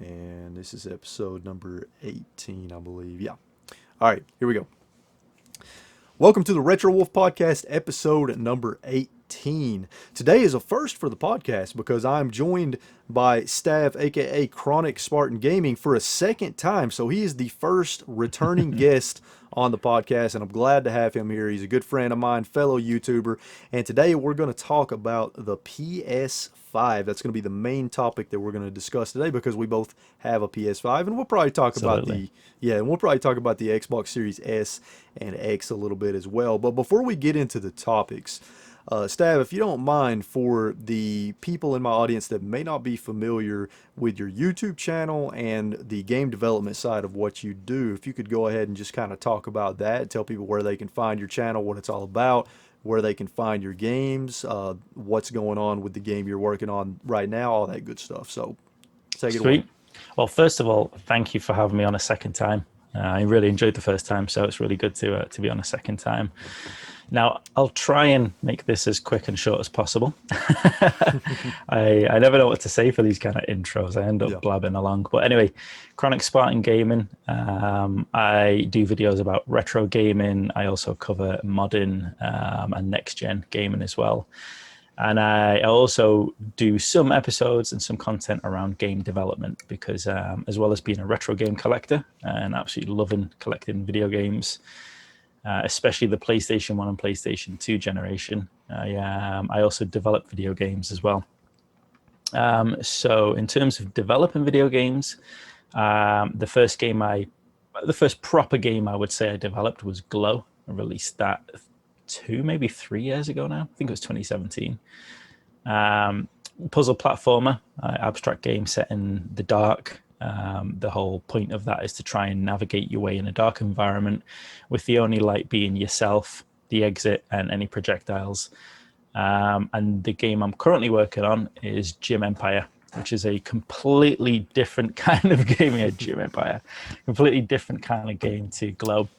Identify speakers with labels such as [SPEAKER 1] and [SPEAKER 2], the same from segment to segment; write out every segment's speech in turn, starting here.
[SPEAKER 1] And this is episode number 18, I believe. Yeah. All right, here we go. Welcome to the RetroWolf Podcast, episode number 18. Today is a first for the podcast because I'm joined by Stav, aka Chronik Spartan Gaming, for a second time. So he is the first returning guest on the podcast, and I'm glad to have him here. He's a good friend of mine, fellow YouTuber, and today we're going to talk about the PS5. That's going to be the main topic that we're going to discuss today because we both have a PS5, and we'll probably talk about
[SPEAKER 2] Absolutely.
[SPEAKER 1] and we'll probably talk about the Xbox Series S and X a little bit as well. But before we get into the topics, Stav, if you don't mind, for the people in my audience that may not be familiar with your YouTube channel and the game development side of what you do, if you could go ahead and just kind of talk about that, tell people where they can find your channel, what it's all about, where they can find your games, what's going on with the game you're working on right now, all that good stuff. So take it away.
[SPEAKER 2] Sweet. Well, first of all, thank you for having me on a second time. I really enjoyed the first time, so it's really good to be on a second time. Now, I'll try and make this as quick and short as possible. I never know what to say for these kind of intros. I end up blabbing along. But anyway, Chronik Spartan Gaming. I do videos about retro gaming. I also cover modern and next-gen gaming as well. And I also do some episodes and some content around game development because as well as being a retro game collector and absolutely loving collecting video games, especially the PlayStation 1 and PlayStation 2 generation, I also develop video games as well. So in terms of developing video games, the first proper game I would say I developed was Glow. I released that maybe 3 years ago now. I think it was 2017. Puzzle platformer, abstract game set in the dark. The whole point of that is to try and navigate your way in a dark environment with the only light being yourself, the exit, and any projectiles. And the game I'm currently working on is Gym Empire, which is a completely different kind of game. Yeah, Gym Empire, completely different kind of game to Glow.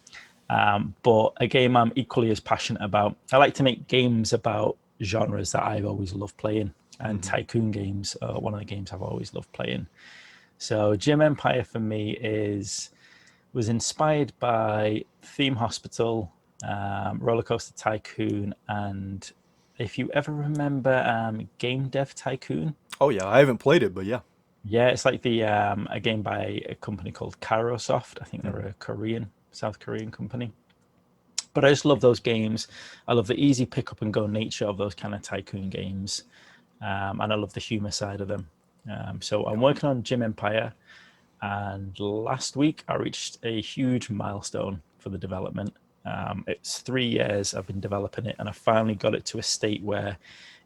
[SPEAKER 2] But a game I'm equally as passionate about. I like to make games about genres that I've always loved playing, and tycoon games are one of the games I've always loved playing. So Gym Empire for me was inspired by Theme Hospital, Roller Coaster Tycoon, and if you ever remember Game Dev Tycoon.
[SPEAKER 1] Oh, yeah. I haven't played it, but yeah.
[SPEAKER 2] Yeah, it's like a game by a company called Kairosoft. I think they're a South Korean company. But I just love those games. I love the easy pick up and go nature of those kind of tycoon games. And I love the humor side of them. So I'm working on Gym Empire. And last week I reached a huge milestone for the development. It's 3 years I've been developing it, and I finally got it to a state where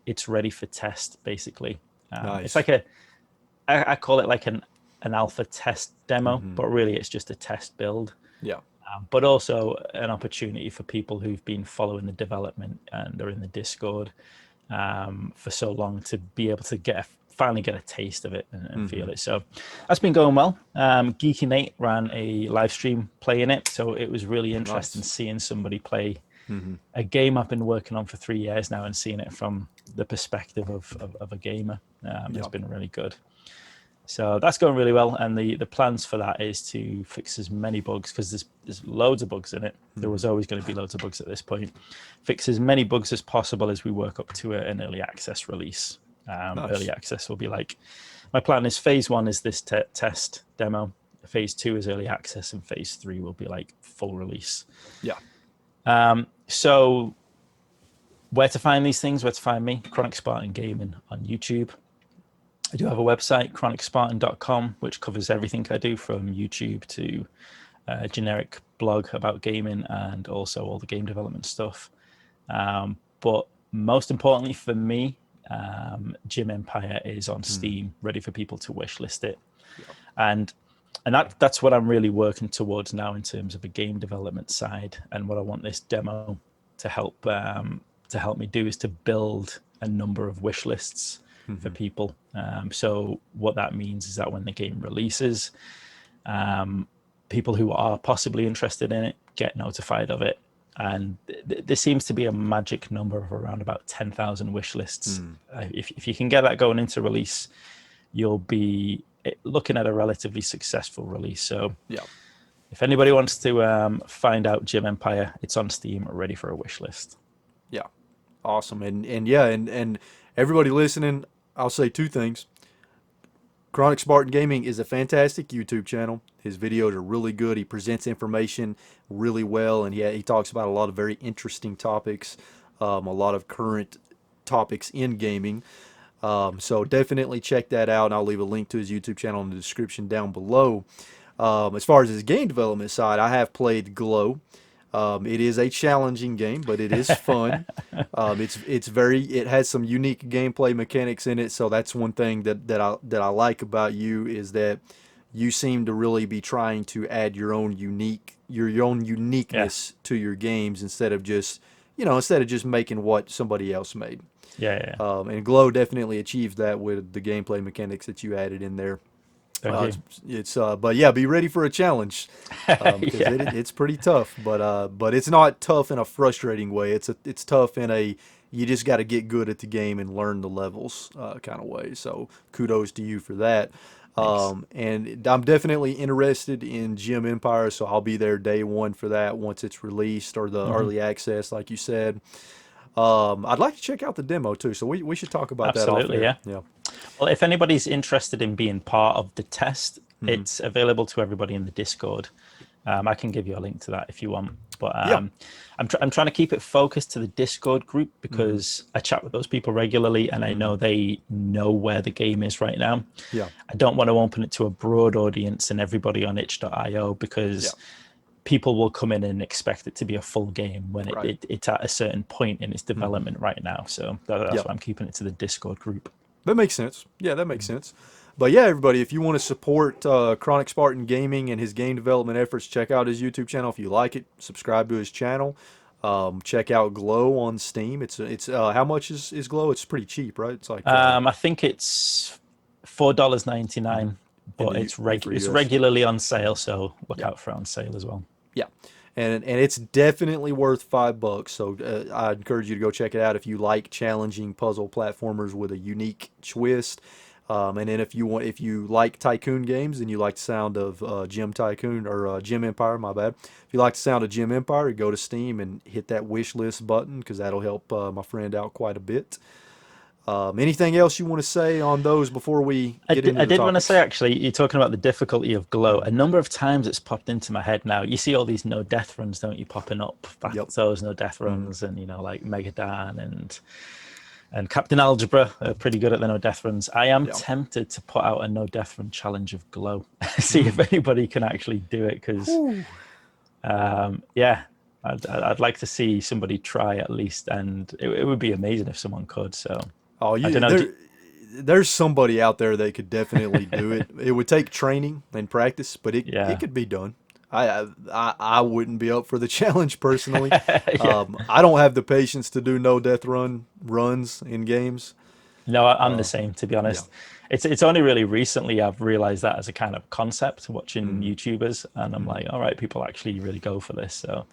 [SPEAKER 2] it's ready for test, basically.
[SPEAKER 1] Nice.
[SPEAKER 2] It's like I call it like an alpha test demo, but really it's just a test build.
[SPEAKER 1] Yeah.
[SPEAKER 2] But also an opportunity for people who've been following the development and are in the Discord for so long to be able to finally get a taste of it and feel it. So that's been going well. Geeky Nate ran a live stream playing it, so it was really interesting seeing somebody play a game I've been working on for 3 years now and seeing it from the perspective of a gamer. It's been really good. So that's going really well, and the plans for that is to fix as many bugs, because there's loads of bugs in it. There was always going to be loads of bugs at this point. Fix as many bugs as possible as we work up to an early access release. Early access will be like, my plan is phase 1 is this test demo, phase 2 is early access, and phase 3 will be like full release.
[SPEAKER 1] Yeah.
[SPEAKER 2] So where to find these things, where to find me? Chronik Spartan Gaming on YouTube. I do have a website, chronicspartan.com, which covers everything I do, from YouTube to a generic blog about gaming and also all the game development stuff. But most importantly for me, Gym Empire is on Steam, ready for people to wishlist it. And that's what I'm really working towards now in terms of a game development side. And what I want this demo to help me do is to build a number of wish lists for people. So what that means is that when the game releases, people who are possibly interested in it get notified of it. And there seems to be a magic number of around about 10,000 wish lists. If you can get that going into release, you'll be looking at a relatively successful release. So
[SPEAKER 1] Yeah.
[SPEAKER 2] if anybody wants to find out Gym Empire, it's on Steam, ready for a wish list.
[SPEAKER 1] Yeah. Awesome. And everybody listening, I'll say two things. Chronik Spartan Gaming is a fantastic YouTube channel. His videos are really good. He presents information really well, and he talks about a lot of very interesting topics, a lot of current topics in gaming. So definitely check that out, and I'll leave a link to his YouTube channel in the description down below. As far as his game development side, I have played Glow. It is a challenging game, but it is fun. It has some unique gameplay mechanics in it. So that's one thing that I like about you, is that you seem to really be trying to add your own uniqueness to your games, instead of just making what somebody else made.
[SPEAKER 2] Yeah.
[SPEAKER 1] And Glow definitely achieved that with the gameplay mechanics that you added in there. But yeah, be ready for a challenge, because it's pretty tough. But it's not tough in a frustrating way. It's tough in a, you just got to get good at the game and learn the levels kind of way. So kudos to you for that. And I'm definitely interested in Gym Empire, so I'll be there day one for that once it's released, or the early access, like you said. I'd like to check out the demo too, so we should talk about that.
[SPEAKER 2] Absolutely, yeah. Well, if anybody's interested in being part of the test, it's available to everybody in the Discord. I can give you a link to that if you want. But I'm trying to keep it focused to the Discord group, because I chat with those people regularly, and I know they know where the game is right now.
[SPEAKER 1] Yeah.
[SPEAKER 2] I don't want to open it to a broad audience and everybody on itch.io, because people will come in and expect it to be a full game when it's at a certain point in its development right now. So that's why I'm keeping it to the Discord group.
[SPEAKER 1] That makes sense. Yeah, that makes sense. But yeah, everybody, if you want to support Chronik Spartan Gaming and his game development efforts, check out his YouTube channel. If you like it, subscribe to his channel. Check out Glow on Steam. It's how much is Glow? It's pretty cheap, right? It's like
[SPEAKER 2] I think it's $4.99, but it's regularly on sale, so look out for it on sale as well.
[SPEAKER 1] Yeah. And it's definitely worth $5. So I encourage you to go check it out if you like challenging puzzle platformers with a unique twist. And then if you like tycoon games and you like the sound of Gym Tycoon, or Gym Empire, my bad. If you like the sound of Gym Empire, go to Steam and hit that wish list button, because that'll help my friend out quite a bit. Anything else you want to say on those before we get into the
[SPEAKER 2] I did want to
[SPEAKER 1] topics?
[SPEAKER 2] say, actually, you're talking about the difficulty of Glow. A number of times it's popped into my head now. You see all these no death runs, don't you, popping up? Those no death runs, and like Megadan and Captain Algebra are pretty good at the no death runs. I am tempted to put out a no death run challenge of Glow. See if anybody can actually do it, because I'd like to see somebody try at least, and it would be amazing if someone could. So I don't know.
[SPEAKER 1] There's somebody out there that could definitely do it. It would take training and practice, but it could be done. I wouldn't be up for the challenge personally. I don't have the patience to do no death runs in games.
[SPEAKER 2] No, I'm the same, to be honest. It's only really recently I've realized that as a kind of concept, watching YouTubers, and I'm like, all right, people actually really go for this. So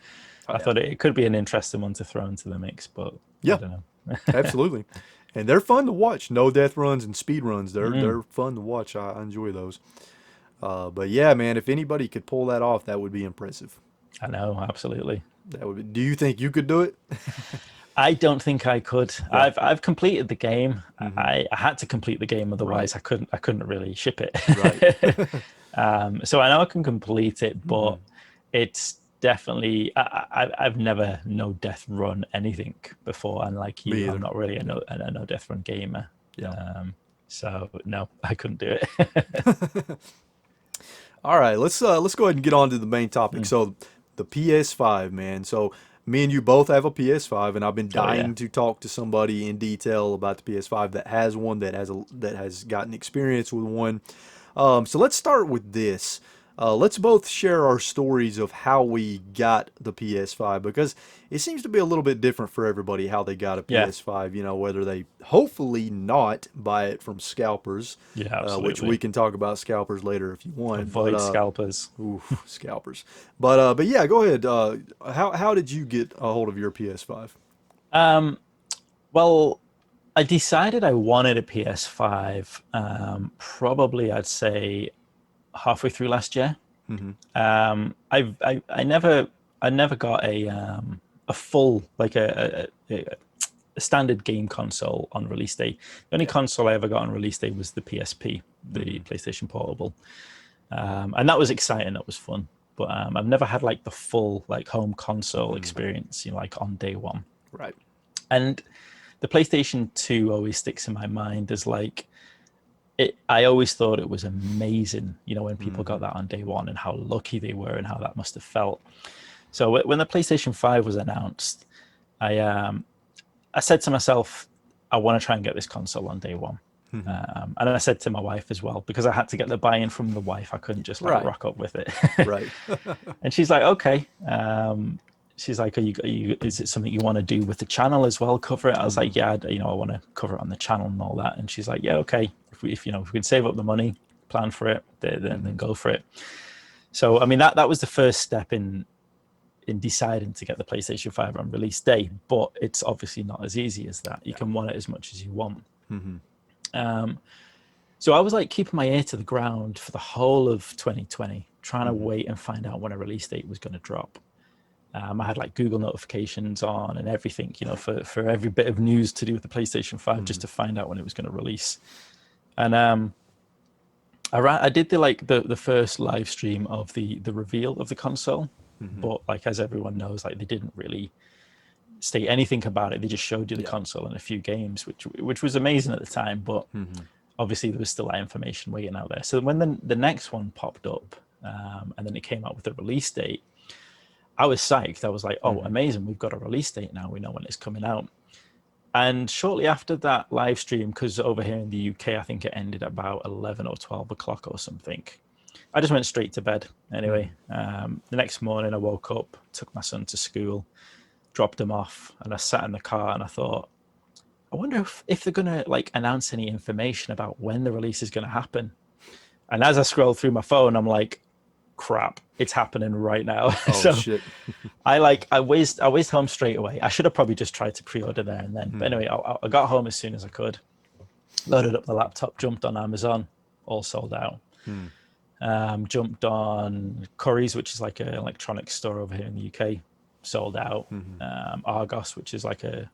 [SPEAKER 2] I thought it could be an interesting one to throw into the mix, but I don't know.
[SPEAKER 1] Absolutely. And they're fun to watch. No death runs and speed runs. They're fun to watch. I enjoy those. But yeah, man, if anybody could pull that off, that would be impressive.
[SPEAKER 2] I know, absolutely.
[SPEAKER 1] Do you think you could do it?
[SPEAKER 2] I don't think I could. Yeah. I've completed the game. I had to complete the game, otherwise I couldn't really ship it.
[SPEAKER 1] Right.
[SPEAKER 2] So I know I can complete it, but it's definitely I've never no death run anything before, and like you, I'm not really a no death run gamer. So no, I couldn't do it.
[SPEAKER 1] All right, let's go ahead and get on to the main topic. So the PS5, man. So me and you both have a PS5, and I've been dying to talk to somebody in detail about the PS5 that has one, that has gotten experience with one. So let's start with this. Let's both share our stories of how we got the PS5, because it seems to be a little bit different for everybody how they got a PS5. You know, whether they hopefully not buy it from scalpers, which we can talk about scalpers later if you want.
[SPEAKER 2] Avoid scalpers.
[SPEAKER 1] Oof, scalpers. But yeah, go ahead. How did you get a hold of your PS5?
[SPEAKER 2] Well, I decided I wanted a PS5. Probably, I'd say halfway through last year. I never got a full like a standard game console on release day. The only console I ever got on release day was the PSP, the PlayStation Portable, and that was exciting. That was fun. But I've never had like the full like home console experience, like on day one.
[SPEAKER 1] Right.
[SPEAKER 2] And the PlayStation 2 always sticks in my mind as like it. I always thought it was amazing, when people got that on day one and how lucky they were and how that must have felt. So when the PlayStation 5 was announced, I said to myself, I want to try and get this console on day one. And I said to my wife as well, because I had to get the buy-in from the wife. I couldn't just rock up with it.
[SPEAKER 1] Right.
[SPEAKER 2] And she's like, okay. She's like, is it something you want to do with the channel as well? Cover it? I was like, yeah, I want to cover it on the channel and all that. And she's like, yeah, okay. If we can save up the money, plan for it, then go for it. So, I mean, that was the first step in deciding to get the PlayStation 5 on release day, but it's obviously not as easy as that. You can want it as much as you want. So I was like keeping my ear to the ground for the whole of 2020, trying to wait and find out when a release date was going to drop. I had like Google notifications on and everything, for every bit of news to do with the PlayStation 5, just to find out when it was going to release. And I did the first live stream of the reveal of the console, but like as everyone knows, like they didn't really state anything about it. They just showed you the console and a few games, which was amazing at the time, but obviously there was still that information waiting out there. So when the next one popped up, and then it came out with the release date, I was psyched. I was like, oh, amazing, we've got a release date now. We know when it's coming out. And shortly after that live stream, because over here in the UK, I think it ended about 11 or 12 o'clock or something, I just went straight to bed. Anyway, the next morning I woke up, took my son to school, dropped him off, and I sat in the car and I thought, I wonder if they're going to like announce any information about when the release is going to happen. And as I scroll through my phone, I'm like, crap, it's happening right now.
[SPEAKER 1] Oh,
[SPEAKER 2] so
[SPEAKER 1] shit.
[SPEAKER 2] I whizzed home straight away. I should have probably just tried to pre-order there and then. But anyway, I got home as soon as I could, loaded up the laptop, jumped on Amazon, all sold out. Jumped on Curry's, which is like an electronics store over here in the UK, sold out. Argos, which is like a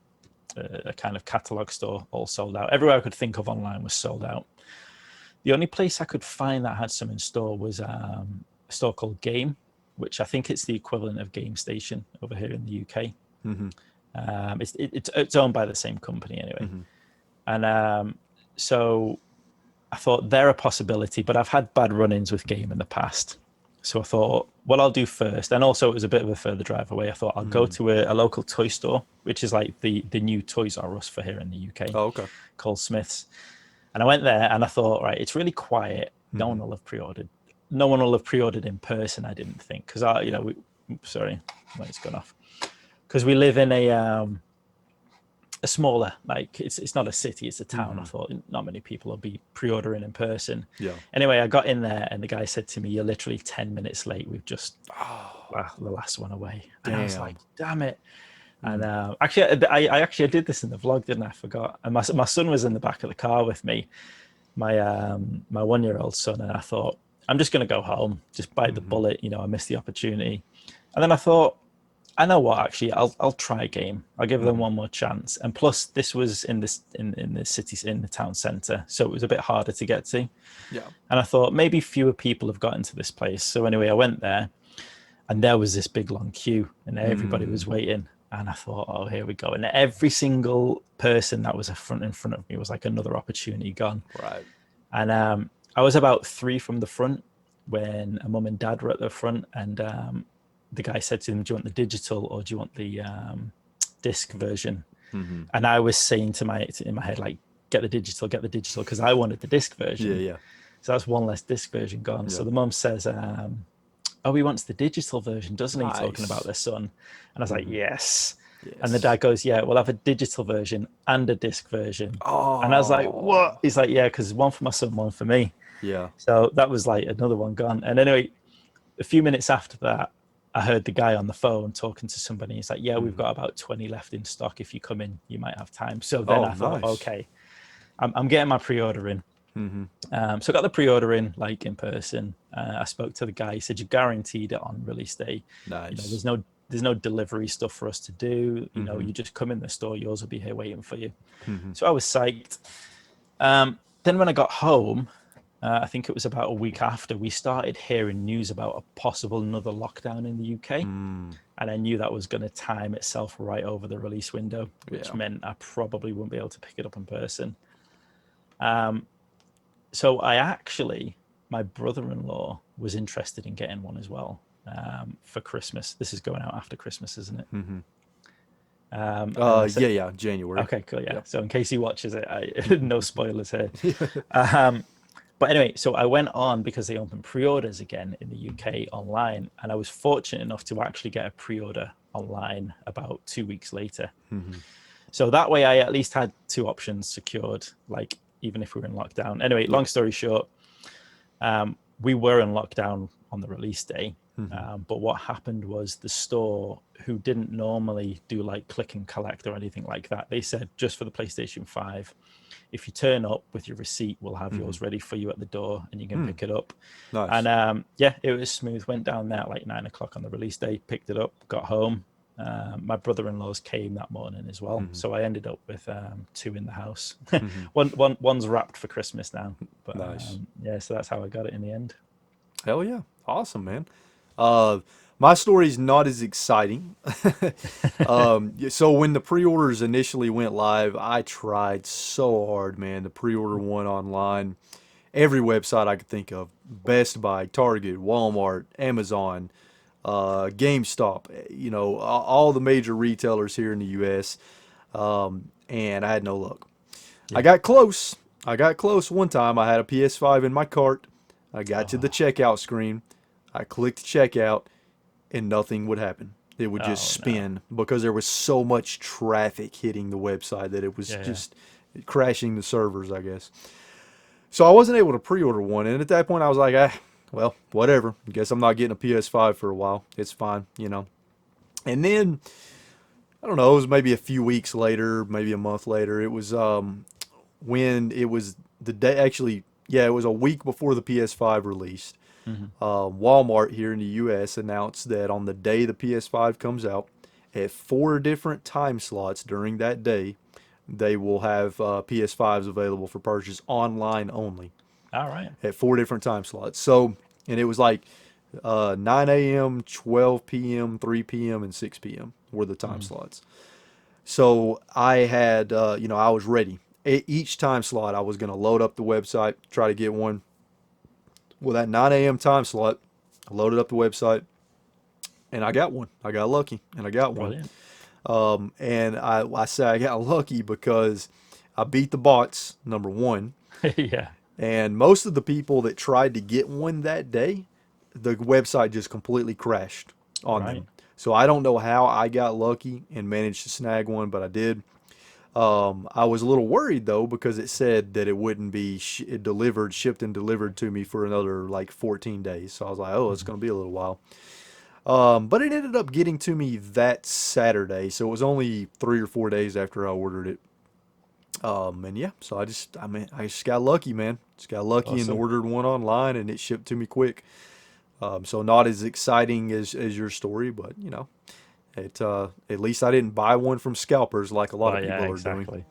[SPEAKER 2] kind of catalog store, all sold out. Everywhere I could think of online was sold out. The only place I could find that had some in store was a store called Game, which I think it's the equivalent of Game Station over here in the UK. It's owned by the same company anyway. And so I thought they're a possibility, but I've had bad run-ins with Game in the past. So I thought, what I'll do first, and also it was a bit of a further drive away, I thought I'll go to a local toy store, which is like the new Toys R Us for here in the UK, called Smith's. And I went there and I thought, right, it's really quiet. No one will have pre-ordered. No one will have pre-ordered in person, I didn't think. Because, sorry, it's gone off. Because we live in a smaller, like, it's not a city, it's a town. I thought not many people will be pre-ordering in person. Anyway, I got in there and the guy said to me, you're literally 10 minutes late. We've just the last one away. And I was like, damn it. And actually, I did this in the vlog, didn't I? Forgot. And my son was in the back of the car with me, my 1-year-old son. And I thought, I'm just going to go home, just bite the bullet. I missed the opportunity. And then I thought, I know what, actually, I'll try a Game. I'll give them one more chance. And plus, this was in the city, in the town centre, so it was a bit harder to get to. And I thought maybe fewer people have gotten to this place. So anyway, I went there, and there was this big long queue, and everybody was waiting. And I thought, oh, here we go. And every single person that was in front of me was like another opportunity gone.
[SPEAKER 1] Right.
[SPEAKER 2] And I was about 3 from the front when a mum and dad were at the front, and the guy said to them, do you want the digital or do you want the disc version? And I was saying in my head, like, get the digital, because I wanted the disc version. So that's one less disc version gone. So the mum says, oh, he wants the digital version, doesn't he? Talking about their son. And I was like, yes. And the dad goes, yeah, we'll have a digital version and a disc version. And I was like, what? He's like, yeah, because one for my son, one for me. So that was like another one gone. And anyway, a few minutes after that, I heard the guy on the phone talking to somebody. He's like, yeah, we've got about 20 left in stock. If you come in, you might have time. So then I thought,
[SPEAKER 1] nice.
[SPEAKER 2] okay, I'm getting my pre-order in. So I got the pre-order in, like, in person. I spoke to the guy. He said, you're guaranteed it on release day.
[SPEAKER 1] Nice.
[SPEAKER 2] There's no delivery stuff for us to do. You just come in the store, yours will be here waiting for you. So I was psyched. Then when I got home, I think it was about a week after, we started hearing news about a possible another lockdown in the UK. And I knew that was going to time itself right over the release window, which meant I probably wouldn't be able to pick it up in person. So my brother-in-law was interested in getting one as well for Christmas. This is going out after Christmas, isn't it?
[SPEAKER 1] January.
[SPEAKER 2] Okay, cool. Yeah. So in case he watches it, no spoilers here. But anyway, so I went on because they opened pre-orders again in the UK online, and I was fortunate enough to actually get a pre-order online about 2 weeks later. So that way I at least had two options secured, like even if we were in lockdown. Anyway, long story short, we were in lockdown on the release day. But what happened was the store, who didn't normally do like click and collect or anything like that, they said, just for the PlayStation 5, if you turn up with your receipt, we'll have yours ready for you at the door and you can pick it up.
[SPEAKER 1] Nice.
[SPEAKER 2] And it was smooth. Went down there at like 9 o'clock on the release day, picked it up, got home. My brother-in-laws came that morning as well. So I ended up with two in the house. One's wrapped for Christmas now. But
[SPEAKER 1] nice.
[SPEAKER 2] So that's how I got it in the end.
[SPEAKER 1] Hell yeah. Awesome, man. My story's not as exciting. So when the pre-orders initially went live, I tried so hard, man, to pre-order one online. Every website I could think of: Best Buy, Target, Walmart, Amazon, GameStop, all the major retailers here in the U.S. And I had no luck. I got close one time. I had a PS5 in my cart. I got to the checkout screen. I clicked checkout, and nothing would happen. It would just spin because there was so much traffic hitting the website that it was just crashing the servers, I guess. So I wasn't able to pre-order one, and at that point I was like, well, whatever. I guess I'm not getting a PS5 for a while. It's fine, And then, I don't know, it was maybe a few weeks later, maybe a month later. It was when it was the day, actually, it was a week before the PS5 released. Walmart here in the U.S. announced that on the day the PS5 comes out, at 4 different time slots during that day, they will have PS5s available for purchase online only.
[SPEAKER 2] All right.
[SPEAKER 1] At 4 different time slots. So, and it was like 9 a.m., 12 p.m., 3 p.m., and 6 p.m. were the time slots. So I had, I was ready. Each time slot, I was going to load up the website, try to get one. Well, that 9 a.m. time slot, I loaded up the website, and I got one. I got lucky, and I got
[SPEAKER 2] Brilliant.
[SPEAKER 1] one. And I say I got lucky because I beat the bots, number one.
[SPEAKER 2] Yeah.
[SPEAKER 1] And most of the people that tried to get one that day, the website just completely crashed on them. So I don't know how I got lucky and managed to snag one, but I did. I was a little worried though because it said that it wouldn't be shipped and delivered to me for another like 14 days. So I was like, oh, it's going to be a little while. But it ended up getting to me that Saturday, so it was only 3 or 4 days after I ordered it. So I just got lucky, man. Just got lucky and ordered one online, and it shipped to me quick. So not as exciting as your story, but at least I didn't buy one from scalpers like a lot of people are doing.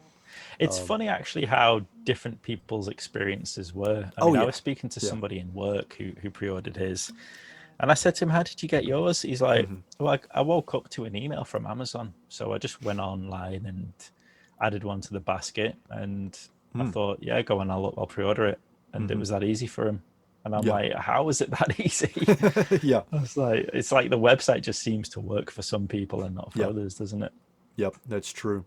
[SPEAKER 2] It's funny actually how different people's experiences were. I was speaking to somebody in work who pre-ordered his, and I said to him, "How did you get yours?" He's like, "Well, I woke up to an email from Amazon, so I just went online and added one to the basket, and I thought, yeah, go on, I'll pre-order it," and it was that easy for him. And I'm like, how is it that easy?
[SPEAKER 1] Yeah.
[SPEAKER 2] I was like, it's like the website just seems to work for some people and not for others, doesn't it?
[SPEAKER 1] Yep, that's true.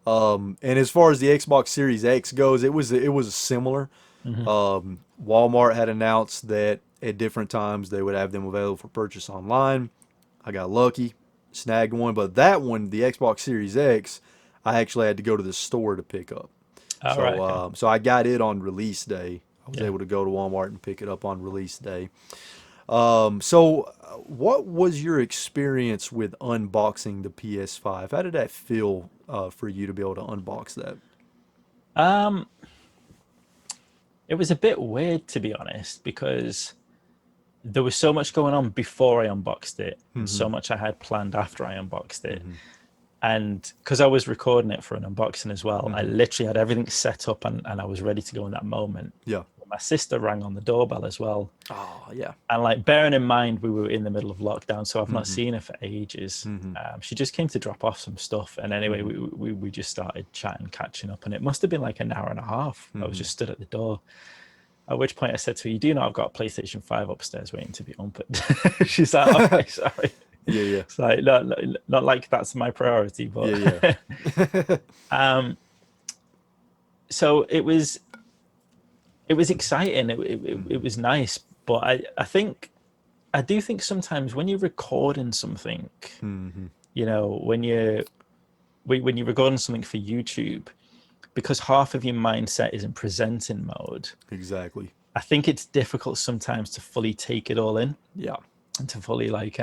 [SPEAKER 1] And as far as the Xbox Series X goes, it was similar. Walmart had announced that at different times they would have them available for purchase online. I got lucky, snagged one, but that one, the Xbox Series X, I actually had to go to the store to pick up. So I got it on release day. I was able to go to Walmart and pick it up on release day. So what was your experience with unboxing the PS5? How did that feel for you to be able to unbox that?
[SPEAKER 2] Um, it was a bit weird, to be honest, because there was so much going on before I unboxed it, and
[SPEAKER 1] Mm-hmm.
[SPEAKER 2] so much I had planned after I unboxed it.
[SPEAKER 1] Mm-hmm.
[SPEAKER 2] And because I was recording it for an unboxing as well, I
[SPEAKER 1] Mm-hmm.
[SPEAKER 2] literally had everything set up, and I was ready to go in that moment.
[SPEAKER 1] Yeah.
[SPEAKER 2] My sister rang on the doorbell as well.
[SPEAKER 1] Oh, yeah.
[SPEAKER 2] And like bearing in mind we were in the middle of lockdown, so I've not
[SPEAKER 1] Mm-hmm.
[SPEAKER 2] seen her for ages.
[SPEAKER 1] Mm-hmm.
[SPEAKER 2] She just came to drop off some stuff, and anyway,
[SPEAKER 1] Mm-hmm.
[SPEAKER 2] we just started chatting, catching up, and it must have been like an hour and a half. I was
[SPEAKER 1] Mm-hmm.
[SPEAKER 2] just stood at the door. At which point I said to her, "You do know I've got a PlayStation 5 upstairs waiting to be opened." She's like, "Okay, sorry."
[SPEAKER 1] Yeah, yeah.
[SPEAKER 2] It's like no, not like that's my priority,
[SPEAKER 1] Yeah,
[SPEAKER 2] but
[SPEAKER 1] yeah.
[SPEAKER 2] um, so it was exciting. It
[SPEAKER 1] Mm-hmm.
[SPEAKER 2] was nice, but I do think sometimes when you're recording something,
[SPEAKER 1] Mm-hmm.
[SPEAKER 2] when you're recording something for YouTube, because half of your mindset is in presenting mode,
[SPEAKER 1] Exactly.
[SPEAKER 2] I think it's difficult sometimes to fully take it all in
[SPEAKER 1] Yeah.
[SPEAKER 2] and to fully like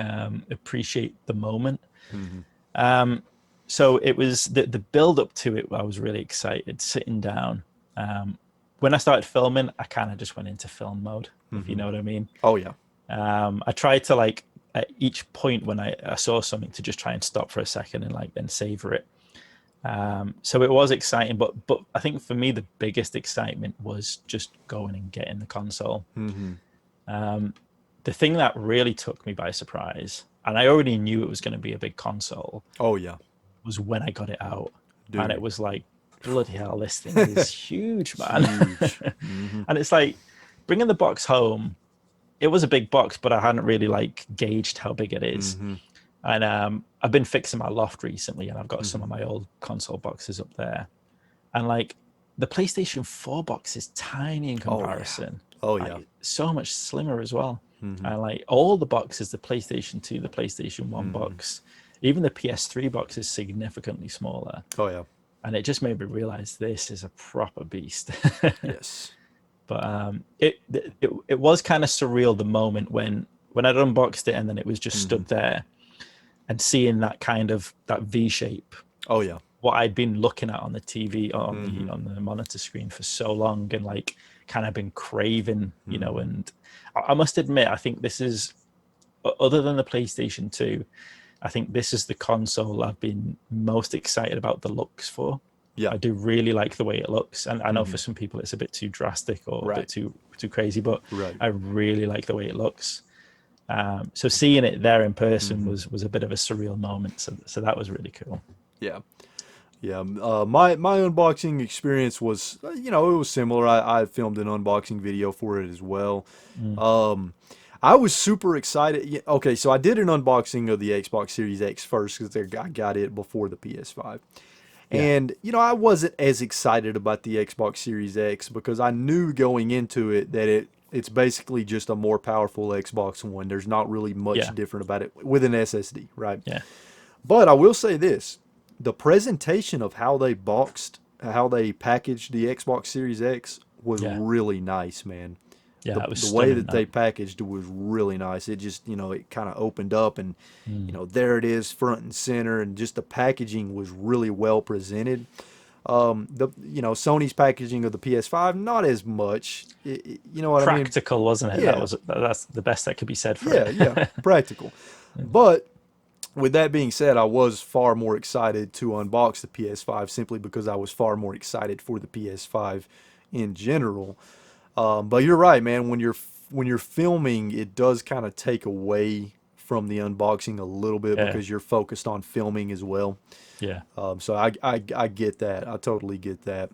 [SPEAKER 2] appreciate the moment.
[SPEAKER 1] Mm-hmm.
[SPEAKER 2] Um, so it was the build up to it. I was really excited sitting down. Um, when I started filming, I kind of just went into film mode, if you
[SPEAKER 1] Mm-hmm.
[SPEAKER 2] know what I mean.
[SPEAKER 1] Oh, yeah.
[SPEAKER 2] I tried to like at each point when I saw something to just try and stop for a second and like then savor it. So it was exciting, but I think for me the biggest excitement was just going and getting the console.
[SPEAKER 1] Mm-hmm.
[SPEAKER 2] Um, the thing that really took me by surprise, and I already knew it was going to be a big console,
[SPEAKER 1] Oh, yeah.
[SPEAKER 2] was when I got it out, and it
[SPEAKER 1] Dude.
[SPEAKER 2] was like, bloody hell, this thing is huge,
[SPEAKER 1] It's
[SPEAKER 2] man.
[SPEAKER 1] huge. Mm-hmm.
[SPEAKER 2] And it's like bringing the box home. It was a big box, but I hadn't really like gauged how big it is.
[SPEAKER 1] Mm-hmm.
[SPEAKER 2] And I've been fixing my loft recently, and I've got some
[SPEAKER 1] Mm-hmm.
[SPEAKER 2] of my old console boxes up there. And like the PlayStation 4 box is tiny in
[SPEAKER 1] Oh, yeah.
[SPEAKER 2] comparison,
[SPEAKER 1] Oh, yeah.
[SPEAKER 2] like so much slimmer as well.
[SPEAKER 1] Mm-hmm.
[SPEAKER 2] And like all the boxes, the PlayStation 2, the PlayStation 1
[SPEAKER 1] Mm-hmm.
[SPEAKER 2] box, even the PS3 box is significantly smaller.
[SPEAKER 1] Oh, yeah.
[SPEAKER 2] And it just made me realize this is a proper beast.
[SPEAKER 1] Yes.
[SPEAKER 2] But it was kind of surreal the moment when I'd unboxed it and then it was just
[SPEAKER 1] Mm-hmm.
[SPEAKER 2] stood there and seeing that kind of that V shape,
[SPEAKER 1] Oh, yeah.
[SPEAKER 2] what I'd been looking at on the TV
[SPEAKER 1] Mm-hmm.
[SPEAKER 2] on the monitor screen for so long and like kind of been craving,
[SPEAKER 1] Mm-hmm.
[SPEAKER 2] and I must admit I think this is, other than the PlayStation 2, I think this is the console I've been most excited about the looks for.
[SPEAKER 1] Yeah.
[SPEAKER 2] I do really like the way it looks, and I know
[SPEAKER 1] Mm-hmm.
[SPEAKER 2] for some people it's a bit too drastic or a bit
[SPEAKER 1] Right.
[SPEAKER 2] too crazy, but
[SPEAKER 1] Right.
[SPEAKER 2] I really like the way it looks. So seeing it there in person
[SPEAKER 1] Mm-hmm.
[SPEAKER 2] was a bit of a surreal moment. So that was really cool.
[SPEAKER 1] Yeah. Yeah. My unboxing experience was, it was similar. I filmed an unboxing video for it as well.
[SPEAKER 2] Mm,
[SPEAKER 1] Um, I was super excited. Okay, so I did an unboxing of the Xbox Series X first because I got it before the PS5.
[SPEAKER 2] yeah,
[SPEAKER 1] And, I wasn't as excited about the Xbox Series X because I knew going into it that it's basically just a more powerful Xbox One. There's not really much
[SPEAKER 2] yeah,
[SPEAKER 1] different about it with an SSD, right?
[SPEAKER 2] yeah,
[SPEAKER 1] But I will say this, the presentation of how they packaged the Xbox Series X was
[SPEAKER 2] yeah,
[SPEAKER 1] really nice, man.
[SPEAKER 2] yeah.
[SPEAKER 1] The,
[SPEAKER 2] It was
[SPEAKER 1] the way
[SPEAKER 2] stunning.
[SPEAKER 1] that
[SPEAKER 2] That.
[SPEAKER 1] they packaged it was really nice. It just, it kind of opened up and,
[SPEAKER 2] Mm,
[SPEAKER 1] there it is front and center, and just the packaging was really well presented. Sony's packaging of the PS5, not as much. You know what I mean?
[SPEAKER 2] practical, wasn't it?
[SPEAKER 1] Yeah,
[SPEAKER 2] That's the best that could be said for
[SPEAKER 1] yeah, yeah,
[SPEAKER 2] it.
[SPEAKER 1] practical. But with that being said, I was far more excited to unbox the PS5 simply because I was far more excited for the PS5 in general. But you're right, man. When you're filming, it does kind of take away from the unboxing a little bit
[SPEAKER 2] Yeah,
[SPEAKER 1] because you're focused on filming as well.
[SPEAKER 2] yeah.
[SPEAKER 1] So I get that. I totally get that.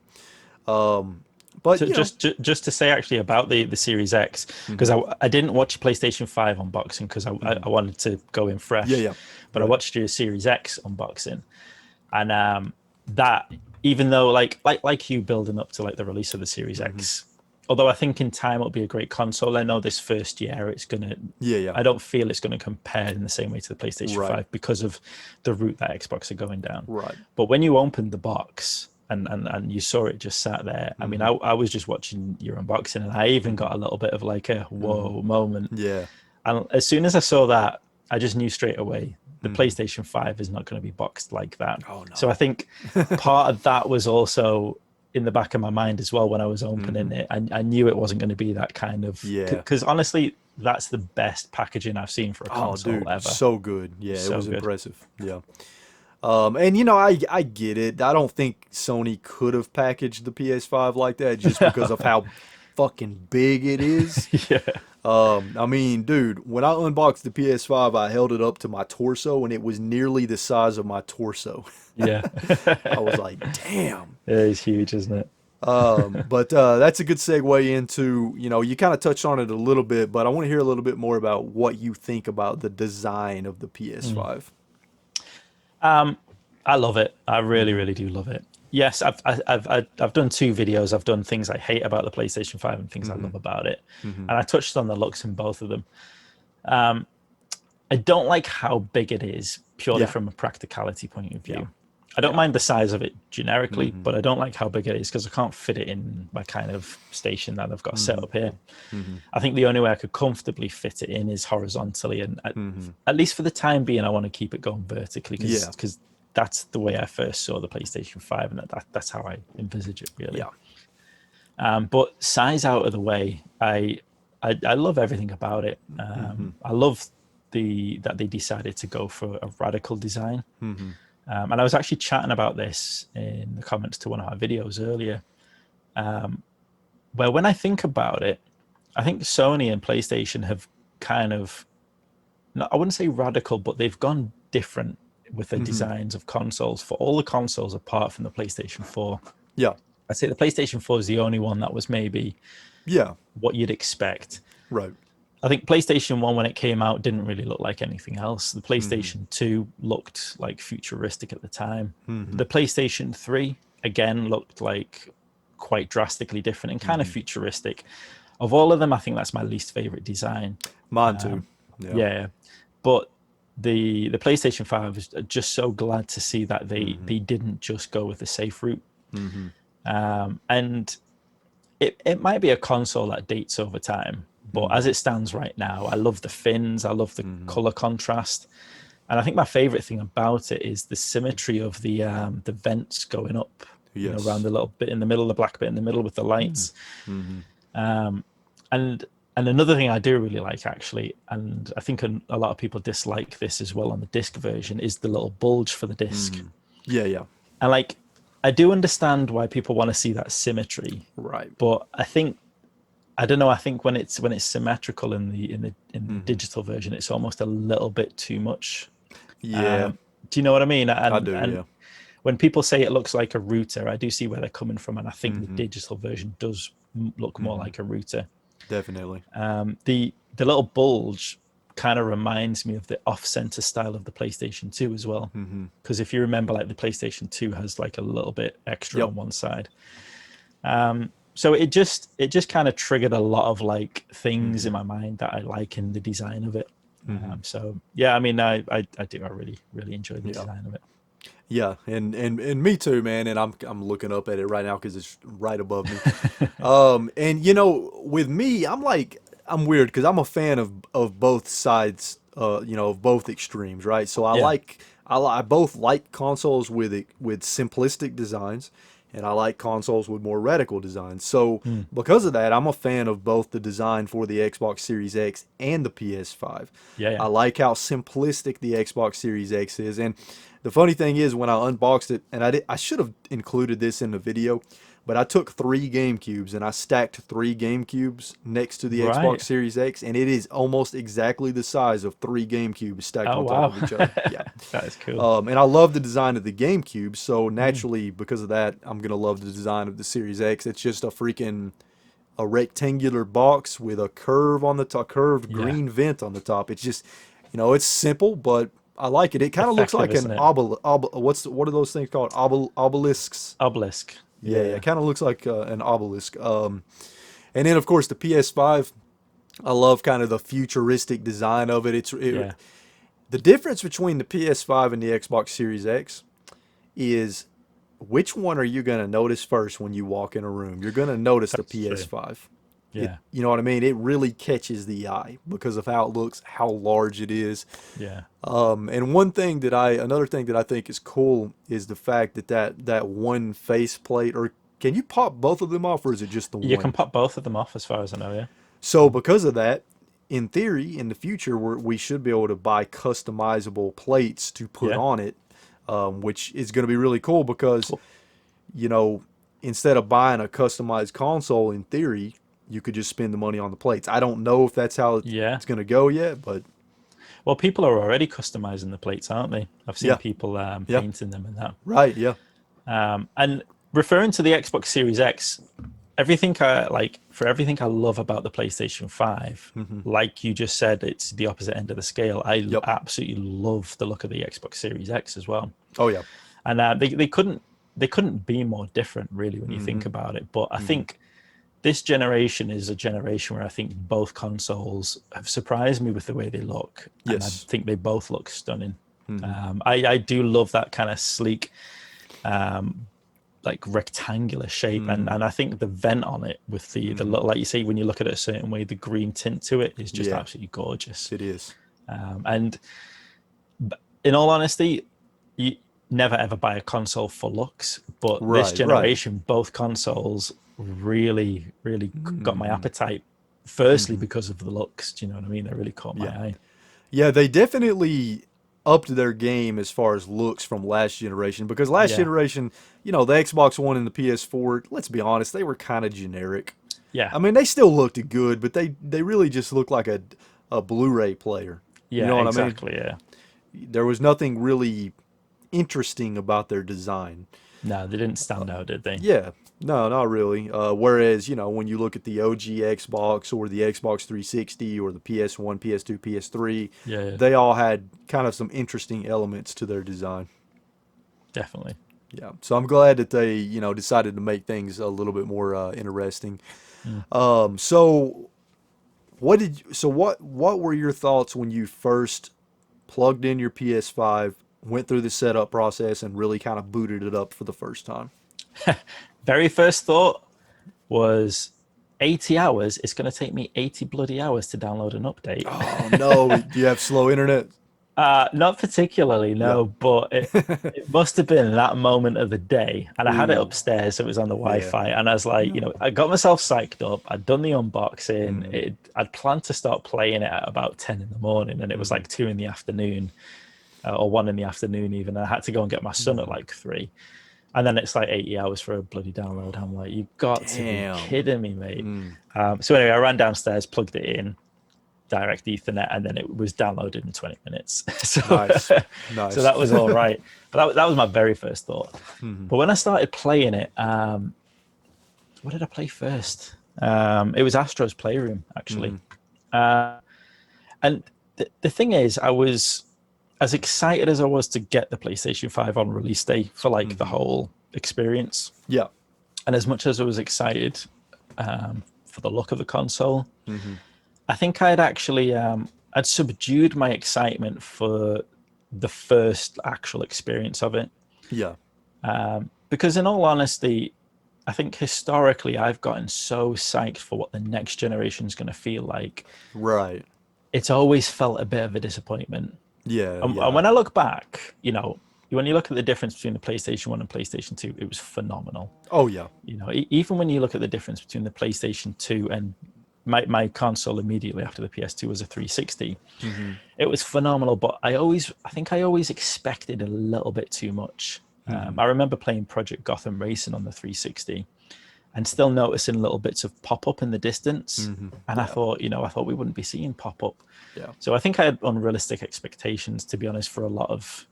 [SPEAKER 1] Um, but
[SPEAKER 2] So just to say actually about the Series X, because
[SPEAKER 1] hmm
[SPEAKER 2] I didn't watch PlayStation 5 unboxing because
[SPEAKER 1] hmm
[SPEAKER 2] I wanted to go in
[SPEAKER 1] yeah,
[SPEAKER 2] fresh,
[SPEAKER 1] yeah,
[SPEAKER 2] but I
[SPEAKER 1] right.
[SPEAKER 2] watched your Series X unboxing, and that, even though like you building up to like the release of the Series
[SPEAKER 1] hmm
[SPEAKER 2] X, although I think in time it'll be a great console, I know this first year
[SPEAKER 1] Yeah, yeah,
[SPEAKER 2] I don't feel it's gonna compare in the same way to the PlayStation
[SPEAKER 1] right,
[SPEAKER 2] 5 because of the route that Xbox are going down.
[SPEAKER 1] right.
[SPEAKER 2] But when you opened the box and you saw it just sat there, I mean,
[SPEAKER 1] hmm
[SPEAKER 2] I was just watching your unboxing, and I even
[SPEAKER 1] hmm
[SPEAKER 2] got a little bit of like a
[SPEAKER 1] hmm
[SPEAKER 2] whoa moment.
[SPEAKER 1] Yeah,
[SPEAKER 2] And as soon as I saw that, I just knew straight away the
[SPEAKER 1] Mhm.
[SPEAKER 2] PlayStation 5 is not going to be boxed like that.
[SPEAKER 1] Oh no.
[SPEAKER 2] So I think part of that was also in the back of my mind as well when I was opening
[SPEAKER 1] Mhm.
[SPEAKER 2] it. I knew it wasn't going to be that kind of,
[SPEAKER 1] Yeah.
[SPEAKER 2] because honestly, that's the best packaging I've seen for a
[SPEAKER 1] Oh,
[SPEAKER 2] console
[SPEAKER 1] dude,
[SPEAKER 2] ever.
[SPEAKER 1] so good. Yeah, it
[SPEAKER 2] So
[SPEAKER 1] was
[SPEAKER 2] good.
[SPEAKER 1] impressive. Yeah. And you know, I get it. I don't think Sony could have packaged the PS5 like that just because of how fucking big it is.
[SPEAKER 2] Yeah.
[SPEAKER 1] I mean, dude, when I unboxed the PS5, I held it up to my torso and it was nearly the size of my torso.
[SPEAKER 2] Yeah.
[SPEAKER 1] I was like, damn.
[SPEAKER 2] It is huge, isn't it?
[SPEAKER 1] But that's a good segue into, you know, you kind of touched on it a little bit, but I want to hear a little bit more about what you think about the design of the PS5.
[SPEAKER 2] I love it. I really,
[SPEAKER 1] Mm-hmm.
[SPEAKER 2] really do love it. Yes, I've done 2 videos. I've done things I hate about the PlayStation 5 and things I
[SPEAKER 1] Mm-hmm.
[SPEAKER 2] love about it,
[SPEAKER 1] Mm-hmm.
[SPEAKER 2] and I touched on the looks in both of them. I don't like how big it is purely
[SPEAKER 1] Yeah.
[SPEAKER 2] from a practicality point of
[SPEAKER 1] Yeah.
[SPEAKER 2] view. I don't
[SPEAKER 1] Yeah.
[SPEAKER 2] mind the size of it generically,
[SPEAKER 1] Mm-hmm.
[SPEAKER 2] but I don't like how big it is because I can't fit it in my kind of station that I've got set
[SPEAKER 1] Mm-hmm.
[SPEAKER 2] up here.
[SPEAKER 1] Mm-hmm.
[SPEAKER 2] I think the only way I could comfortably fit it in is horizontally, and
[SPEAKER 1] Mm-hmm.
[SPEAKER 2] at least for the time being, I want to keep it going vertically
[SPEAKER 1] Yeah.
[SPEAKER 2] because that's the way I first saw the PlayStation 5, and that's how I envisage it really.
[SPEAKER 1] Yeah.
[SPEAKER 2] But size out of the way, I love everything about it.
[SPEAKER 1] Mm-hmm.
[SPEAKER 2] I love that they decided to go for a radical design.
[SPEAKER 1] Mm-hmm.
[SPEAKER 2] And I was actually chatting about this in the comments to one of our videos earlier, where when I think about it, I think Sony and PlayStation have kind of, I wouldn't say radical, but they've gone different with the
[SPEAKER 1] Mm-hmm.
[SPEAKER 2] designs of consoles for all the consoles apart from the PlayStation 4.
[SPEAKER 1] Yeah.
[SPEAKER 2] I'd say the PlayStation 4 is the only one that was maybe
[SPEAKER 1] Yeah.
[SPEAKER 2] what you'd expect.
[SPEAKER 1] Right.
[SPEAKER 2] I think PlayStation 1, when it came out, didn't really look like anything else. The
[SPEAKER 1] Mm-hmm.
[SPEAKER 2] PlayStation 2 looked like futuristic at the time.
[SPEAKER 1] Mm-hmm.
[SPEAKER 2] The PlayStation 3, again, looked like quite drastically different and kind of
[SPEAKER 1] Mm-hmm.
[SPEAKER 2] futuristic. Of all of them, I think that's my least favorite design.
[SPEAKER 1] Mine too. Yeah.
[SPEAKER 2] Yeah. But the PlayStation 5, I was just so glad to see that they didn't just go with the safe route.
[SPEAKER 1] Mm-hmm.
[SPEAKER 2] And it might be a console that dates over time, but as it stands right now, I love the fins, I love the color contrast, and I think my favorite thing about it is the symmetry of the vents going up,
[SPEAKER 1] Yes.
[SPEAKER 2] around the little bit in the middle, the black bit in the middle with the lights.
[SPEAKER 1] Mm-hmm.
[SPEAKER 2] And another thing I do really like, actually, and I think a lot of people dislike this as well on the disc version, is the little bulge for the disc.
[SPEAKER 1] Yeah. Yeah.
[SPEAKER 2] And like, I do understand why people want to see that symmetry,
[SPEAKER 1] Right.
[SPEAKER 2] but I don't know. I think when it's symmetrical in the digital version, it's almost a little bit too much.
[SPEAKER 1] Yeah.
[SPEAKER 2] Do you know what I mean?
[SPEAKER 1] I do. Yeah.
[SPEAKER 2] When people say it looks like a router, I do see where they're coming from, and I think the
[SPEAKER 1] Mm-hmm.
[SPEAKER 2] digital version does look more like a router.
[SPEAKER 1] Definitely.
[SPEAKER 2] The little bulge kind of reminds me of the off-center style of the PlayStation 2 as well. Because if you remember, like the PlayStation 2 has like a little bit extra
[SPEAKER 1] Yep.
[SPEAKER 2] on one side. So it just kind of triggered a lot of like things in my mind that I like in the design of it. So yeah, I mean, I do. I really, really enjoy the design of it.
[SPEAKER 1] Yeah, and me too, man. And I'm looking up at it right now because it's right above me. And you know, with me, I'm weird because I'm a fan of both sides. You know, of both extremes, right? So
[SPEAKER 2] Yeah.
[SPEAKER 1] I both like consoles with simplistic designs, and I like consoles with more radical designs. So because of that, I'm a fan of both the design for the Xbox Series X and the PS5.
[SPEAKER 2] Yeah.
[SPEAKER 1] I like how simplistic the Xbox Series X is, and the funny thing is when I unboxed it, and I should have included this in the video, but I took 3 GameCubes and I stacked 3 GameCubes next to the Xbox
[SPEAKER 2] Right.
[SPEAKER 1] Series X, and it is almost exactly the size of 3 GameCubes stacked
[SPEAKER 2] Oh
[SPEAKER 1] on
[SPEAKER 2] wow,
[SPEAKER 1] top of each other. Yeah.
[SPEAKER 2] that is cool.
[SPEAKER 1] And I love the design of the GameCube, so naturally, because of that, I'm gonna love the design of the Series X. It's just a rectangular box with a curve on the top, curved
[SPEAKER 2] Yeah.
[SPEAKER 1] green vent on the top. It's just, you know, it's simple, but I like it. It kind of looks
[SPEAKER 2] Effective,
[SPEAKER 1] like an
[SPEAKER 2] isn't it?
[SPEAKER 1] what are those things called? Obelisks.
[SPEAKER 2] Obelisk.
[SPEAKER 1] Yeah, it kind of looks like an obelisk. And then of course the PS5. I love kind of the futuristic design of it.
[SPEAKER 2] Yeah.
[SPEAKER 1] The difference between the PS5 and the Xbox Series X is which one are you going to notice first when you walk in a room? You're going to notice
[SPEAKER 2] That's
[SPEAKER 1] the
[SPEAKER 2] true.
[SPEAKER 1] PS5.
[SPEAKER 2] Yeah.
[SPEAKER 1] You know what I mean? It really catches the eye because of how it looks, how large it is.
[SPEAKER 2] Yeah.
[SPEAKER 1] And another thing that I think is cool is the fact that one faceplate, or can you pop both of them off, or is it just the
[SPEAKER 2] You can
[SPEAKER 1] one?
[SPEAKER 2] pop both of them off, as far as I know. Yeah.
[SPEAKER 1] So because of that, in theory, in the future, we should be able to buy customizable plates to put
[SPEAKER 2] Yeah.
[SPEAKER 1] on it, which is going to be really cool because,
[SPEAKER 2] Cool.
[SPEAKER 1] you know, instead of buying a customized console, in theory, you could just spend the money on the plates. I don't know if that's how
[SPEAKER 2] Yeah.
[SPEAKER 1] it's going to go yet, but
[SPEAKER 2] Well, people are already customizing the plates, aren't they? I've seen
[SPEAKER 1] yeah,
[SPEAKER 2] people
[SPEAKER 1] yeah,
[SPEAKER 2] painting them and that.
[SPEAKER 1] right, yeah,
[SPEAKER 2] And referring to the Xbox Series X, for everything I love about the PlayStation 5, like you just said, it's the opposite end of the scale. I
[SPEAKER 1] yep,
[SPEAKER 2] absolutely love the look of the Xbox Series X as well.
[SPEAKER 1] oh yeah,
[SPEAKER 2] And they couldn't be more different, really, when you think about it. But I think this generation is a generation where I think both consoles have surprised me with the way they look, and I
[SPEAKER 1] yes,
[SPEAKER 2] think they both look stunning. I do love that kind of sleek, like rectangular shape, and I think the vent on it with the look, like you say, when you look at it a certain way, the green tint to it is just
[SPEAKER 1] yeah,
[SPEAKER 2] absolutely gorgeous.
[SPEAKER 1] it is,
[SPEAKER 2] And in all honesty, you never ever buy a console for looks, but this
[SPEAKER 1] right, right,
[SPEAKER 2] generation, both consoles really, really got my appetite. Firstly, because of the looks, do you know what I mean? They really caught my
[SPEAKER 1] yeah.
[SPEAKER 2] eye.
[SPEAKER 1] Yeah, they definitely upped their game as far as looks from last generation because last
[SPEAKER 2] Yeah,
[SPEAKER 1] generation, you know, the Xbox One and the PS4, let's be honest, they were kind of generic.
[SPEAKER 2] yeah,
[SPEAKER 1] I mean, they still looked good, but they really just looked like a Blu-ray player. You
[SPEAKER 2] yeah,
[SPEAKER 1] know what I mean?
[SPEAKER 2] exactly. Yeah,
[SPEAKER 1] There was nothing really interesting about their design.
[SPEAKER 2] no, they didn't stand out, did they?
[SPEAKER 1] Yeah, no, not really. Whereas, you know, when you look at the OG Xbox or the Xbox 360 or the PS1, PS2, PS3,
[SPEAKER 2] Yeah, yeah,
[SPEAKER 1] they all had kind of some interesting elements to their design.
[SPEAKER 2] definitely.
[SPEAKER 1] Yeah, so I'm glad that they, you know, decided to make things a little bit more interesting.
[SPEAKER 2] Mm.
[SPEAKER 1] So what were your thoughts when you first plugged in your PS5, went through the setup process, and really kind of booted it up for the first time?
[SPEAKER 2] Very first thought was 80 hours. It's going to take me 80 bloody hours to download an update.
[SPEAKER 1] Oh no, do you have slow internet?
[SPEAKER 2] Not particularly,
[SPEAKER 1] Yeah.
[SPEAKER 2] no, but it must have been that moment of the day. And I had it
[SPEAKER 1] Ooh,
[SPEAKER 2] upstairs, so it was on the
[SPEAKER 1] yeah.
[SPEAKER 2] Wi-Fi. And I was like,
[SPEAKER 1] Yeah.
[SPEAKER 2] I got myself psyched up. I'd done the unboxing.
[SPEAKER 1] Mm,
[SPEAKER 2] I'd planned to start playing it at about 10 in the morning, and it was like 2 in the afternoon, or 1 in the afternoon even. And I had to go and get my son at like 3. And then it's like 80 hours for a bloody download. I'm like, you got to be
[SPEAKER 1] damn.
[SPEAKER 2] kidding me, mate.
[SPEAKER 1] Mm,
[SPEAKER 2] So anyway, I ran downstairs, plugged it in, direct Ethernet, and then it was downloaded in 20 minutes. So,
[SPEAKER 1] nice.
[SPEAKER 2] so
[SPEAKER 1] Nice.
[SPEAKER 2] that was all right. But that was my very first thought.
[SPEAKER 1] Mhm.
[SPEAKER 2] But when I started playing it, what did I play first? It was Astro's Playroom, actually.
[SPEAKER 1] Mhm.
[SPEAKER 2] And the thing is, I was as excited as I was to get the PlayStation 5 on release day for like the whole experience.
[SPEAKER 1] Yeah.
[SPEAKER 2] And as much as I was excited for the look of the console,
[SPEAKER 1] Mhm.
[SPEAKER 2] I think I'd actually I'd subdued my excitement for the first actual experience of it.
[SPEAKER 1] Yeah.
[SPEAKER 2] Because in all honesty, I think historically I've gotten so psyched for what the next generation is going to feel like.
[SPEAKER 1] Right.
[SPEAKER 2] It's always felt a bit of a disappointment.
[SPEAKER 1] Yeah.
[SPEAKER 2] And
[SPEAKER 1] Yeah.
[SPEAKER 2] when I look back, when you look at the difference between the PlayStation 1 and PlayStation 2, it was phenomenal.
[SPEAKER 1] Oh yeah.
[SPEAKER 2] Even when you look at the difference between the PlayStation 2 and my console immediately after the PS2 was a 360,
[SPEAKER 1] Mhm.
[SPEAKER 2] it was phenomenal. But I think I always expected a little bit too much. I remember playing Project Gotham Racing on the 360 and still noticing little bits of pop up in the distance. And
[SPEAKER 1] Yeah.
[SPEAKER 2] I thought we wouldn't be seeing pop up.
[SPEAKER 1] Yeah.
[SPEAKER 2] So I think I had unrealistic expectations, to be honest, for a lot of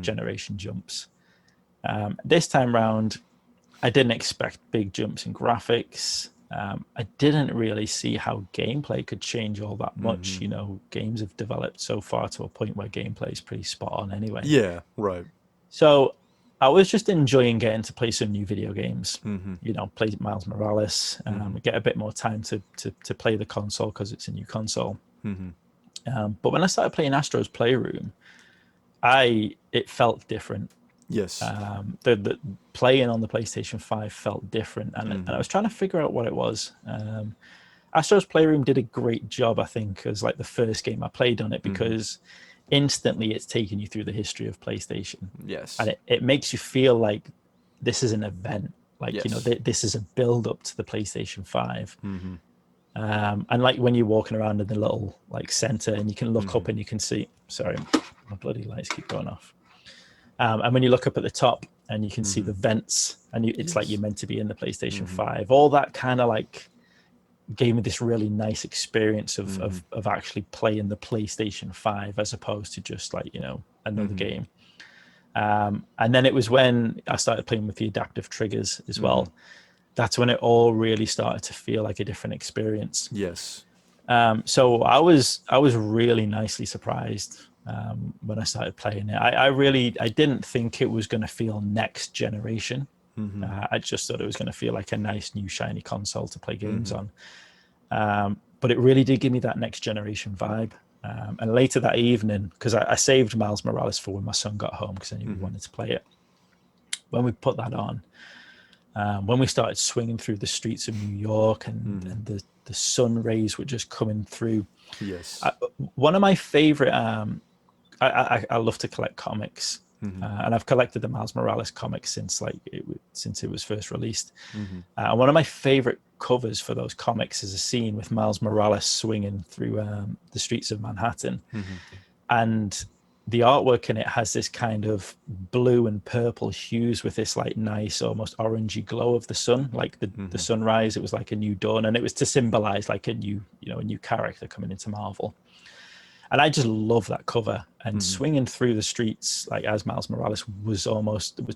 [SPEAKER 2] generation jumps. This time round, I didn't expect big jumps in graphics. I didn't really see how gameplay could change all that much. Games have developed so far to a point where gameplay is pretty spot on anyway.
[SPEAKER 1] Yeah. Right.
[SPEAKER 2] So I was just enjoying getting to play some new video games.
[SPEAKER 1] Mhm.
[SPEAKER 2] Play Miles Morales, get a bit more time to play the console because it's a new console.
[SPEAKER 1] Mhm.
[SPEAKER 2] But when I started playing Astro's Playroom, it felt different.
[SPEAKER 1] Yes.
[SPEAKER 2] The playing on the PlayStation 5 felt different, and I was trying to figure out what it was. Astro's Playroom did a great job, I think, as like the first game I played on it, because instantly it's taking you through the history of PlayStation.
[SPEAKER 1] Yes.
[SPEAKER 2] And it makes you feel like this is an event. Like,
[SPEAKER 1] Yes.
[SPEAKER 2] you know, this is a build up to the PlayStation 5.
[SPEAKER 1] Mm-hmm.
[SPEAKER 2] And like when you're walking around in the little like center and you can look up and you can see, sorry, my bloody lights keep going off. And when you look up at the top and you can see the vents and it's like you're meant to be in the PlayStation 5, all that kind of like gave me this really nice experience of actually playing the PlayStation 5 as opposed to just like, you know, another game. And then it was when I started playing with the adaptive triggers as well. That's when it all really started to feel like a different experience.
[SPEAKER 1] Yes.
[SPEAKER 2] So I was really nicely surprised when I started playing it. I didn't think it was going to feel next generation. I just thought it was going to feel like a nice new shiny console to play games on. But it really did give me that next generation vibe. And later that evening, because I saved Miles Morales for when my son got home because I knew we wanted to play it. When we put that on, when we started swinging through the streets of New York and the sun rays were just coming through.
[SPEAKER 1] Yes.
[SPEAKER 2] One of my favorite, I love to collect comics. And I've collected the Miles Morales comics since it was first released. And one of my favorite covers for those comics is a scene with Miles Morales swinging through the streets of Manhattan. And the artwork in it has this kind of blue and purple hues with this like nice, almost orangey glow of the sun, like the sunrise. It was like a new dawn, and it was to symbolize like a new character coming into Marvel. And I just love that cover, and swinging through the streets like as Miles Morales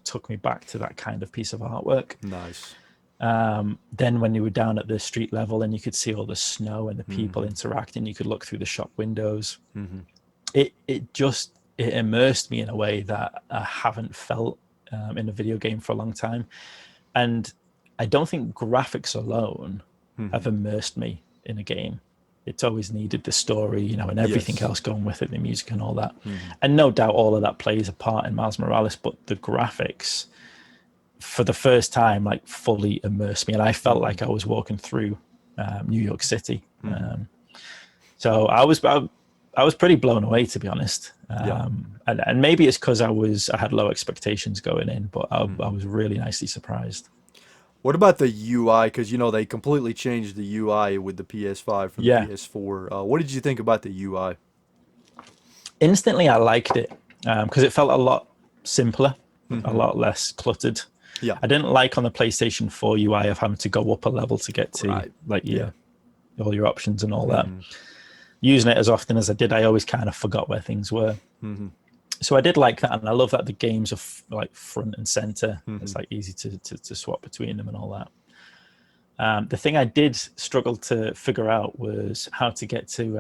[SPEAKER 2] took me back to that kind of piece of artwork.
[SPEAKER 1] Nice.
[SPEAKER 2] Then when you were down at the street level and you could see all the snow and the people interacting, you could look through the shop windows. It immersed me in a way that I haven't felt in a video game for a long time. And I don't think graphics alone have immersed me in a game. It's always needed the story, you know, and everything else going with it, the music and all that. And no doubt all of that plays a part in Miles Morales, but the graphics for the first time, like fully immersed me. And I felt like I was walking through New York City. So I was pretty blown away, to be honest. And maybe it's because I had low expectations going in, but I was really nicely surprised.
[SPEAKER 1] What about the UI? Because, you know, they completely changed the UI with the PS5 from the PS4. What did you think about the UI?
[SPEAKER 2] Instantly, I liked it because it felt a lot simpler, a lot less cluttered.
[SPEAKER 1] Yeah.
[SPEAKER 2] I didn't like on the PlayStation 4 UI of having to go up a level to get to all your options and all that. Using it as often as I did, I always kind of forgot where things were. So I did like that, and I love that the games are like front and center. It's like easy to swap between them and all that. The thing I did struggle to figure out was how to get to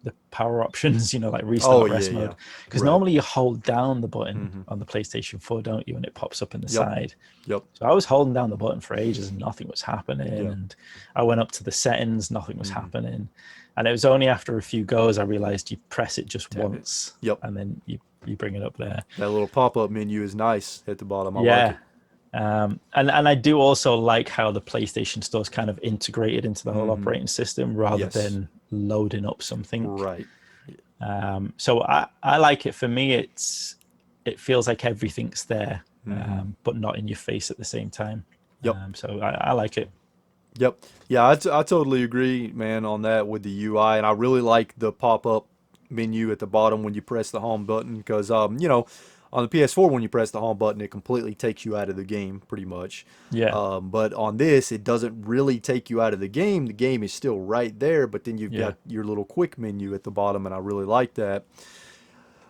[SPEAKER 2] the power options, you know, like restart rest mode. Because normally you hold down the button on the PlayStation 4, don't you? And it pops up in the side. So I was holding down the button for ages and nothing was happening. And I went up to the settings, nothing was happening. And it was only after a few goes I realized you press it just once. And then you bring it up there.
[SPEAKER 1] That little pop-up menu is nice at the bottom. I like it.
[SPEAKER 2] And I do also like how the PlayStation Store is kind of integrated into the whole operating system rather than loading up something.
[SPEAKER 1] Right.
[SPEAKER 2] So I like it. For me, it feels like everything's there, but not in your face at the same time. So I like it.
[SPEAKER 1] Yeah, I totally agree, man, on that with the UI. And I really like the pop-up menu at the bottom when you press the home button because, you know, on the PS4, when you press the home button, it completely takes you out of the game, pretty much. But on this, it doesn't really take you out of the game. The game is still right there, but then you've got your little quick menu at the bottom, and I really like that.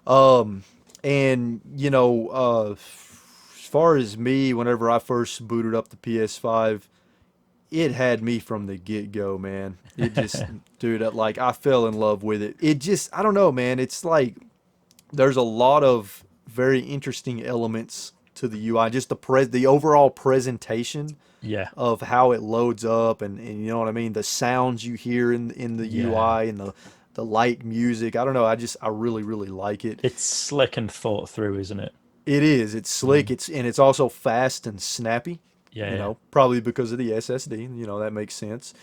[SPEAKER 1] And, you know, as far as me, whenever I first booted up the PS5, it had me from the get-go, man. It just, dude, like, I fell in love with it. It just, I don't know, man. It's like there's a lot of very interesting elements to the UI. Just the overall presentation of how it loads up and you know what I mean? The sounds you hear in the UI and the light music. I don't know. I really, really like it.
[SPEAKER 2] It's slick and thought through, isn't it?
[SPEAKER 1] It is. It's slick. It's also fast and snappy. You know, probably because of the SSD. You know, that makes sense.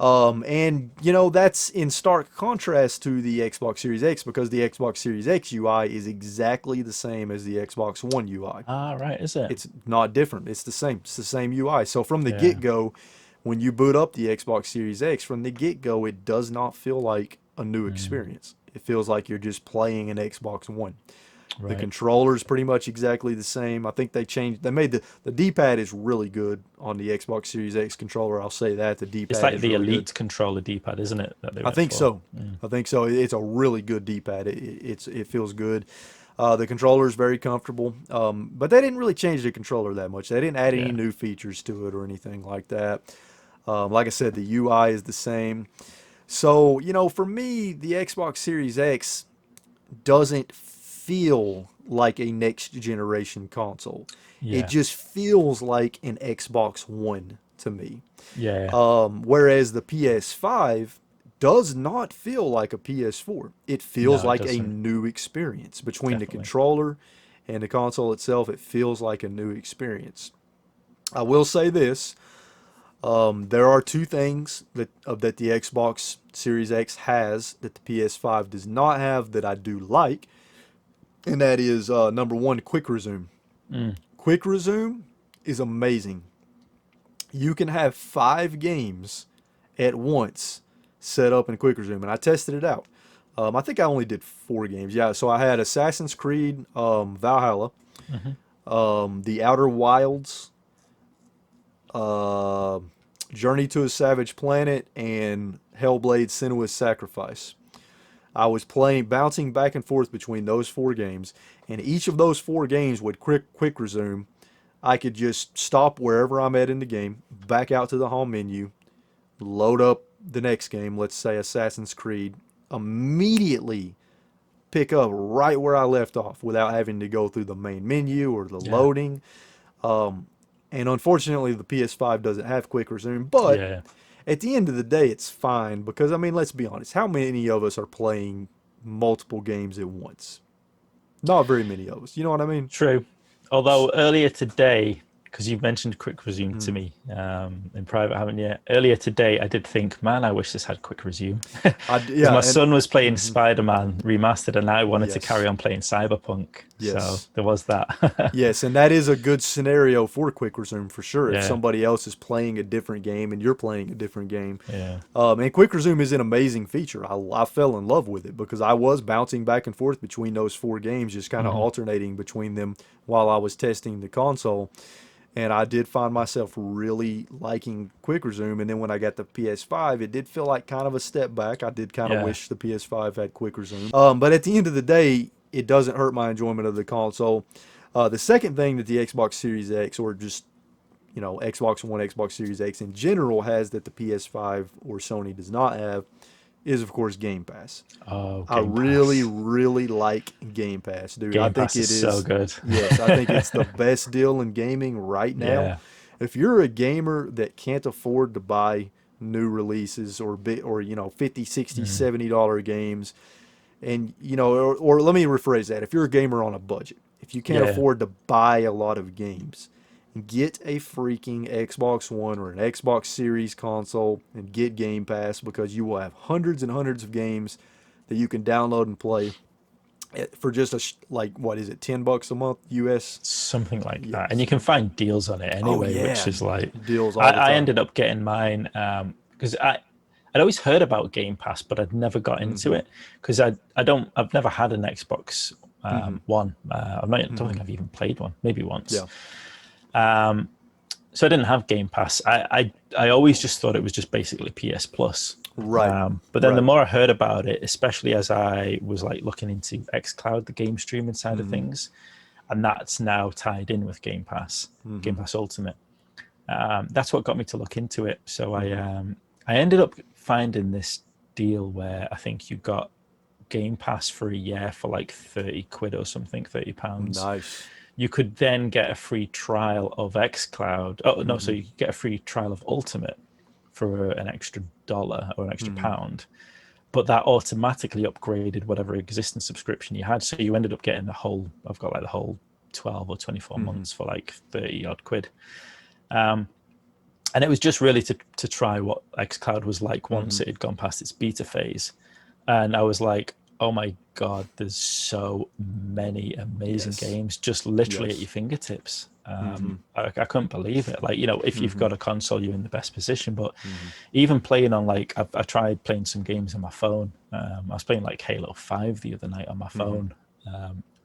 [SPEAKER 1] And that's in stark contrast to the Xbox Series X, because the Xbox Series X UI is exactly the same as the Xbox One UI.
[SPEAKER 2] Ah, right, is it?
[SPEAKER 1] It's not different. It's the same. It's the same UI. So from the
[SPEAKER 2] Yeah.
[SPEAKER 1] get-go, when you boot up the Xbox Series X, from the get-go, it does not feel like a new experience. It feels like you're just playing an Xbox One. The
[SPEAKER 2] Right.
[SPEAKER 1] controller is pretty much exactly the same. I think they made the D-pad is really good on the Xbox Series X controller. I'll say that. The
[SPEAKER 2] It's
[SPEAKER 1] D-pad
[SPEAKER 2] like
[SPEAKER 1] is
[SPEAKER 2] the
[SPEAKER 1] really good.
[SPEAKER 2] Elite controller D-pad, isn't it? That they
[SPEAKER 1] I
[SPEAKER 2] went
[SPEAKER 1] think
[SPEAKER 2] for.
[SPEAKER 1] so. I think so. It's a really good D-pad. It feels good. The controller is very comfortable. But they didn't really change the controller that much. They didn't add any
[SPEAKER 2] Yeah.
[SPEAKER 1] new features to it or anything like that. Like I said, the UI is the same. So, for me, the Xbox Series X doesn't feel like a next generation console. It
[SPEAKER 2] Yeah.
[SPEAKER 1] just feels like an Xbox One to me.
[SPEAKER 2] Yeah.
[SPEAKER 1] Whereas the PS5 does not feel like a PS4. It feels
[SPEAKER 2] No, it
[SPEAKER 1] like a
[SPEAKER 2] doesn't.
[SPEAKER 1] new experience. Between the
[SPEAKER 2] Definitely.
[SPEAKER 1] controller and the console itself, it feels like a new experience. I will say this. There are two things that the Xbox Series X has that the PS5 does not have that I do like, and that is number one, quick resume.
[SPEAKER 2] Mm.
[SPEAKER 1] Quick resume is amazing. You can have 5 games at once set up in quick resume, and I tested it out. I think I only did 4 games. Yeah, so I had Assassin's Creed Valhalla,
[SPEAKER 2] Hmm.
[SPEAKER 1] The Outer Wilds, uh, Journey to a Savage Planet, and Hellblade: Senua's Sacrifice. I was bouncing back and forth between those 4 games, and each of those 4 games with quick resume, I could just stop wherever I'm at in the game, back out to the home menu, load up the next game, let's say Assassin's Creed, immediately pick up right where I left off without having to go through the main menu or the
[SPEAKER 2] Yeah.
[SPEAKER 1] loading. And unfortunately, the PS5 doesn't have quick resume, but
[SPEAKER 2] Yeah.
[SPEAKER 1] at the end of the day, it's fine because, I mean, let's be honest. How many of us are playing multiple games at once? Not very many of us. You know what I mean?
[SPEAKER 2] True. Although earlier today, because you've mentioned quick resume to me in private, haven't you? Earlier today, I did think, man, I wish this had quick resume. Because
[SPEAKER 1] Yeah,
[SPEAKER 2] my
[SPEAKER 1] and
[SPEAKER 2] son was playing Spider-Man Remastered, and I wanted to
[SPEAKER 1] yes,
[SPEAKER 2] carry on playing Cyberpunk. So
[SPEAKER 1] yes.
[SPEAKER 2] there was that.
[SPEAKER 1] Yes, and that is a good scenario for quick resume for sure. If
[SPEAKER 2] Yeah.
[SPEAKER 1] somebody else is playing a different game and you're playing a different game,
[SPEAKER 2] Yeah.
[SPEAKER 1] and quick resume is an amazing feature. I fell in love with it because I was bouncing back and forth between those 4 games, just kind of
[SPEAKER 2] Hmm.
[SPEAKER 1] alternating between them while I was testing the console. And I did find myself really liking quick resume. And then when I got the PS5, it did feel like kind of a step back. I did kind of
[SPEAKER 2] Yeah.
[SPEAKER 1] wish the PS5 had quick resume. But at the end of the day, it doesn't hurt my enjoyment of the console. The second thing that the Xbox Series X, or just Xbox One, Xbox Series X in general, has that the PS5 or Sony does not have, is of course Game Pass.
[SPEAKER 2] Oh,
[SPEAKER 1] I
[SPEAKER 2] Game
[SPEAKER 1] really,
[SPEAKER 2] Pass.
[SPEAKER 1] really like Game Pass, dude. I
[SPEAKER 2] Game
[SPEAKER 1] think
[SPEAKER 2] Pass is
[SPEAKER 1] it
[SPEAKER 2] so
[SPEAKER 1] is,
[SPEAKER 2] good.
[SPEAKER 1] yes, I think it's the best deal in gaming right now.
[SPEAKER 2] Yeah.
[SPEAKER 1] If you're a gamer that can't afford to buy new releases or 50, 60,
[SPEAKER 2] Mm.
[SPEAKER 1] $70 games, and or let me rephrase that. If you're a gamer on a budget, if you can't
[SPEAKER 2] Yeah.
[SPEAKER 1] afford to buy a lot of games, get a freaking Xbox One or an Xbox Series console and get Game Pass, because you will have hundreds and hundreds of games that you can download and play for just like, what is it, $10 a month US?
[SPEAKER 2] Something like that. And you
[SPEAKER 1] Yes.
[SPEAKER 2] can find deals on it
[SPEAKER 1] Oh
[SPEAKER 2] anyway, which
[SPEAKER 1] yeah,
[SPEAKER 2] is like,
[SPEAKER 1] deals
[SPEAKER 2] I,
[SPEAKER 1] all the
[SPEAKER 2] I
[SPEAKER 1] time.
[SPEAKER 2] ended up getting mine because I'd always heard about Game Pass, but I'd never got into it because I've never had an Xbox One. I don't think I've even played one, maybe once.
[SPEAKER 1] Yeah.
[SPEAKER 2] So I didn't have Game Pass. I always just thought it was just basically PS Plus.
[SPEAKER 1] Right.
[SPEAKER 2] But then the
[SPEAKER 1] Right.
[SPEAKER 2] more I heard about it, especially as I was like looking into xCloud, the game streaming side of things, and that's now tied in with Game Pass, Game Pass Ultimate. That's what got me to look into it. So I ended up finding this deal where I think you got Game Pass for a year for like 30 quid or something, £30.
[SPEAKER 1] Nice.
[SPEAKER 2] You could then get a free trial of xCloud. Oh no, so you could get a free trial of Ultimate for an extra dollar or an extra pound. But that automatically upgraded whatever existing subscription you had. So you ended up getting I've got like the whole 12 or 24 months for like 30 odd quid. And it was just really to try what xCloud was like once
[SPEAKER 1] Mm-hmm.
[SPEAKER 2] it had gone past its beta phase. And I was like, oh my God, there's so many amazing
[SPEAKER 1] Yes.
[SPEAKER 2] games just literally at your
[SPEAKER 1] Yes.
[SPEAKER 2] fingertips.
[SPEAKER 1] Mm-hmm.
[SPEAKER 2] I couldn't believe it. Like, if you've
[SPEAKER 1] Mm-hmm.
[SPEAKER 2] got a console, you're in the best position. But
[SPEAKER 1] Mm-hmm.
[SPEAKER 2] even playing on, like, I tried playing some games on my phone. I was playing like Halo 5 the other night on my
[SPEAKER 1] Mm-hmm.
[SPEAKER 2] phone.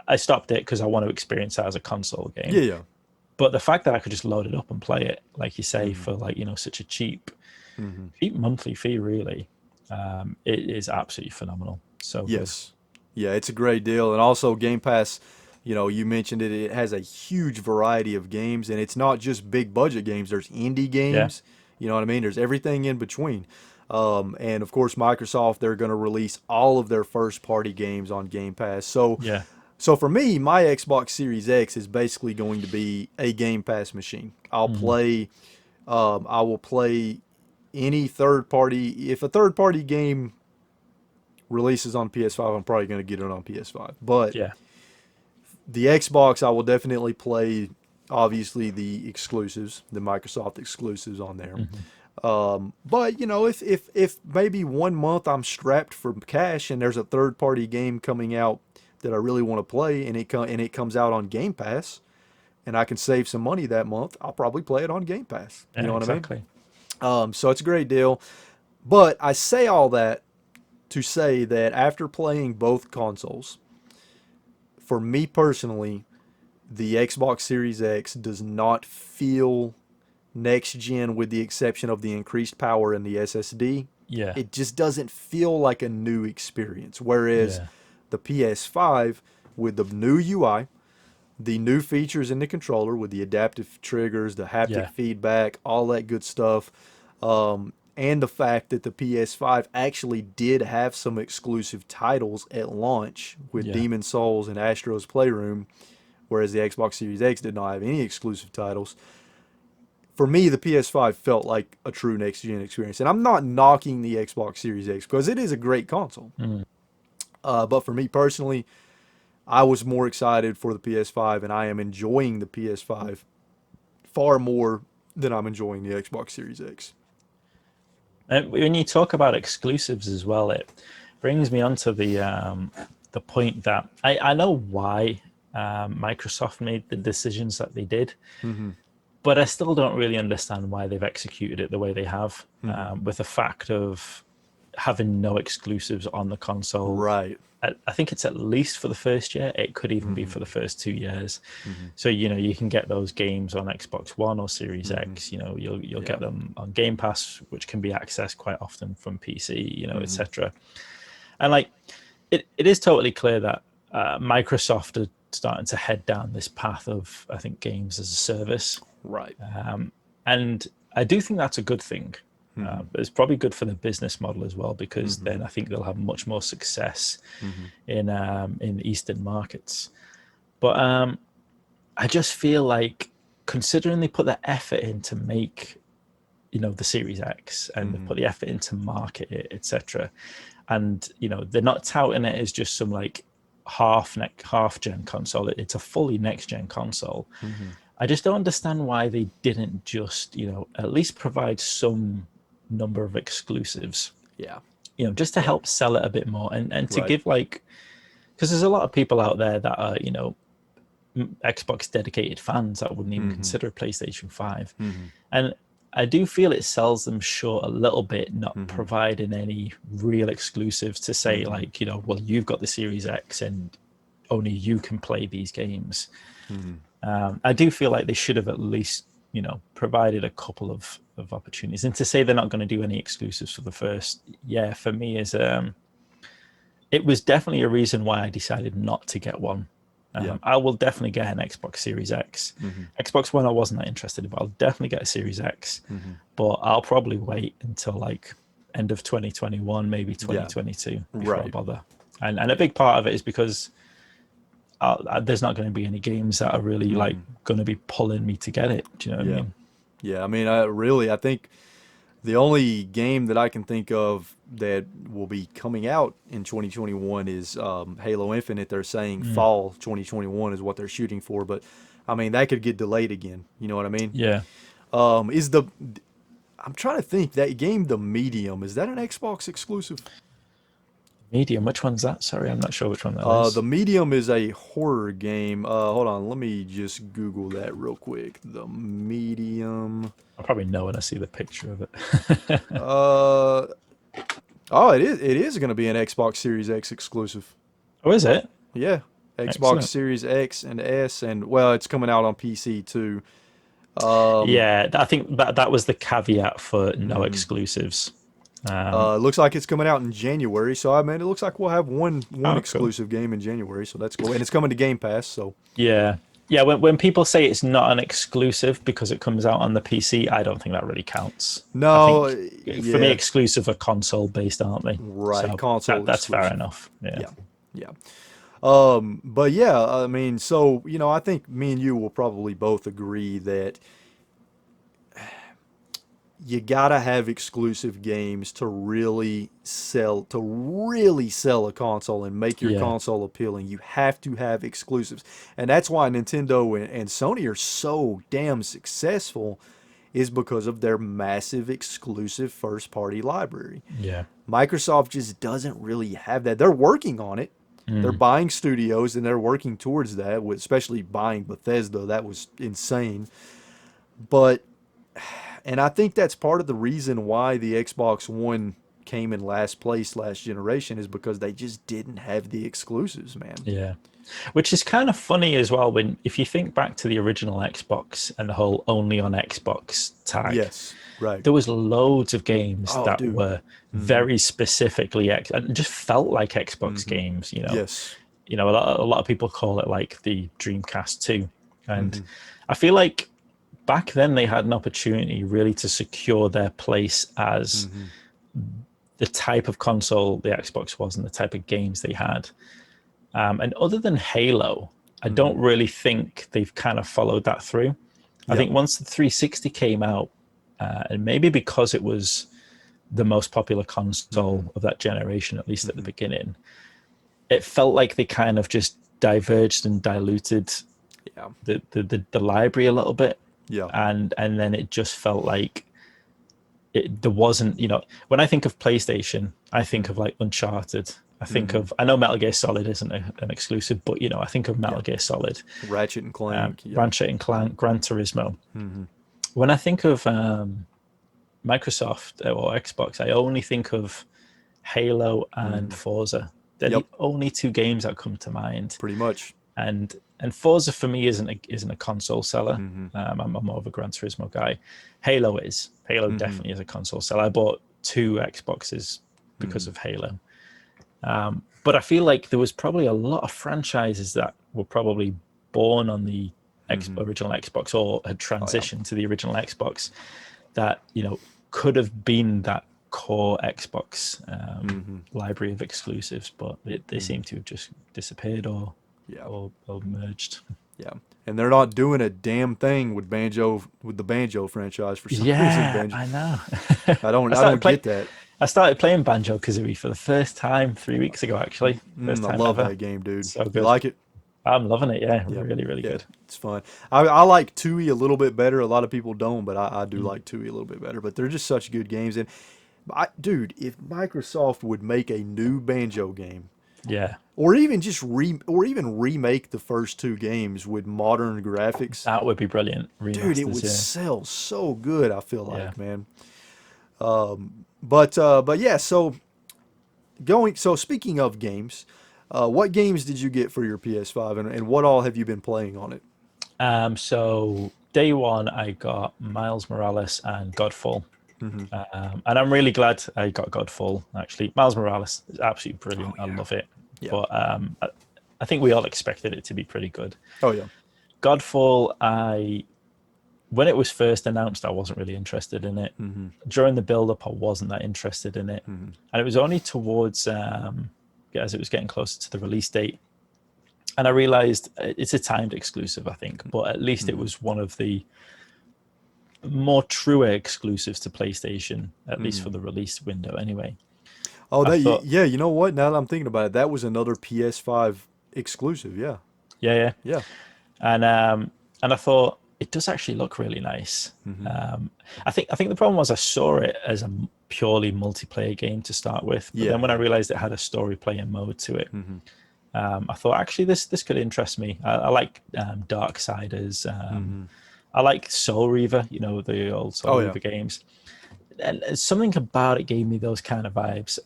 [SPEAKER 2] I stopped it because I want to experience that as a console game.
[SPEAKER 1] Yeah, yeah.
[SPEAKER 2] But the fact that I could just load it up and play it, like you say,
[SPEAKER 1] Mm-hmm.
[SPEAKER 2] for like, such a cheap
[SPEAKER 1] Mm-hmm.
[SPEAKER 2] monthly fee, really, it is absolutely phenomenal. So good.
[SPEAKER 1] Yes. Yeah, it's a great deal. And also Game Pass, you mentioned it, it has a huge variety of games, and it's not just big budget games. There's indie
[SPEAKER 2] Yeah.
[SPEAKER 1] games, you know what I mean? There's everything in between. And of course Microsoft, they're going to release all of their first party games on Game Pass. So
[SPEAKER 2] Yeah.
[SPEAKER 1] so for me, my Xbox Series X is basically going to be a Game Pass machine.
[SPEAKER 2] Hmm.
[SPEAKER 1] I will play any third party. If a third party game releases on PS5, I'm probably going to get it on PS5. But
[SPEAKER 2] Yeah.
[SPEAKER 1] the Xbox, I will definitely play, obviously, the exclusives, the Microsoft exclusives on there.
[SPEAKER 2] Hmm.
[SPEAKER 1] But if maybe one month I'm strapped for cash and there's a third party game coming out that I really want to play, and it comes out on Game Pass, and I can save some money that month, I'll probably play it on Game Pass. You
[SPEAKER 2] Yeah,
[SPEAKER 1] know what I mean?
[SPEAKER 2] exactly.
[SPEAKER 1] So it's a great deal. But I say all that to say that after playing both consoles, for me personally, the Xbox Series X does not feel next gen with the exception of the increased power in the SSD.
[SPEAKER 2] Yeah.
[SPEAKER 1] It just doesn't feel like a new experience. Whereas
[SPEAKER 2] Yeah.
[SPEAKER 1] the PS5, with the new UI, the new features in the controller with the adaptive triggers, the haptic
[SPEAKER 2] Yeah.
[SPEAKER 1] feedback, all that good stuff, and the fact that the PS5 actually did have some exclusive titles at launch with
[SPEAKER 2] Yeah.
[SPEAKER 1] Demon Souls and Astro's Playroom, whereas the Xbox Series X did not have any exclusive titles. For me, the PS5 felt like a true next gen experience. And I'm not knocking the Xbox Series X because it is a great console.
[SPEAKER 2] Mm.
[SPEAKER 1] But for me personally, I was more excited for the PS5, and I am enjoying the PS5 far more than I'm enjoying the Xbox Series X.
[SPEAKER 2] And when you talk about exclusives as well, it brings me on to the point that I know why Microsoft made the decisions that they did,
[SPEAKER 1] Mm-hmm.
[SPEAKER 2] but I still don't really understand why they've executed it the way they have,
[SPEAKER 1] Mm-hmm.
[SPEAKER 2] with the fact of having no exclusives on the console.
[SPEAKER 1] Right.
[SPEAKER 2] I think it's at least for the first year. It could even be
[SPEAKER 1] Mm-hmm.
[SPEAKER 2] for the first 2 years.
[SPEAKER 1] Mm-hmm.
[SPEAKER 2] So you can get those games on Xbox One or Series
[SPEAKER 1] Mm-hmm.
[SPEAKER 2] X. You'll
[SPEAKER 1] Yeah.
[SPEAKER 2] get them on Game Pass, which can be accessed quite often from PC.
[SPEAKER 1] Mm-hmm.
[SPEAKER 2] Etc. And like it is totally clear that Microsoft are starting to head down this path of, I think, games as a service.
[SPEAKER 1] Right.
[SPEAKER 2] And I do think that's a good thing.
[SPEAKER 1] Mm-hmm.
[SPEAKER 2] But it's probably good for the business model as well, because
[SPEAKER 1] Mm-hmm.
[SPEAKER 2] then I think they'll have much more success in Eastern markets. But I just feel like, considering they put the effort in to make the Series X, and they put the effort in to market it, etc., and they're not touting it as just some like half gen console. It's a fully next gen console.
[SPEAKER 1] Mm-hmm.
[SPEAKER 2] I just don't understand why they didn't just at least provide some number of exclusives,
[SPEAKER 1] Yeah.
[SPEAKER 2] just to
[SPEAKER 1] Right.
[SPEAKER 2] help sell it a bit more, and to
[SPEAKER 1] Right.
[SPEAKER 2] give, like, because there's a lot of people out there that are Xbox dedicated fans that wouldn't even
[SPEAKER 1] Mm-hmm.
[SPEAKER 2] consider a PlayStation 5.
[SPEAKER 1] Mm-hmm.
[SPEAKER 2] And I do feel it sells them short a little bit, not
[SPEAKER 1] Mm-hmm.
[SPEAKER 2] providing any real exclusives to say,
[SPEAKER 1] Mm-hmm.
[SPEAKER 2] like, well, you've got the Series X and only you can play these games.
[SPEAKER 1] Mm-hmm.
[SPEAKER 2] I do feel like they should have at least, provided a couple of opportunities. And to say they're not going to do any exclusives for the first year, for me, is it was definitely a reason why I decided not to get one.
[SPEAKER 1] Yeah.
[SPEAKER 2] I will definitely get an Xbox Series X.
[SPEAKER 1] Mm-hmm.
[SPEAKER 2] Xbox One I wasn't that interested in, but I'll definitely get a Series X.
[SPEAKER 1] Mm-hmm.
[SPEAKER 2] But I'll probably wait until like end of 2021, maybe 2022 before I
[SPEAKER 1] Right.
[SPEAKER 2] bother. And a big part of it is because there's not going to be any games that are really like going to be pulling me to get it. Do you know what I mean?
[SPEAKER 1] Yeah. I mean, I think the only game that I can think of that will be coming out in 2021 is Halo Infinite. They're saying fall 2021 is what they're shooting for, but I mean that could get delayed again. You know what I mean?
[SPEAKER 2] Yeah.
[SPEAKER 1] Is the I'm trying to think. That game, The Medium, is that an Xbox exclusive?
[SPEAKER 2] Medium, which one's that? Sorry, I'm not sure which one that is.
[SPEAKER 1] The Medium is a horror game. Hold on, let me just Google that real quick. The Medium.
[SPEAKER 2] I'll probably know when I see the picture of it.
[SPEAKER 1] Uh, oh, it is. It is going to be an Xbox Series X exclusive.
[SPEAKER 2] Oh, is it?
[SPEAKER 1] Yeah, Xbox
[SPEAKER 2] Excellent.
[SPEAKER 1] Series X and S, and well, it's coming out on PC too.
[SPEAKER 2] Yeah, I think that was the caveat for no exclusives.
[SPEAKER 1] Looks like it's coming out in January, so I mean, it looks like we'll have one
[SPEAKER 2] Oh, cool.
[SPEAKER 1] exclusive game in January, so that's cool, and it's coming to Game Pass. So
[SPEAKER 2] Yeah. Yeah, when people say it's not an exclusive because it comes out on the PC, I don't think that really counts. I
[SPEAKER 1] no,
[SPEAKER 2] think for me,
[SPEAKER 1] yeah,
[SPEAKER 2] exclusive are console based, aren't they?
[SPEAKER 1] right,
[SPEAKER 2] So
[SPEAKER 1] console
[SPEAKER 2] that's fair
[SPEAKER 1] exclusive.
[SPEAKER 2] enough. Yeah.
[SPEAKER 1] Yeah, yeah. But yeah, I mean, so I think me and you will probably both agree that you gotta have exclusive games to really sell a console and make your
[SPEAKER 2] Yeah.
[SPEAKER 1] console appealing. You have to have exclusives, and that's why Nintendo and Sony are so damn successful, is because of their massive exclusive first party library.
[SPEAKER 2] Yeah.
[SPEAKER 1] Microsoft just doesn't really have that. They're working on it. They're buying studios and they're working towards that, especially buying Bethesda. That was insane. But and I think that's part of the reason why the Xbox One came in last place last generation, is because they just didn't have the exclusives, man.
[SPEAKER 2] Yeah. Which is kind of funny as well when if you think back to the original Xbox and the whole only on Xbox tag,
[SPEAKER 1] Yes, right.
[SPEAKER 2] there was loads of games
[SPEAKER 1] Oh,
[SPEAKER 2] that
[SPEAKER 1] dude.
[SPEAKER 2] were very specifically and just felt like Xbox games,
[SPEAKER 1] Yes.
[SPEAKER 2] A lot of people call it like the Dreamcast 2. And I feel like back then they had an opportunity really to secure their place as the type of console the Xbox was and the type of games they had. And other than Halo, I don't really think they've kind of followed that through. I
[SPEAKER 1] Yep.
[SPEAKER 2] think once the 360 came out, and maybe because it was the most popular console of that generation, at least at the beginning, it felt like they kind of just diverged and diluted
[SPEAKER 1] Yeah.
[SPEAKER 2] the library a little bit.
[SPEAKER 1] Yeah.
[SPEAKER 2] And then it just felt like there wasn't, when I think of PlayStation, I think of like Uncharted. I know Metal Gear Solid isn't an exclusive, but I think of Metal Gear Solid,
[SPEAKER 1] Ratchet and Clank. Yeah.
[SPEAKER 2] Ratchet and Clank, Gran Turismo. When I think of Microsoft or Xbox, I only think of Halo and Forza. They're
[SPEAKER 1] Yep.
[SPEAKER 2] the only two games that come to mind.
[SPEAKER 1] Pretty much.
[SPEAKER 2] And Forza for me isn't a console seller. I'm more of a Gran Turismo guy. Halo is. Halo definitely is a console seller. I bought 2 Xboxes because of Halo. But I feel like there was probably a lot of franchises that were probably born on the original Xbox or had transitioned to the original Xbox that could have been that core Xbox library of exclusives, but they seem to have just disappeared or merged.
[SPEAKER 1] Yeah. And they're not doing a damn thing with the Banjo franchise for some reason.
[SPEAKER 2] Yeah,
[SPEAKER 1] Banjo.
[SPEAKER 2] I know.
[SPEAKER 1] I don't get that.
[SPEAKER 2] I started playing Banjo Kazooie for the first time 3 weeks ago. Actually, first
[SPEAKER 1] I
[SPEAKER 2] time
[SPEAKER 1] love
[SPEAKER 2] ever.
[SPEAKER 1] that game, dude.
[SPEAKER 2] So
[SPEAKER 1] You
[SPEAKER 2] good.
[SPEAKER 1] like it?
[SPEAKER 2] I'm loving it. Yeah,
[SPEAKER 1] Yeah.
[SPEAKER 2] really, really
[SPEAKER 1] Yeah,
[SPEAKER 2] good.
[SPEAKER 1] it's fun. I like Tui a little bit better. A lot of people don't, but I do like Tui a little bit better. But they're just such good games. And dude, if Microsoft would make a new Banjo game,
[SPEAKER 2] Yeah,
[SPEAKER 1] or even just remake the first 2 games with modern graphics,
[SPEAKER 2] that would be brilliant.
[SPEAKER 1] dude, it
[SPEAKER 2] Remasters,
[SPEAKER 1] would
[SPEAKER 2] yeah.
[SPEAKER 1] sell so good. I feel like,
[SPEAKER 2] Yeah.
[SPEAKER 1] man. But yeah. So speaking of games, what games did you get for your PS5, and what all have you been playing on it?
[SPEAKER 2] So day one, I got Miles Morales and Godfall. And I'm really glad I got Godfall, actually. Miles Morales is absolutely brilliant.
[SPEAKER 1] Oh, yeah.
[SPEAKER 2] I love it.
[SPEAKER 1] Yeah.
[SPEAKER 2] But I think we all expected it to be pretty good.
[SPEAKER 1] Oh yeah.
[SPEAKER 2] Godfall, when it was first announced, I wasn't really interested in it. During the build-up, I wasn't that interested in it. And it was only towards, as it was getting closer to the release date, and I realized it's a timed exclusive, I think, but at least it was one of the more truer exclusives to PlayStation, at least for the release window anyway.
[SPEAKER 1] Oh,
[SPEAKER 2] thought-
[SPEAKER 1] you know what? Now that I'm thinking about it, that was another PS5 exclusive. Yeah.
[SPEAKER 2] Yeah.
[SPEAKER 1] Yeah.
[SPEAKER 2] And I thought it does actually look really nice.
[SPEAKER 1] Mm-hmm.
[SPEAKER 2] I think the problem was I saw it as a purely multiplayer game to start with, but then when I realized it had a story playing mode to it,
[SPEAKER 1] Mm-hmm.
[SPEAKER 2] I thought actually this could interest me. I like Darksiders.
[SPEAKER 1] Mm-hmm.
[SPEAKER 2] I like Soul Reaver, the old Soul
[SPEAKER 1] Oh yeah.
[SPEAKER 2] Reaver games, and something about it gave me those kind of vibes.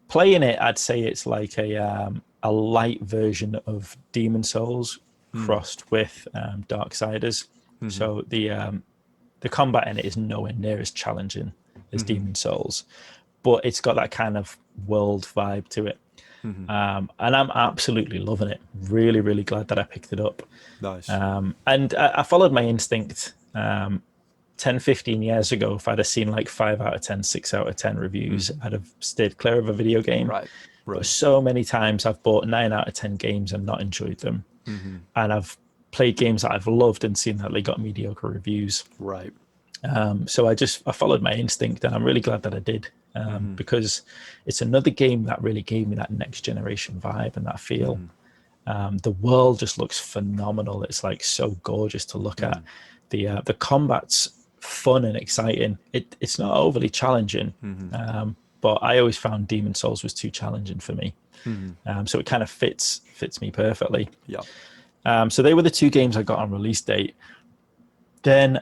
[SPEAKER 2] Playing it, I'd say it's like a light version of Demon Souls crossed with Darksiders.
[SPEAKER 1] Mm-hmm.
[SPEAKER 2] So the combat in it is nowhere near as challenging as
[SPEAKER 1] Mm-hmm.
[SPEAKER 2] Demon Souls, but it's got that kind of world vibe to it.
[SPEAKER 1] Mm-hmm.
[SPEAKER 2] And I'm absolutely loving it. Really, really glad that I picked it up.
[SPEAKER 1] Nice.
[SPEAKER 2] And I followed my instinct 10, 15 years ago. If I'd have seen like 5 out of 10, 6 out of 10 reviews, I'd have stayed clear of a video game.
[SPEAKER 1] Right.
[SPEAKER 2] But so many times I've bought 9 out of 10 games and not enjoyed them.
[SPEAKER 1] Mm-hmm.
[SPEAKER 2] And I've played games that I've loved and seen that they got mediocre reviews.
[SPEAKER 1] Right.
[SPEAKER 2] So I followed my instinct, and I'm really glad that I did, because it's another game that really gave me that next generation vibe and that feel. The world just looks phenomenal. It's like so gorgeous to look at. The combat's fun and exciting. It's not overly challenging, but I always found Demon Souls was too challenging for me. So it kind of fits me perfectly.
[SPEAKER 1] Yeah.
[SPEAKER 2] So they were the 2 games I got on release date. Then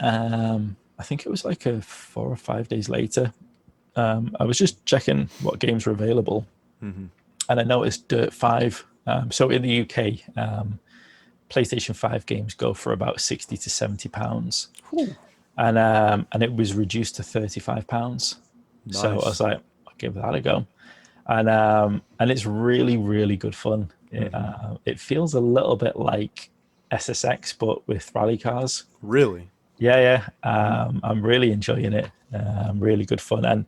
[SPEAKER 2] I think it was like 4 or 5 days later, I was just checking what games were available, and I noticed Dirt 5. So in the UK, PlayStation 5 games go for about £60 to £70, and it was reduced to £35.
[SPEAKER 1] Nice.
[SPEAKER 2] So I was like, I'll give that a go, and it's really, really good fun. It feels a little bit like SSX, but with rally cars.
[SPEAKER 1] Really?
[SPEAKER 2] Yeah. I'm really enjoying it. Really good fun. And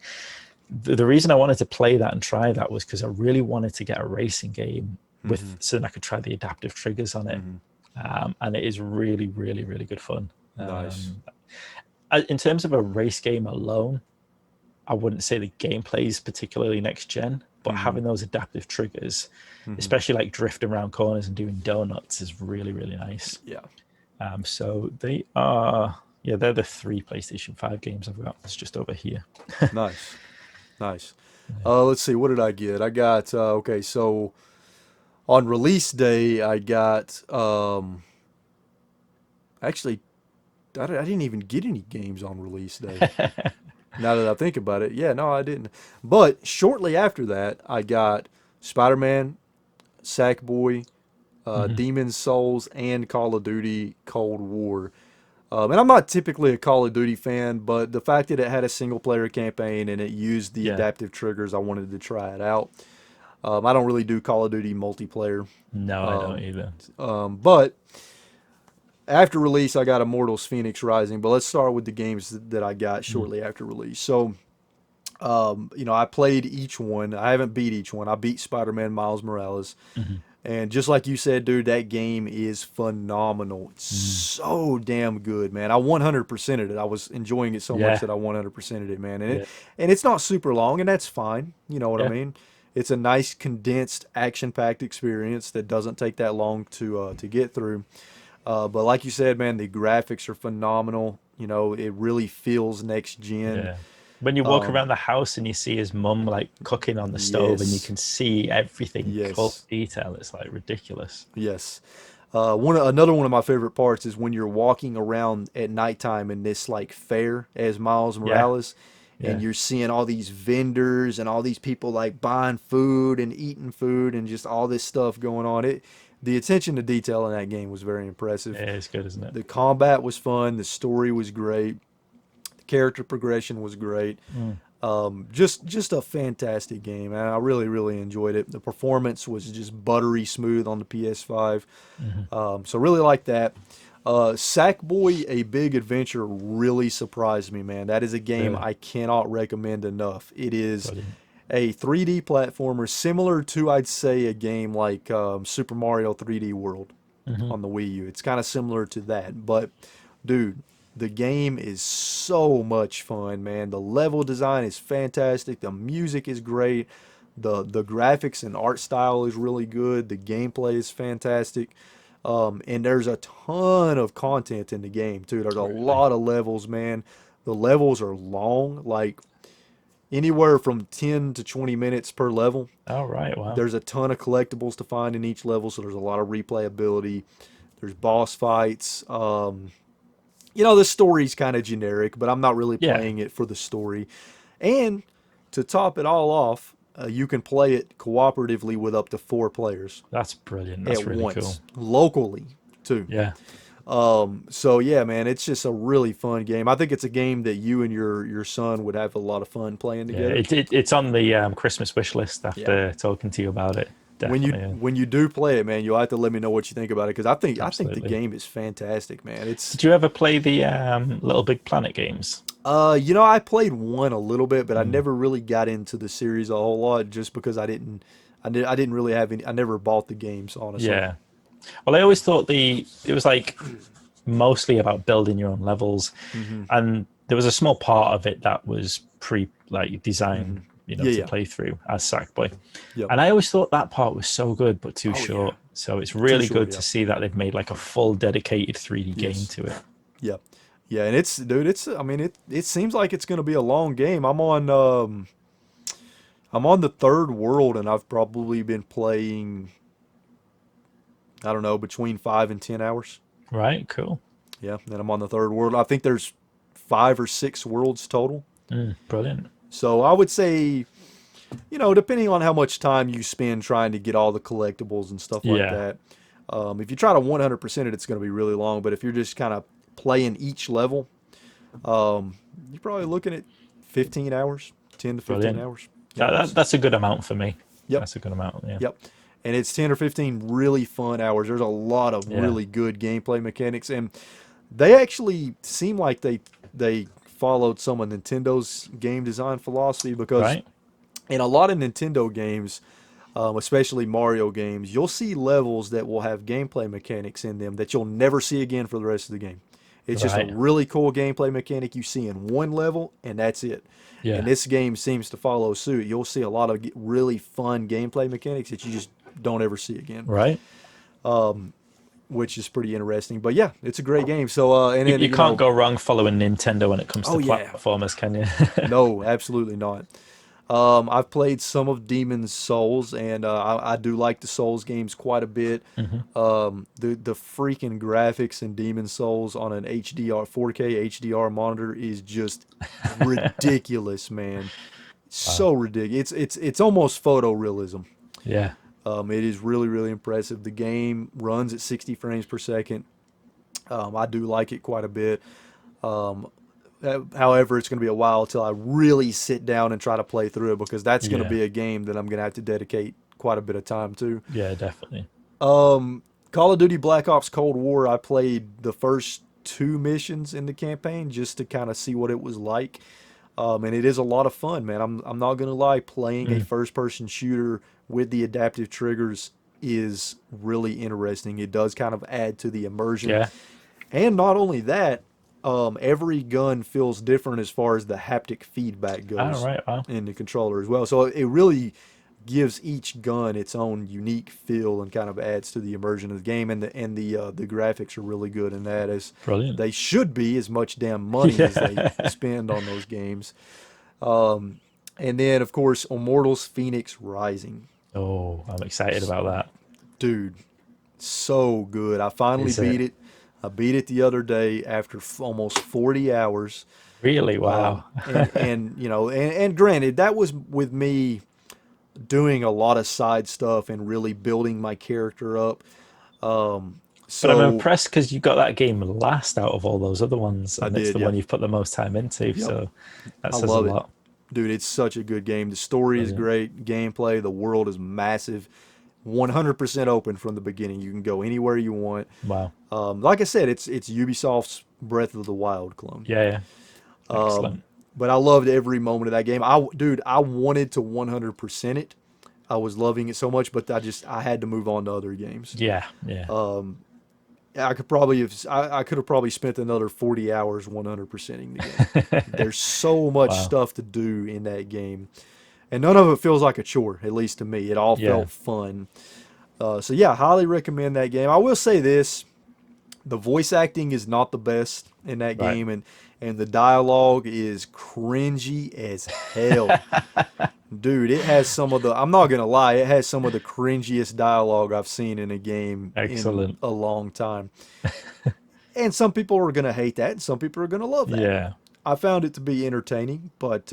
[SPEAKER 2] the reason I wanted to play that and try that was because I really wanted to get a racing game so then I could try the adaptive triggers on it. And it is really, really, really good fun.
[SPEAKER 1] Nice.
[SPEAKER 2] In terms of a race game alone, I wouldn't say the gameplay is particularly next gen, but having those adaptive triggers, especially like drifting around corners and doing donuts, is really, really nice.
[SPEAKER 1] Yeah.
[SPEAKER 2] So they're the 3 PlayStation 5 games I've got. It's just over here.
[SPEAKER 1] Nice. Let's see, what did I get? I got okay, so on release day I got actually I didn't even get any games on release day. Now that I think about it, yeah, no, I didn't. But shortly after that, I got Spider-Man, Sackboy, Demon's Souls, and Call of Duty Cold War. And I'm not typically a Call of Duty fan, but the fact that it had a single-player campaign and it used the adaptive triggers, I wanted to try it out. I don't really do Call of Duty multiplayer.
[SPEAKER 2] No, I don't either.
[SPEAKER 1] But after release, I got Immortals Phoenix Rising. But let's start with the games that I got shortly after release. So, I played each one. I haven't beat each one. I beat Spider-Man Miles Morales. And just like you said, dude, that game is phenomenal. It's so damn good, man. I 100%ed it. I was enjoying it so much that I 100%ed it, man. And it's not super long, and that's fine. You know what I mean? It's a nice, condensed, action-packed experience that doesn't take that long to get through. But like you said, man, the graphics are phenomenal. It really feels next gen.
[SPEAKER 2] Yeah. When you walk around the house and you see his mum like cooking on the stove, and you can see everything close detail, it's like ridiculous.
[SPEAKER 1] Yes. Another one of my favorite parts is when you're walking around at nighttime in this like fair as Miles Morales, and you're seeing all these vendors and all these people like buying food and eating food and just all this stuff going on. The attention to detail in that game was very impressive.
[SPEAKER 2] Yeah, it's good, isn't it?
[SPEAKER 1] The combat was fun. The story was great. The character progression was great. Just a fantastic game. And I really, really enjoyed it. The performance was just buttery smooth on the PS5. So really like that. Sackboy: A Big Adventure really surprised me, man. That is a game I cannot recommend enough. It is a 3D platformer similar to, I'd say, a game like Super Mario 3D World on the Wii U. It's kind of similar to that. But, dude, the game is so much fun, man. The level design is fantastic. The music is great. The graphics and art style is really good. The gameplay is fantastic. And there's a ton of content in the game too. There's a
[SPEAKER 2] Really?
[SPEAKER 1] lot of levels, man. The levels are long, like anywhere from 10 to 20 minutes per level.
[SPEAKER 2] Oh, right. Wow.
[SPEAKER 1] There's a ton of collectibles to find in each level, so there's a lot of replayability. There's boss fights. The story's kind of generic, but I'm not really
[SPEAKER 2] Yeah,
[SPEAKER 1] playing it for the story. And to top it all off, you can play it cooperatively with up to 4 players
[SPEAKER 2] that's brilliant.
[SPEAKER 1] at
[SPEAKER 2] That's really cool.
[SPEAKER 1] once, locally too.
[SPEAKER 2] Yeah.
[SPEAKER 1] So yeah, man, it's just a really fun game. I think it's a game that you and your son would have a lot of fun playing
[SPEAKER 2] Yeah.
[SPEAKER 1] together.
[SPEAKER 2] It's on the Christmas wish list
[SPEAKER 1] Yeah.
[SPEAKER 2] after talking to you about it.
[SPEAKER 1] When you
[SPEAKER 2] Definitely. Yeah.
[SPEAKER 1] when you do play it, man, you'll have to let me know what you think about it because I think the
[SPEAKER 2] Absolutely.
[SPEAKER 1] game is fantastic, man. It's
[SPEAKER 2] Did you ever play the Little Big Planet games?
[SPEAKER 1] I played one a little bit, but I
[SPEAKER 2] Mm.
[SPEAKER 1] never really got into the series a whole lot just because I didn't really have any. I never bought the games, honestly.
[SPEAKER 2] Yeah. Well, I always thought it was like mostly about building your own levels,
[SPEAKER 1] Hmm.
[SPEAKER 2] and there was a small part of it that was like designed,
[SPEAKER 1] Yeah,
[SPEAKER 2] to
[SPEAKER 1] yeah,
[SPEAKER 2] play through as Sackboy.
[SPEAKER 1] yep.
[SPEAKER 2] And I always thought that part was so good, but too
[SPEAKER 1] Oh yeah,
[SPEAKER 2] short. So it's
[SPEAKER 1] too
[SPEAKER 2] really
[SPEAKER 1] short.
[SPEAKER 2] good
[SPEAKER 1] Yeah,
[SPEAKER 2] to see that they've made like a full dedicated 3D game
[SPEAKER 1] yes,
[SPEAKER 2] to it.
[SPEAKER 1] yep, yeah. And it's dude, it's I mean it seems like it's gonna be a long game. I'm on the third world, and I've probably been playing I don't know between 5 and 10 hours.
[SPEAKER 2] Right? Cool.
[SPEAKER 1] Yeah, and I'm on the third world. I think there's 5 or 6 worlds total.
[SPEAKER 2] Brilliant.
[SPEAKER 1] So I would say, depending on how much time you spend trying to get all the collectibles and stuff like
[SPEAKER 2] Yeah.
[SPEAKER 1] that, if you try to 100% it, it's going to be really long. But if you're just kind of playing each level, you're probably looking at 15 hours, 10 to 15
[SPEAKER 2] Brilliant.
[SPEAKER 1] hours.
[SPEAKER 2] That,
[SPEAKER 1] Yep.
[SPEAKER 2] that, that's a good amount for me.
[SPEAKER 1] Yep.
[SPEAKER 2] That's a good amount. Yeah.
[SPEAKER 1] Yep. And it's 10 or 15 really fun hours. There's a lot of
[SPEAKER 2] Yeah.
[SPEAKER 1] really good gameplay mechanics, and they actually seem like they followed some of Nintendo's game design philosophy because
[SPEAKER 2] Right.
[SPEAKER 1] in a lot of Nintendo games, especially Mario games, you'll see levels that will have gameplay mechanics in them that you'll never see again for the rest of the game. It's just a
[SPEAKER 2] Right.
[SPEAKER 1] really cool gameplay mechanic you see in one level, and that's it. And
[SPEAKER 2] Yeah.
[SPEAKER 1] this game seems to follow suit. You'll see a lot of really fun gameplay mechanics that you just don't ever see again,
[SPEAKER 2] Right.
[SPEAKER 1] which is pretty interesting. But yeah, it's a great game. So, and
[SPEAKER 2] You,
[SPEAKER 1] then,
[SPEAKER 2] you can't go wrong following Nintendo when it comes to
[SPEAKER 1] oh yeah,
[SPEAKER 2] platformers, can you?
[SPEAKER 1] no, absolutely not. I've played some of Demon's Souls, and I do like the Souls games quite a bit. The freaking graphics in Demon's Souls on an HDR 4K HDR monitor is just ridiculous, man. So ridiculous. It's almost photorealism.
[SPEAKER 2] Yeah.
[SPEAKER 1] It is really really impressive. The game runs at 60 frames per second. I do like it quite a bit. However, it's going to be a while till I really sit down and try to play through it because that's going to
[SPEAKER 2] Yeah.
[SPEAKER 1] be a game that I'm going to have to dedicate quite a bit of time to.
[SPEAKER 2] Yeah, definitely.
[SPEAKER 1] Call of Duty Black Ops Cold War, I played the first 2 missions in the campaign just to kind of see what it was like. And it is a lot of fun, man. I'm not going to lie, playing a first person shooter with the adaptive triggers is really interesting. It does kind of add to the immersion.
[SPEAKER 2] Yeah.
[SPEAKER 1] And not only that, every gun feels different as far as the haptic feedback
[SPEAKER 2] All
[SPEAKER 1] goes
[SPEAKER 2] right. Wow.
[SPEAKER 1] in the controller as well. So it really gives each gun its own unique feel and kind of adds to the immersion of the game. And the graphics are really good in that, as
[SPEAKER 2] Brilliant.
[SPEAKER 1] they should be, as much damn money as they
[SPEAKER 2] Yeah.
[SPEAKER 1] spend on those games. And then of course Immortals Phoenix Rising,
[SPEAKER 2] Oh, I'm excited about that.
[SPEAKER 1] dude, so good. I finally
[SPEAKER 2] Is
[SPEAKER 1] beat
[SPEAKER 2] it
[SPEAKER 1] it. I beat it the other day after almost 40 hours.
[SPEAKER 2] really? Wow.
[SPEAKER 1] And granted, that was with me doing a lot of side stuff and really building my character up.
[SPEAKER 2] But I'm
[SPEAKER 1] So
[SPEAKER 2] impressed because you got that game last out of all those other ones,
[SPEAKER 1] I
[SPEAKER 2] and it's
[SPEAKER 1] did,
[SPEAKER 2] the
[SPEAKER 1] yeah.
[SPEAKER 2] one you've put the most time into.
[SPEAKER 1] Yep.
[SPEAKER 2] So that
[SPEAKER 1] I
[SPEAKER 2] says a
[SPEAKER 1] love it.
[SPEAKER 2] lot.
[SPEAKER 1] Dude, it's such a good game. The story is
[SPEAKER 2] Brilliant.
[SPEAKER 1] great, gameplay, the world is massive, 100% open from the beginning. You can go anywhere you want.
[SPEAKER 2] Wow.
[SPEAKER 1] Like I said, it's Ubisoft's Breath of the Wild clone.
[SPEAKER 2] Yeah. Yeah. Excellent.
[SPEAKER 1] But I loved every moment of that game. I wanted to 100% it. I was loving it so much, but I had to move on to other games.
[SPEAKER 2] Yeah. Yeah.
[SPEAKER 1] I could have probably spent another 40 hours 100%ing the game. There's so much
[SPEAKER 2] Wow.
[SPEAKER 1] stuff to do in that game, and none of it feels like a chore, at least to me. It all
[SPEAKER 2] Yeah.
[SPEAKER 1] felt fun. So yeah, highly recommend that game. I will say this: the voice acting is not the best in that
[SPEAKER 2] Right.
[SPEAKER 1] game, and the dialogue is cringy as hell. Dude, it has some of the, I'm not gonna lie, it has some of the cringiest dialogue I've seen in a game in
[SPEAKER 2] Excellent.
[SPEAKER 1] a long time. And some people are gonna hate that, and some people are gonna love that.
[SPEAKER 2] Yeah.
[SPEAKER 1] I found it to be entertaining, but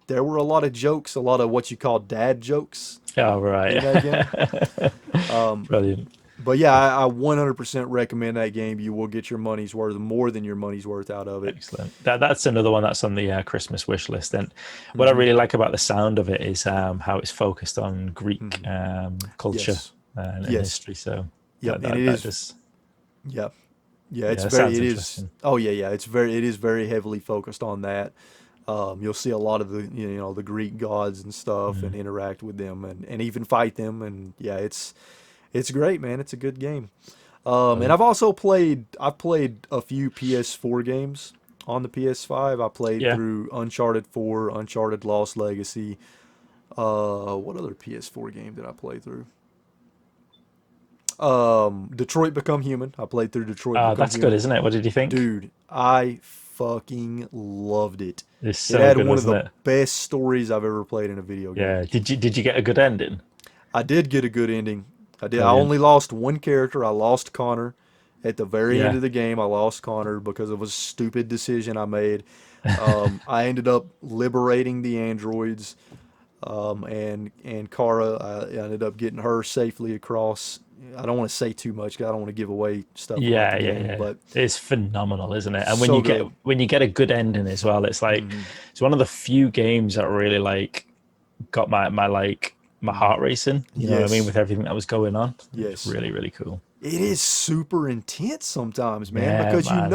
[SPEAKER 1] there were a lot of jokes, a lot of what you call dad jokes
[SPEAKER 2] Oh,
[SPEAKER 1] in
[SPEAKER 2] right.
[SPEAKER 1] that game.
[SPEAKER 2] Brilliant.
[SPEAKER 1] But yeah, I 100% recommend that game. You will get your money's worth, more than your money's worth out of it.
[SPEAKER 2] Excellent. That's another one that's on the Christmas wish list. And what I
[SPEAKER 1] Hmm.
[SPEAKER 2] really like about the sound of it is how it's focused on Greek culture
[SPEAKER 1] Yes.
[SPEAKER 2] and
[SPEAKER 1] Yes.
[SPEAKER 2] history. So
[SPEAKER 1] Yep. And it
[SPEAKER 2] that
[SPEAKER 1] is.
[SPEAKER 2] just
[SPEAKER 1] Yeah. Yeah.
[SPEAKER 2] yeah,
[SPEAKER 1] It's
[SPEAKER 2] that
[SPEAKER 1] very.
[SPEAKER 2] sounds
[SPEAKER 1] It is.
[SPEAKER 2] interesting.
[SPEAKER 1] Oh yeah. Yeah. It is very heavily focused on that. You'll see a lot of the the Greek gods and stuff, and
[SPEAKER 2] Mm.
[SPEAKER 1] interact with them, and even fight them. And yeah, it's great, man. It's a good game. And
[SPEAKER 2] Brilliant.
[SPEAKER 1] I've played a few PS4 games on the PS5. I played
[SPEAKER 2] Yeah.
[SPEAKER 1] through Uncharted 4, Uncharted Lost Legacy. What other PS4 game did I play through? Detroit Become Human. I played through Detroit Become
[SPEAKER 2] That's good,
[SPEAKER 1] Human.
[SPEAKER 2] isn't it? What did you think?
[SPEAKER 1] Dude, I fucking loved it.
[SPEAKER 2] It's
[SPEAKER 1] It
[SPEAKER 2] so
[SPEAKER 1] had
[SPEAKER 2] good,
[SPEAKER 1] one of
[SPEAKER 2] wasn't
[SPEAKER 1] the
[SPEAKER 2] it?
[SPEAKER 1] best stories I've ever played in a video game.
[SPEAKER 2] Yeah. Did you get a good ending?
[SPEAKER 1] I did get a good ending. I did. I
[SPEAKER 2] Brilliant.
[SPEAKER 1] only lost one character. I lost Connor. At the very end
[SPEAKER 2] Yeah.
[SPEAKER 1] of the game, I lost Connor because of a stupid decision I made. I ended up liberating the androids, and Kara. I ended up getting her safely across. I don't want to say too much 'cause I don't want to give away stuff about the
[SPEAKER 2] Yeah, yeah,
[SPEAKER 1] game,
[SPEAKER 2] yeah.
[SPEAKER 1] but
[SPEAKER 2] It's phenomenal, isn't it? And
[SPEAKER 1] so good.
[SPEAKER 2] when you get a good ending as well, it's like
[SPEAKER 1] Hmm.
[SPEAKER 2] it's one of the few games that really like got my
[SPEAKER 1] Hmm.
[SPEAKER 2] heart racing. You know what I mean?
[SPEAKER 1] Yes,
[SPEAKER 2] With everything that was going on, it's
[SPEAKER 1] yes.
[SPEAKER 2] really really cool.
[SPEAKER 1] It is super intense sometimes, man,
[SPEAKER 2] Yeah,
[SPEAKER 1] because
[SPEAKER 2] man.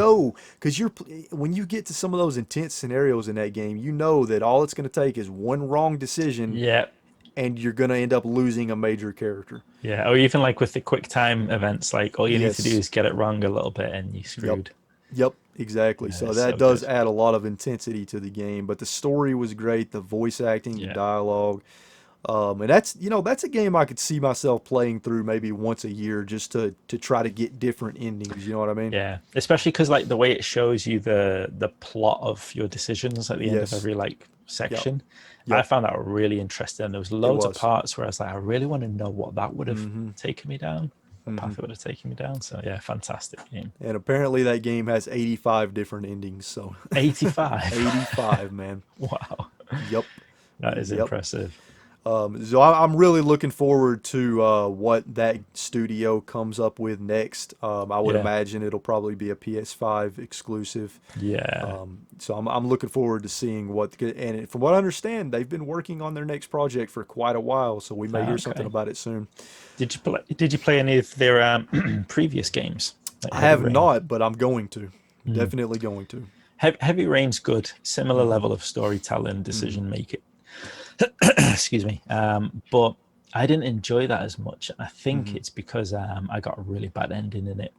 [SPEAKER 1] when you get to some of those intense scenarios in that game, you know that all it's going to take is one wrong decision,
[SPEAKER 2] Yeah,
[SPEAKER 1] and you're going to end up losing a major character.
[SPEAKER 2] yeah. Or even like with the quick time events, like all you need to do
[SPEAKER 1] Yes.
[SPEAKER 2] is get it wrong a little bit and you
[SPEAKER 1] Yep.
[SPEAKER 2] screwed.
[SPEAKER 1] Yep. Exactly.
[SPEAKER 2] Yeah,
[SPEAKER 1] So
[SPEAKER 2] it's
[SPEAKER 1] that
[SPEAKER 2] so
[SPEAKER 1] does
[SPEAKER 2] good.
[SPEAKER 1] add a lot of intensity to the game, but the story was great, the voice acting, the
[SPEAKER 2] Yeah,
[SPEAKER 1] dialogue. And that's a game I could see myself playing through maybe once a year just to try to get different endings. You know what I mean?
[SPEAKER 2] yeah. Especially because like the way it shows you the plot of your decisions at the end of
[SPEAKER 1] Yes.
[SPEAKER 2] every like
[SPEAKER 1] Yep.
[SPEAKER 2] section. I
[SPEAKER 1] Yep.
[SPEAKER 2] found that really interesting. There was
[SPEAKER 1] It
[SPEAKER 2] loads of
[SPEAKER 1] was.
[SPEAKER 2] parts where I was like, I really want to know what that would have
[SPEAKER 1] Mm-hmm.
[SPEAKER 2] taken me down, what
[SPEAKER 1] Mm-hmm.
[SPEAKER 2] path it would have taken me down. So yeah, fantastic game.
[SPEAKER 1] And apparently that game has 85 different endings. So
[SPEAKER 2] 85.
[SPEAKER 1] 85, man.
[SPEAKER 2] Wow.
[SPEAKER 1] Yep.
[SPEAKER 2] That is
[SPEAKER 1] Yep.
[SPEAKER 2] impressive.
[SPEAKER 1] So I'm really looking forward to what that studio comes up with next. I would
[SPEAKER 2] Yeah.
[SPEAKER 1] imagine it'll probably be a PS5 exclusive.
[SPEAKER 2] Yeah.
[SPEAKER 1] So I'm looking forward to seeing and from what I understand, they've been working on their next project for quite a while. So we may hear something
[SPEAKER 2] Okay.
[SPEAKER 1] about it soon.
[SPEAKER 2] Did you play any of their previous games? Like
[SPEAKER 1] I
[SPEAKER 2] Heavy
[SPEAKER 1] have
[SPEAKER 2] Rain?
[SPEAKER 1] not, but I'm going to.
[SPEAKER 2] Mm.
[SPEAKER 1] Definitely going to.
[SPEAKER 2] Heavy Rain's good. Similar
[SPEAKER 1] Hmm.
[SPEAKER 2] level of storytelling,
[SPEAKER 1] Hmm.
[SPEAKER 2] decision making. Excuse me. But I didn't enjoy that as much. I think
[SPEAKER 1] Hmm.
[SPEAKER 2] it's because I got a really bad ending in it.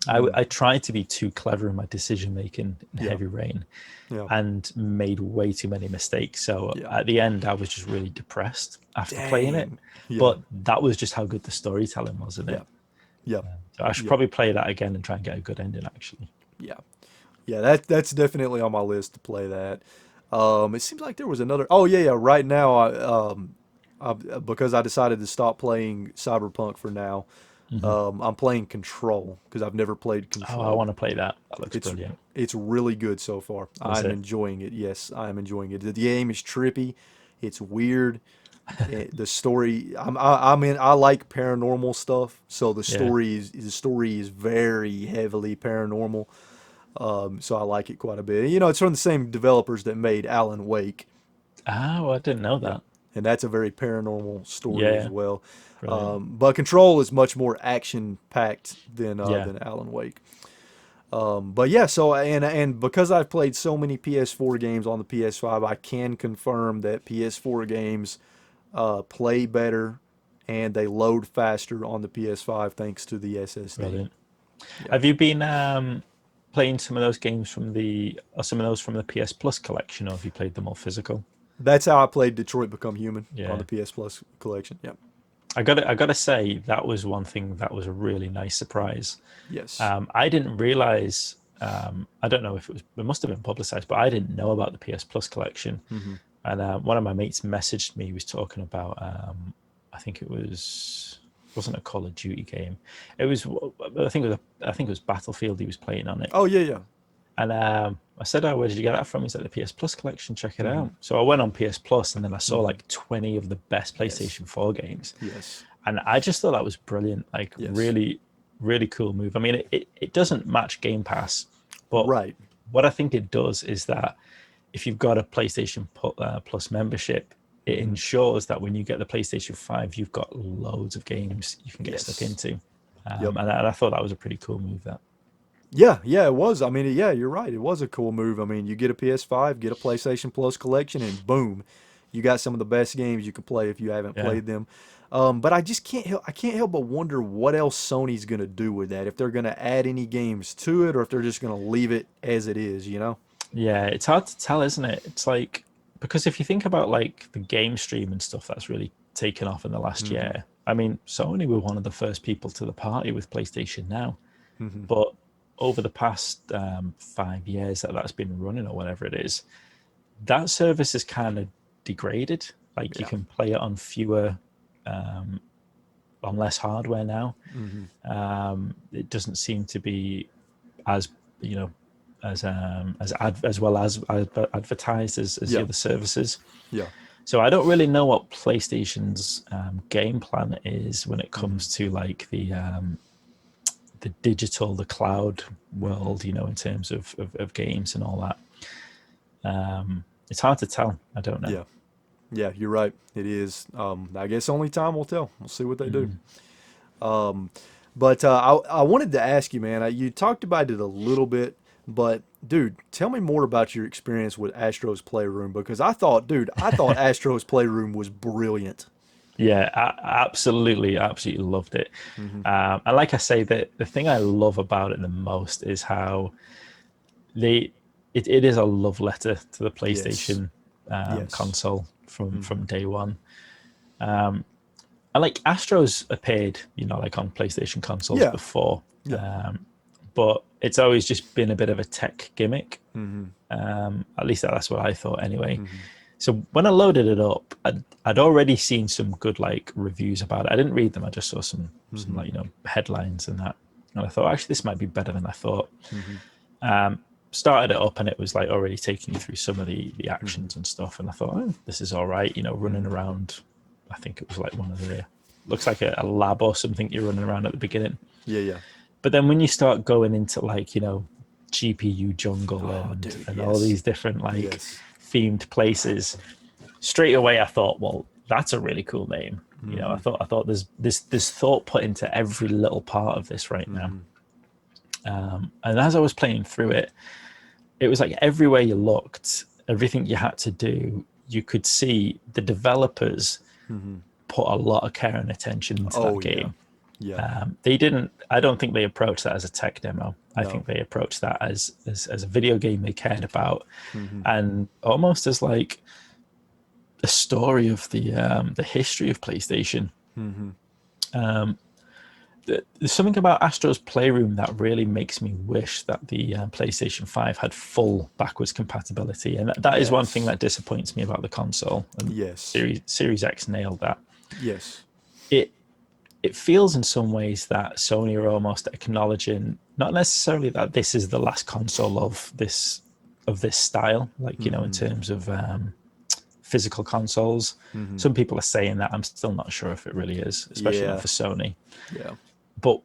[SPEAKER 1] Hmm.
[SPEAKER 2] I tried to be too clever in my decision making in
[SPEAKER 1] Yeah.
[SPEAKER 2] Heavy Rain
[SPEAKER 1] Yeah.
[SPEAKER 2] and made way too many mistakes. So
[SPEAKER 1] Yeah.
[SPEAKER 2] at the end, I was just really depressed after playing it.
[SPEAKER 1] Dang. Yeah.
[SPEAKER 2] But that was just how good the storytelling was in
[SPEAKER 1] Yeah.
[SPEAKER 2] it.
[SPEAKER 1] Yeah.
[SPEAKER 2] So I should
[SPEAKER 1] Yeah.
[SPEAKER 2] probably play that again and try and get a good ending, actually.
[SPEAKER 1] Yeah. Yeah, that's definitely on my list to play that. It seems like there was another. Oh yeah, yeah. Right now, because I decided to stop playing Cyberpunk for now.
[SPEAKER 2] Hmm.
[SPEAKER 1] I'm playing Control because I've never played
[SPEAKER 2] Oh, I
[SPEAKER 1] Control.
[SPEAKER 2] want to play that. That looks
[SPEAKER 1] It's
[SPEAKER 2] brilliant.
[SPEAKER 1] it's really good so far.
[SPEAKER 2] Is
[SPEAKER 1] I'm
[SPEAKER 2] it?
[SPEAKER 1] enjoying it. Yes, I am enjoying it. The game is trippy. It's weird. The story. I mean, I like paranormal stuff, so
[SPEAKER 2] Yeah.
[SPEAKER 1] the story is very heavily paranormal. So I like it quite a bit. You know, it's from the same developers that made Alan Wake.
[SPEAKER 2] Ah, well, I didn't know
[SPEAKER 1] Yeah.
[SPEAKER 2] that.
[SPEAKER 1] And that's a very paranormal story as
[SPEAKER 2] Yeah,
[SPEAKER 1] well.
[SPEAKER 2] brilliant.
[SPEAKER 1] But Control is much more action packed
[SPEAKER 2] Yeah.
[SPEAKER 1] than Alan Wake. But yeah, so and because I've played so many PS4 games on the PS5, I can confirm that PS4 games play better and they load faster on the PS5 thanks to the SSD.
[SPEAKER 2] Brilliant.
[SPEAKER 1] Yeah.
[SPEAKER 2] Have you been playing some of those games some of those from the PS Plus collection, or have you played them all physical?
[SPEAKER 1] That's how I played Detroit Become Human on
[SPEAKER 2] Yeah.
[SPEAKER 1] the PS Plus collection. Yeah.
[SPEAKER 2] I gotta say that was one thing that was a really nice surprise.
[SPEAKER 1] Yes.
[SPEAKER 2] I didn't realize. I don't know if it must have been publicized, but I didn't know about the PS Plus collection.
[SPEAKER 1] Mm-hmm.
[SPEAKER 2] And one of my mates messaged me. He was talking about, I think wasn't a Call of Duty game. It was, I think it was Battlefield. He was playing on it,
[SPEAKER 1] Oh yeah, yeah.
[SPEAKER 2] and I said, "Oh, where did you get that from?" He said, "The PS Plus collection. Check it
[SPEAKER 1] Mm-hmm.
[SPEAKER 2] out." So I went on PS Plus, and then I saw
[SPEAKER 1] Mm-hmm.
[SPEAKER 2] like 20 of the best PlayStation 4 games,
[SPEAKER 1] Yes.
[SPEAKER 2] and I just thought that was brilliant. Like
[SPEAKER 1] Yes.
[SPEAKER 2] really, really cool move. I mean, it doesn't match Game Pass, but
[SPEAKER 1] Right.
[SPEAKER 2] what I think it does is that if you've got a PlayStation Plus membership, it
[SPEAKER 1] Mm-hmm.
[SPEAKER 2] ensures that when you get the PlayStation 5, you've got loads of games you can get
[SPEAKER 1] Yes.
[SPEAKER 2] stuck into.
[SPEAKER 1] Yep.
[SPEAKER 2] And I thought that was a pretty cool move. That.
[SPEAKER 1] Yeah, yeah, it was. I mean, yeah, you're right. It was a cool move. I mean, you get a PS5, get a PlayStation Plus collection, and boom, you got some of the best games you could play if you haven't
[SPEAKER 2] Yeah.
[SPEAKER 1] played them. But I just can't help. I can't help but wonder what else Sony's gonna do with that. If they're gonna add any games to it, or if they're just gonna leave it as it is. You know?
[SPEAKER 2] Yeah, it's hard to tell, isn't it? It's like, because if you think about like the game stream and stuff that's really taken off in the last
[SPEAKER 1] Mm-hmm.
[SPEAKER 2] year, I mean, Sony were one of the first people to the party with PlayStation Now.
[SPEAKER 1] Mm-hmm.
[SPEAKER 2] But over the past 5 years that's been running or whatever it is, that service is kind of degraded. Like you
[SPEAKER 1] Yeah.
[SPEAKER 2] can play it on fewer, on less hardware now.
[SPEAKER 1] Mm-hmm.
[SPEAKER 2] It doesn't seem to be as you know as well as advertised as the
[SPEAKER 1] Yeah.
[SPEAKER 2] other services.
[SPEAKER 1] Yeah.
[SPEAKER 2] So I don't really know what PlayStation's game plan is when it comes to like the digital, the cloud world, in terms of games and all that. It's hard to tell. I don't know.
[SPEAKER 1] Yeah. Yeah. You're right. It is. I guess only time will tell. We'll see what they do. But I wanted to ask you, man. You talked about it a little bit, but dude, tell me more about your experience with Astro's Playroom because I thought Astro's Playroom was brilliant.
[SPEAKER 2] Yeah, absolutely loved it.
[SPEAKER 1] Mm-hmm.
[SPEAKER 2] And like I say, the thing I love about it the most is how it is a love letter to the PlayStation
[SPEAKER 1] Yes.
[SPEAKER 2] console from day one. And like Astro's appeared, like on PlayStation consoles
[SPEAKER 1] Yeah.
[SPEAKER 2] before,
[SPEAKER 1] Yeah.
[SPEAKER 2] but it's always just been a bit of a tech gimmick.
[SPEAKER 1] Mm-hmm.
[SPEAKER 2] At least that's what I thought anyway.
[SPEAKER 1] Mm-hmm.
[SPEAKER 2] So when I loaded it up, I'd already seen some good like reviews about it. I didn't read them. I just saw some like headlines and that, and I thought actually this might be better than I thought. Started it up and it was like already taking you through some of the actions and stuff, and I thought, oh, this is all right. Running around. I think it was like one of the looks like a lab or something you're running around at the beginning.
[SPEAKER 1] Yeah. Yeah.
[SPEAKER 2] But then when you start going into like GPU jungle and all these different like themed places, straight away I thought, well, that's a really cool name. I thought there's thought put into every little part of this right now. And as I was playing through it, it was like everywhere you looked, everything you had to do, you could see the developers put a lot of care and attention into that game.
[SPEAKER 1] Yeah.
[SPEAKER 2] I don't think they approached that as a tech demo. I think they approached that as a video game they cared about, and almost as like a story of the history of PlayStation. There's something about Astro's Playroom that really makes me wish that the PlayStation 5 had full backwards compatibility, and that is one thing that disappoints me about the console. And Series X nailed that.
[SPEAKER 1] Yes.
[SPEAKER 2] It feels in some ways that Sony are almost acknowledging not necessarily that this is the last console of this style, like in terms of physical consoles. Some people are saying that. I'm still not sure if it really is, especially not for Sony.
[SPEAKER 1] Yeah.
[SPEAKER 2] But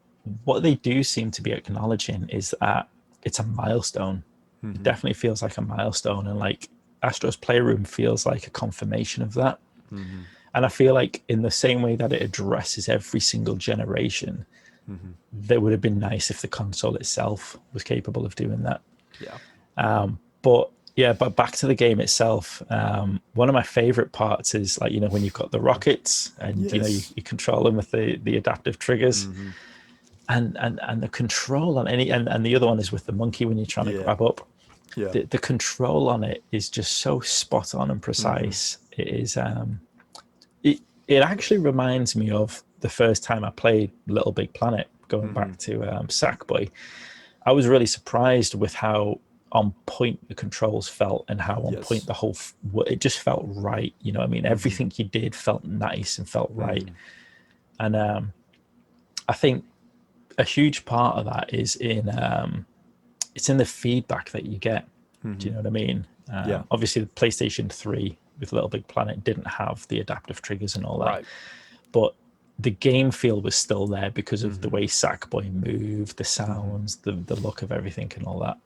[SPEAKER 2] what they do seem to be acknowledging is that it's a milestone. It definitely feels like a milestone, and like Astro's Playroom feels like a confirmation of that. And I feel like in the same way that it addresses every single generation, that would have been nice if the console itself was capable of doing that.
[SPEAKER 1] Yeah.
[SPEAKER 2] But back to the game itself, one of my favorite parts is like, when you've got the rockets and, you control them with the adaptive triggers and the control on and the other one is with the monkey when you're trying to grab up.
[SPEAKER 1] Yeah.
[SPEAKER 2] The control on it is just so spot on and precise. It is, it actually reminds me of the first time I played Little Big Planet, going back to Sackboy. I was really surprised with how on point the controls felt and how on point the whole it just felt right. You know what I mean? Everything you did felt nice and felt right. And I think a huge part of that is in it's in the feedback that you get. Do you know what I mean? Obviously the PlayStation 3 with Little Big Planet didn't have the adaptive triggers and all that, but the game feel was still there because of the way Sackboy moved, the sounds, the look of everything and all that.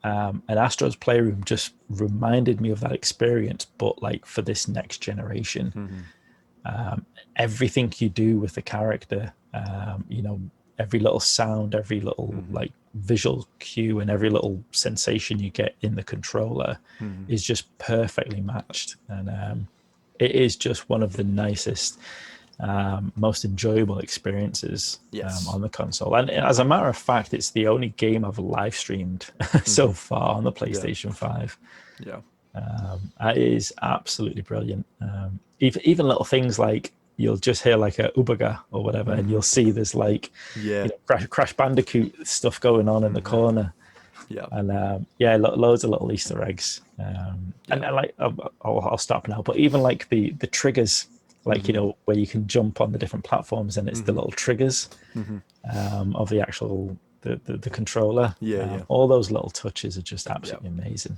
[SPEAKER 2] And Astro's Playroom just reminded me of that experience, but like for this next generation. Everything you do with the character, you know, every little sound, every little like visual cue and every little sensation you get in the controller is just perfectly matched. And it is just one of the nicest, most enjoyable experiences on the console. And as a matter of fact, it's the only game I've live streamed so far on the PlayStation 5. It is absolutely brilliant. Even little things like you'll just hear like a Ubaga or whatever, and you'll see there's like you know, Crash Bandicoot stuff going on in the corner. And loads of little Easter eggs. And like I'll stop now. But even like the triggers, like you know, where you can jump on the different platforms, and it's the little triggers of the actual the controller. All those little touches are just absolutely amazing.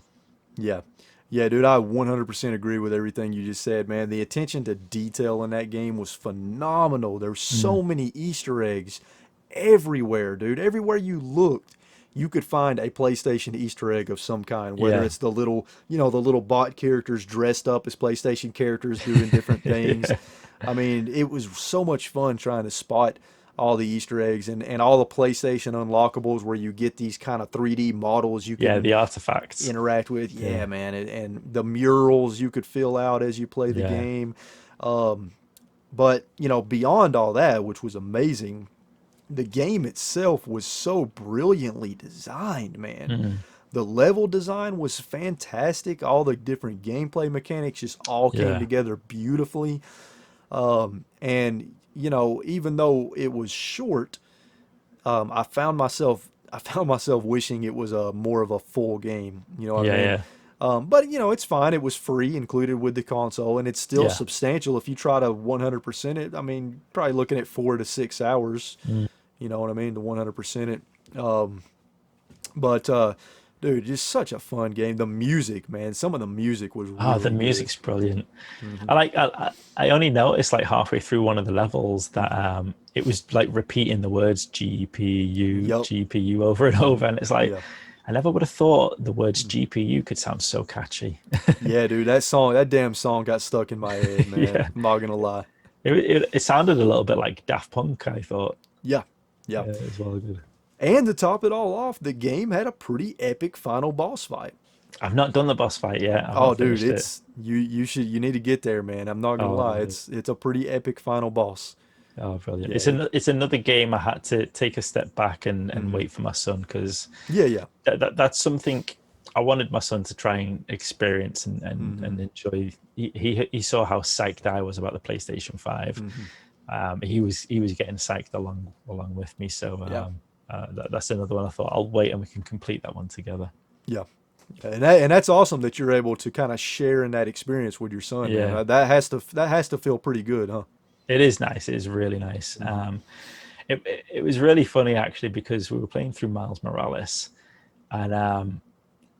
[SPEAKER 1] Yeah, dude, I 100% agree with everything you just said, man. The attention to detail in that game was phenomenal. There were so many Easter eggs everywhere, dude. Everywhere you looked, you could find a PlayStation Easter egg of some kind, whether it's the little, you know, the little bot characters dressed up as PlayStation characters doing different things. I mean, it was so much fun trying to spot all the Easter eggs and all the PlayStation unlockables where you get these kind of 3D models you can
[SPEAKER 2] the artifacts
[SPEAKER 1] interact with. Man, and the murals you could fill out as you play the game. But, you know, beyond all that, which was amazing, the game itself was so brilliantly designed, man. The level design was fantastic. All the different gameplay mechanics just all came together beautifully. And you know, even though it was short, I found myself wishing it was more of a full game. You know what I mean? But you know, it's fine. It was free, included with the console, and it's still substantial. If you try to 100% it, I mean, probably looking at 4 to 6 hours. You know what I mean? To 100% it. But dude, just such a fun game. The music, man. Some of the music was really
[SPEAKER 2] the music's
[SPEAKER 1] good.
[SPEAKER 2] brilliant. I only noticed like halfway through one of the levels that it was like repeating the words GPU over and over, and it's like I never would have thought the words GPU could sound so catchy.
[SPEAKER 1] Yeah, dude, that damn song got stuck in my head, man. I'm not gonna lie.
[SPEAKER 2] It sounded a little bit like Daft Punk, I thought.
[SPEAKER 1] Yeah,
[SPEAKER 2] it's well good.
[SPEAKER 1] And to top it all off, the game had a pretty epic final boss fight.
[SPEAKER 2] I've not done the boss fight yet.
[SPEAKER 1] Oh, dude, you need to get there, man. I'm not gonna lie, it's a pretty epic final boss.
[SPEAKER 2] Oh, brilliant! It's another game I had to take a step back and wait for my son, because that's something I wanted my son to try and experience and enjoy. He saw how psyched I was about the PlayStation 5. He was getting psyched along with me. So that's another one I thought I'll wait and we can complete that one together.
[SPEAKER 1] Yeah. And that's awesome that you're able to kind of share in that experience with your son. Man. That has to feel pretty good, huh?
[SPEAKER 2] It is nice. It is really nice. It was really funny actually, because we were playing through Miles Morales, and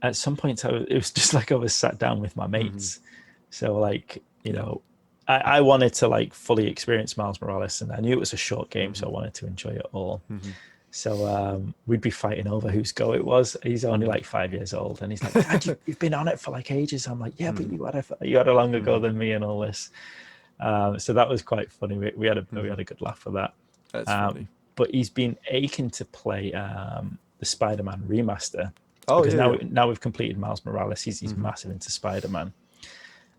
[SPEAKER 2] at some point it was just like I was sat down with my mates. So like, you know, I wanted to like fully experience Miles Morales, and I knew it was a short game, so I wanted to enjoy it all. So we'd be fighting over whose go it was. He's only like 5 years old, and he's like, Dad, you've been on it for like ages. I'm like, yeah, but you had a longer go than me and all this. So that was quite funny. We had a good laugh for that.
[SPEAKER 1] That's funny.
[SPEAKER 2] But he's been aching to play the Spider-Man remaster.
[SPEAKER 1] Oh,
[SPEAKER 2] because now we've completed Miles Morales. He's massive into Spider-Man.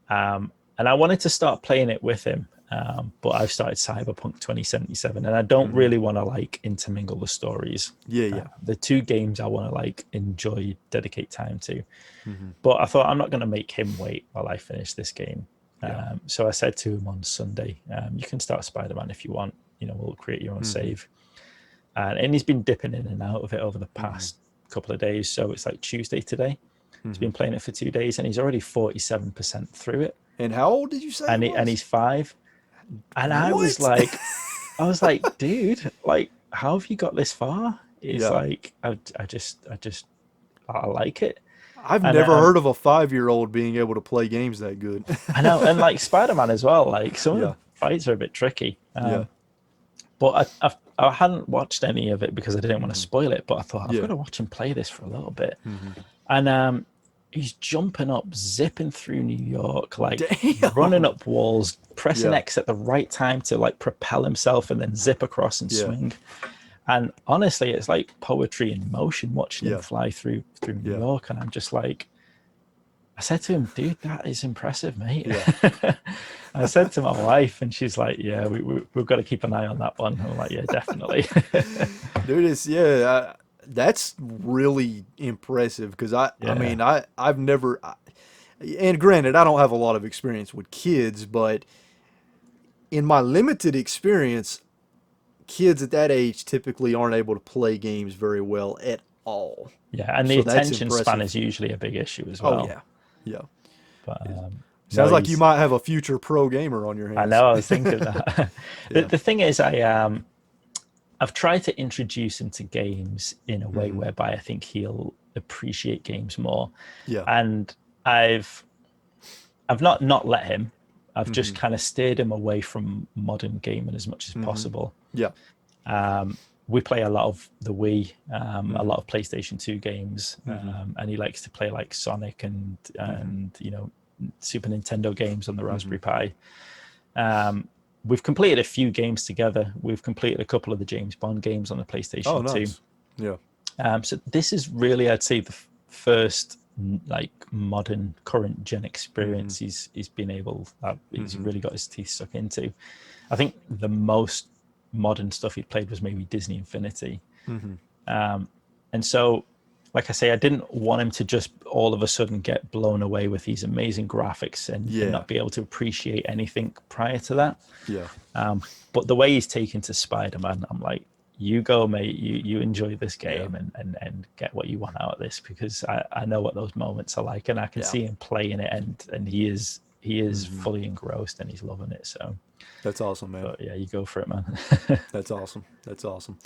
[SPEAKER 2] And I wanted to start playing it with him, but I've started Cyberpunk 2077, and I don't really want to like intermingle the stories. The two games I want to like enjoy, dedicate time to. But I thought I'm not going to make him wait while I finish this game.
[SPEAKER 1] Yeah.
[SPEAKER 2] So I said to him on Sunday, you can start Spider-Man if you want. We'll create your own save. And he's been dipping in and out of it over the past couple of days. So it's like Tuesday today. He's been playing it for 2 days, and he's already 47% through it.
[SPEAKER 1] And how old did you say he was?
[SPEAKER 2] And he's 5. And I was
[SPEAKER 1] What?
[SPEAKER 2] like, dude, like, how have you got this far? It's
[SPEAKER 1] Yeah.
[SPEAKER 2] like, I like it.
[SPEAKER 1] I've
[SPEAKER 2] And,
[SPEAKER 1] never heard of a 5-year-old being able to play games that good.
[SPEAKER 2] I know, and like Spider-Man as well. Like some of
[SPEAKER 1] Yeah.
[SPEAKER 2] the fights are a bit tricky.
[SPEAKER 1] Yeah.
[SPEAKER 2] But I hadn't watched any of it because I didn't want to spoil it. But I thought I've got to watch him play this for a little bit. And he's jumping up, zipping through New York, like running up walls, pressing X at the right time to like propel himself and then zip across and swing. And honestly, it's like poetry in motion watching him fly through New York. And I'm just like, I said to him, dude, that is impressive, mate. Yeah. I said to my wife, and she's like, yeah, we've got to keep an eye on that one. I'm like, yeah, definitely.
[SPEAKER 1] Dude, that's really impressive because I mean, I've never, and granted, I don't have a lot of experience with kids, but in my limited experience, kids at that age typically aren't able to play games very well at all.
[SPEAKER 2] Yeah, and the attention span is usually a big issue as well.
[SPEAKER 1] Oh, yeah. Yeah.
[SPEAKER 2] But
[SPEAKER 1] sounds like you might have a future pro gamer on your hands.
[SPEAKER 2] I know, I was thinking that. The thing is, I've tried to introduce him to games in a way whereby I think he'll appreciate games more. Yeah. And I've not let him. I've just kind of steered him away from modern gaming as much as possible.
[SPEAKER 1] Yeah.
[SPEAKER 2] We play a lot of the Wii, a lot of PlayStation 2 games, and he likes to play like Sonic and Super Nintendo games on the Raspberry Pi. We've completed a few games together. We've completed a couple of the James Bond games on the PlayStation 2.
[SPEAKER 1] Yeah.
[SPEAKER 2] So this is really, I'd say, the first like modern current gen experience he's been able. He's really got his teeth stuck into. I think the most modern stuff he played was maybe Disney Infinity. And so, like I say, I didn't want him to just all of a sudden get blown away with these amazing graphics and not be able to appreciate anything prior to that. Yeah. But the way he's taken to Spider-Man, I'm like, you go, mate, you enjoy this game and get what you want out of this, because I know what those moments are like, and I can see him playing it, and he is fully engrossed and he's loving it. So
[SPEAKER 1] that's awesome, man.
[SPEAKER 2] But yeah, you go for it, man.
[SPEAKER 1] That's awesome. That's awesome.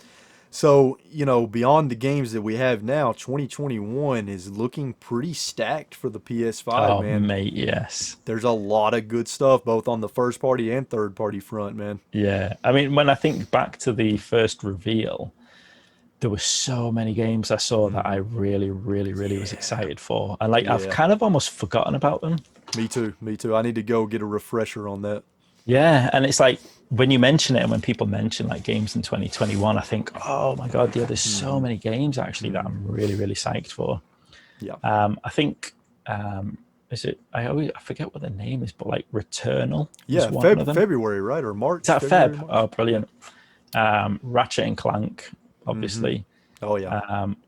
[SPEAKER 1] So, beyond the games that we have now, 2021 is looking pretty stacked for the PS5, man.
[SPEAKER 2] Mate, yes.
[SPEAKER 1] There's a lot of good stuff, both on the first party and third party front, man.
[SPEAKER 2] Yeah. I mean, when I think back to the first reveal, there were so many games I saw that I really, really, really was excited for. And I've kind of almost forgotten about them.
[SPEAKER 1] Me too. I need to go get a refresher on that.
[SPEAKER 2] Yeah, and it's like when you mention it and when people mention like games in 2021, I think, oh my God, there's so many games actually that I'm really, really psyched for. Yeah. I think, is it, I forget what the name is, but like Returnal.
[SPEAKER 1] Yeah, February, right? Or March?
[SPEAKER 2] Is that
[SPEAKER 1] February,
[SPEAKER 2] Feb?
[SPEAKER 1] March?
[SPEAKER 2] Oh, brilliant. Ratchet and Clank, obviously.
[SPEAKER 1] Oh, yeah.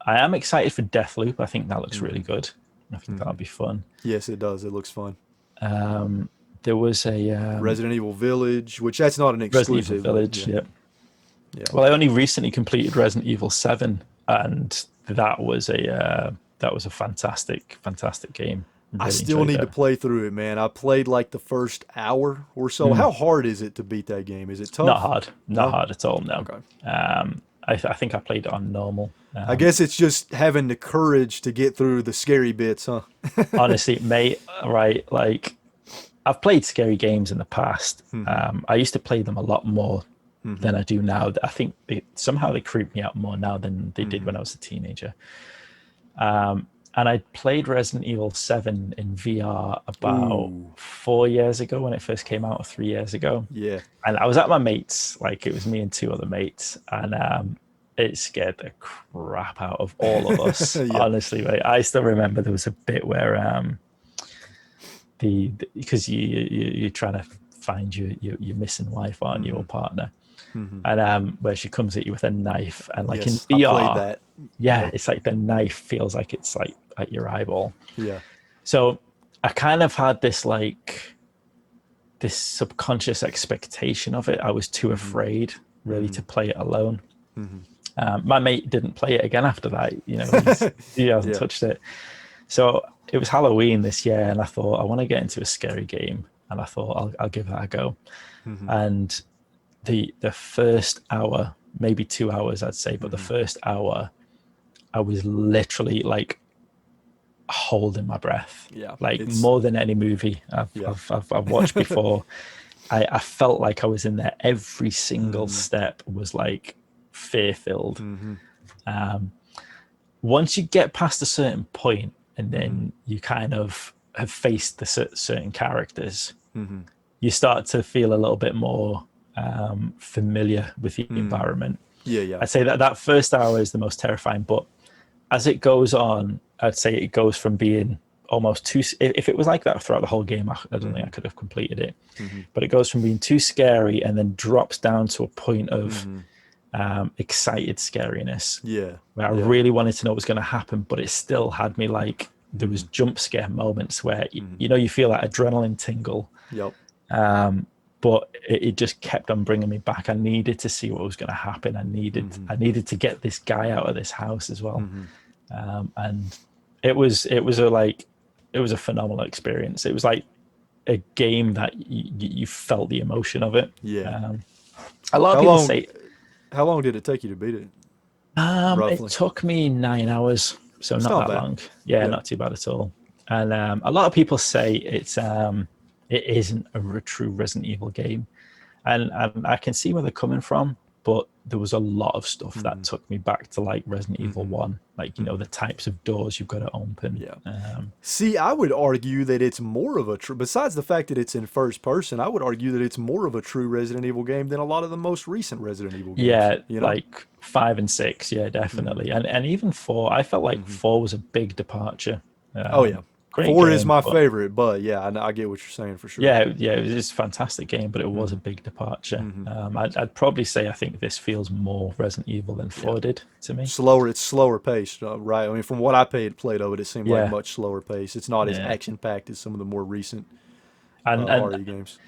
[SPEAKER 2] I am excited for Deathloop. I think that looks really good. I think that'll be fun.
[SPEAKER 1] Yes, it does. It looks fun.
[SPEAKER 2] There was a
[SPEAKER 1] Resident Evil Village, which that's not an exclusive.
[SPEAKER 2] Resident Evil Village, yeah. Well, I only recently completed Resident Evil 7, and that was a fantastic game.
[SPEAKER 1] I still need to play through it, man. I played like the first hour or so. How hard is it to beat that game? Is it tough?
[SPEAKER 2] Not hard at all. No.
[SPEAKER 1] Okay.
[SPEAKER 2] I think I played it on normal.
[SPEAKER 1] I guess it's just having the courage to get through the scary bits, huh?
[SPEAKER 2] Honestly, mate, right? Like, I've played scary games in the past. I used to play them a lot more than I do now. I think somehow they creep me out more now than they did when I was a teenager. And I played Resident Evil 7 in VR about 4 years ago when it first came out, or 3 years ago. Yeah. And I was at my mate's, like it was me and 2 other mates, and it scared the crap out of all of us. Honestly, mate. I still remember there was a bit where because you're trying to find your missing wife, aren't you, or partner, and where she comes at you with a knife, and like in VR,
[SPEAKER 1] I played that.
[SPEAKER 2] It's like the knife feels like it's like at your eyeball.
[SPEAKER 1] Yeah.
[SPEAKER 2] So I kind of had this like this subconscious expectation of it. I was too afraid really to play it alone. My mate didn't play it again after that. You know, he hasn't touched it. So it was Halloween this year, and I thought, I want to get into a scary game, and I thought I'll give that a go. And the first hour, maybe 2 hours, I'd say, but the first hour, I was literally like holding my breath. Like more than any movie I've watched before. I felt like I was in there. Every single step was like fear-filled. Once you get past a certain point, and then you kind of have faced the certain characters, you start to feel a little bit more familiar with the environment. I'd say that first hour is the most terrifying, but as it goes on, I'd say it goes from being almost too, if it was like that throughout the whole game, I don't think I could have completed it, but it goes from being too scary and then drops down to a point of excited scariness, where I really wanted to know what was going to happen, but it still had me like, there was jump scare moments where you know, you feel that adrenaline tingle, but it just kept on bringing me back. I needed to see what was going to happen. I needed to get this guy out of this house as well. And it was a phenomenal experience. It was like a game that you felt the emotion of it. A lot of people say,
[SPEAKER 1] how long did it take you to beat it?
[SPEAKER 2] It took me 9 hours, so not that long. Not too bad at all. And a lot of people say it isn't a true Resident Evil game, and I can see where they're coming from, but there was a lot of stuff that took me back to like Resident Evil 1, like, you know, the types of doors you've got to open.
[SPEAKER 1] See, I would argue that it's more of a true, besides the fact that it's in first person, I would argue that it's more of a true Resident Evil game than a lot of the most recent Resident Evil games. You know?
[SPEAKER 2] Like 5 and 6, definitely. And even 4, I felt like 4 was a big departure. Great
[SPEAKER 1] 4
[SPEAKER 2] game,
[SPEAKER 1] is my favorite, but I get what you're saying for sure.
[SPEAKER 2] It was just a fantastic game, but it was a big departure. I'd probably say I think this feels more Resident Evil than 4 did to me.
[SPEAKER 1] It's slower paced, right? I mean, from what I played of it, it seemed like much slower paced. It's not as action packed as some of the more recent RE games.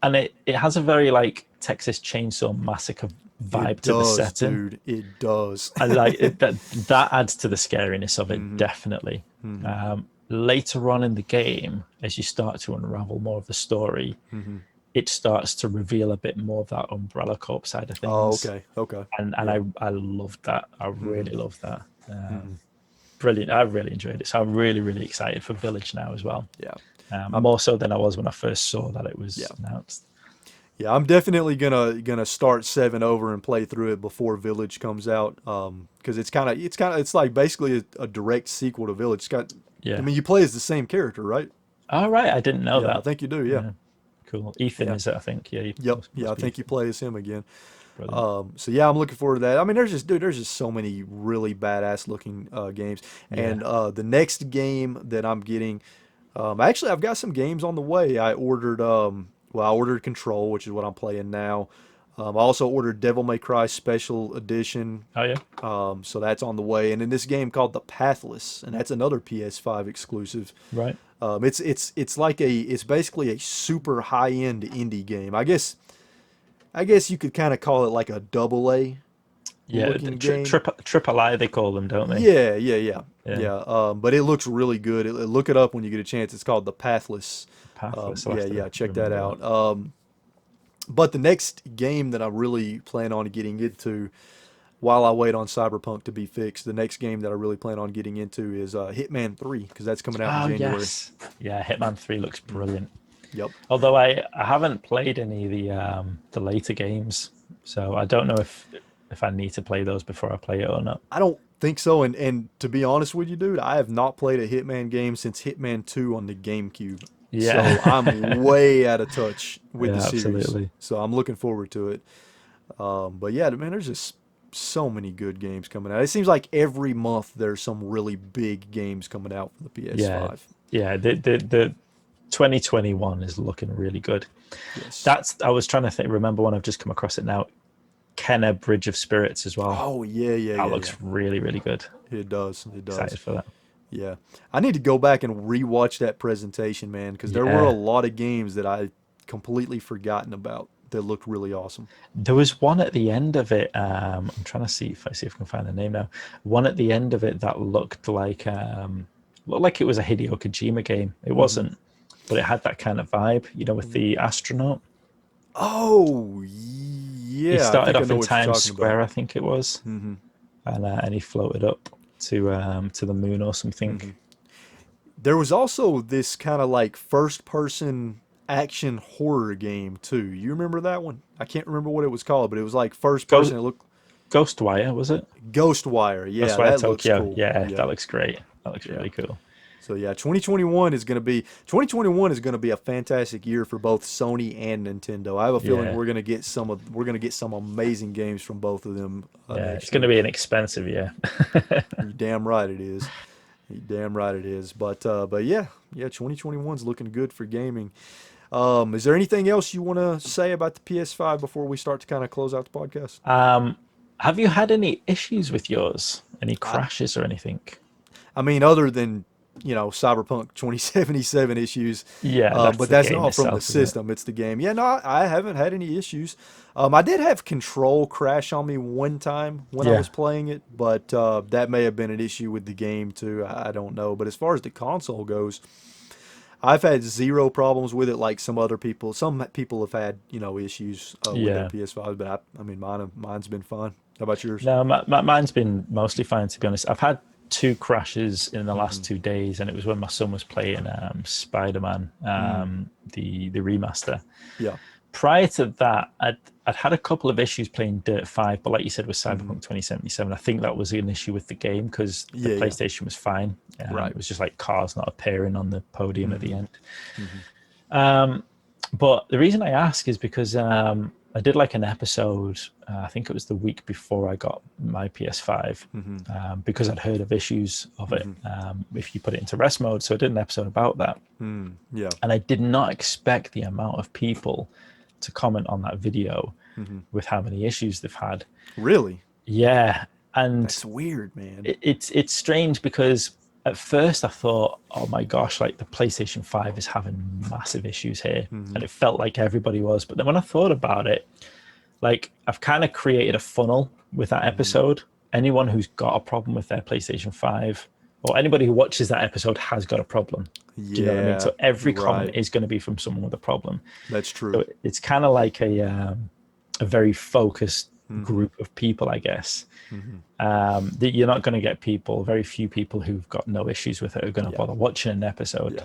[SPEAKER 2] And it has a very like Texas Chainsaw Massacre vibe to the setting.
[SPEAKER 1] Dude, it does.
[SPEAKER 2] And like that adds to the scariness of it, definitely. Later on in the game, as you start to unravel more of the story, it starts to reveal a bit more of that Umbrella Corp side of things.
[SPEAKER 1] Okay.
[SPEAKER 2] And I loved that. I really loved that. Brilliant. I really enjoyed it. So I'm really, really excited for Village now as well. More so than I was when I first saw that it was announced.
[SPEAKER 1] Yeah, I'm definitely gonna start 7 over and play through it before Village comes out, because it's like basically a direct sequel to Village. It's got, I mean, you play as the same character, right?
[SPEAKER 2] Oh, right, I didn't know that.
[SPEAKER 1] I think you do. Yeah.
[SPEAKER 2] Cool. Ethan is it? I think. Yeah.
[SPEAKER 1] I think you play as him again. So I'm looking forward to that. I mean, there's just so many really badass looking games, and the next game that I'm getting, actually I've got some games on the way. I ordered Control, which is what I'm playing now. I also ordered Devil May Cry Special Edition.
[SPEAKER 2] Oh yeah.
[SPEAKER 1] So that's on the way, and then this game called The Pathless, and that's another PS5 exclusive.
[SPEAKER 2] Right.
[SPEAKER 1] It's basically a super high end indie game. I guess you could kind of call it like a double A.
[SPEAKER 2] Triple I they call them, don't they?
[SPEAKER 1] Yeah. But it looks really good. Look it up when you get a chance. It's called The Pathless. Check that out. But the next game that I really plan on getting into, while I wait on Cyberpunk to be fixed, the next game that I really plan on getting into is Hitman 3, because that's coming out in January.
[SPEAKER 2] Yes. Yeah, Hitman 3 looks brilliant.
[SPEAKER 1] Yep.
[SPEAKER 2] Although I haven't played any of the later games, so I don't know if I need to play those before I play it or not.
[SPEAKER 1] I don't think so, and to be honest with you, dude, I have not played a Hitman game since Hitman 2 on the GameCube.
[SPEAKER 2] Yeah.
[SPEAKER 1] So I'm way out of touch with the series.
[SPEAKER 2] Absolutely.
[SPEAKER 1] So I'm looking forward to it. But yeah, man, there's just so many good games coming out. It seems like every month there's some really big games coming out for the PS5.
[SPEAKER 2] Yeah. The 2021 is looking really good.
[SPEAKER 1] Yes.
[SPEAKER 2] I was trying to remember when I've just come across it now. Kenna Bridge of Spirits as well.
[SPEAKER 1] Oh yeah.
[SPEAKER 2] That looks really, really good.
[SPEAKER 1] It does.
[SPEAKER 2] Excited for that.
[SPEAKER 1] Yeah, I need to go back and rewatch that presentation, man, because there were a lot of games that I completely forgotten about that looked really awesome.
[SPEAKER 2] There was one at the end of it. I'm trying to see if I can find the name now. One at the end of it that looked like it was a Hideo Kojima game. It wasn't, but it had that kind of vibe, with the astronaut.
[SPEAKER 1] Oh,
[SPEAKER 2] He
[SPEAKER 1] yeah. I
[SPEAKER 2] started
[SPEAKER 1] think I
[SPEAKER 2] off
[SPEAKER 1] know
[SPEAKER 2] in
[SPEAKER 1] what you're
[SPEAKER 2] Times
[SPEAKER 1] talking about.
[SPEAKER 2] Square, I think it was, and he floated up to the moon or something.
[SPEAKER 1] There was also this kind of like first person action horror game too. You remember that one? I can't remember what it was called, but it was like first
[SPEAKER 2] Ghost
[SPEAKER 1] person. It looked
[SPEAKER 2] Ghostwire, was it?
[SPEAKER 1] Ghostwire. Yeah,
[SPEAKER 2] Ghostwire
[SPEAKER 1] that looks
[SPEAKER 2] Tokyo.
[SPEAKER 1] cool.
[SPEAKER 2] Yeah,
[SPEAKER 1] Yeah.
[SPEAKER 2] that looks great. That looks
[SPEAKER 1] Yeah.
[SPEAKER 2] really cool.
[SPEAKER 1] So yeah, 2021 is going to be 2021 is going to be a fantastic year for both Sony and Nintendo. I have a feeling
[SPEAKER 2] Yeah,
[SPEAKER 1] we're going to get some amazing games from both of them
[SPEAKER 2] yeah. It's
[SPEAKER 1] next
[SPEAKER 2] going to
[SPEAKER 1] year.
[SPEAKER 2] be an expensive year.
[SPEAKER 1] You're damn right it is. You're damn right it is. But yeah, 2021 is looking good for gaming. Is there anything else you want to say about the PS5 before we start to kind of close out the podcast?
[SPEAKER 2] Have you had any issues with yours? Any
[SPEAKER 1] I
[SPEAKER 2] crashes or anything?
[SPEAKER 1] I mean, other than Cyberpunk 2077 issues,
[SPEAKER 2] Yeah, that's
[SPEAKER 1] but
[SPEAKER 2] the
[SPEAKER 1] that's
[SPEAKER 2] game
[SPEAKER 1] not from the
[SPEAKER 2] itself, isn't it?
[SPEAKER 1] system. It's the game. Yeah, no, I haven't had any issues. I did have Control crash on me one time when I
[SPEAKER 2] Yeah.
[SPEAKER 1] was playing it, but that may have been an issue with the game too. I don't know. But as far as the console goes, I've had zero problems with it. Like some other people, some people have had issues with their
[SPEAKER 2] Yeah.
[SPEAKER 1] PS5s, but I mean, mine's been fine. How about yours?
[SPEAKER 2] No, mine's been mostly fine, to be honest. I've had two crashes in the last 2 days, and it was when my son was playing Spider-Man, the remaster.
[SPEAKER 1] Yeah.
[SPEAKER 2] Prior to that, I'd had a couple of issues playing Dirt 5, but like you said with Cyberpunk 2077, I think that was an issue with the game because the
[SPEAKER 1] Yeah.
[SPEAKER 2] PlayStation was fine.
[SPEAKER 1] Right.
[SPEAKER 2] It was just like cars not appearing on the podium at the end. But the reason I ask is because I did like an episode, I think it was the week before I got my PS5, because I'd heard of issues of it if you put it into rest mode. So I did an episode about that.
[SPEAKER 1] Yeah.
[SPEAKER 2] And I did not expect the amount of people to comment on that video with how many issues they've had.
[SPEAKER 1] Really?
[SPEAKER 2] Yeah. And
[SPEAKER 1] That's weird, man.
[SPEAKER 2] it's strange because at first I thought, oh my gosh, like the PlayStation 5 is having massive issues here. And it felt like everybody was. But then when I thought about it, like I've kind of created a funnel with that episode. Anyone who's got a problem with their PlayStation 5 or anybody who watches that episode has got a problem. Do you know what I mean? So every comment is going to be from someone with a problem.
[SPEAKER 1] That's true.
[SPEAKER 2] So it's kind of like a very focused group of people, I guess. That you're not going to get very few people who've got no issues with it are going to bother watching an episode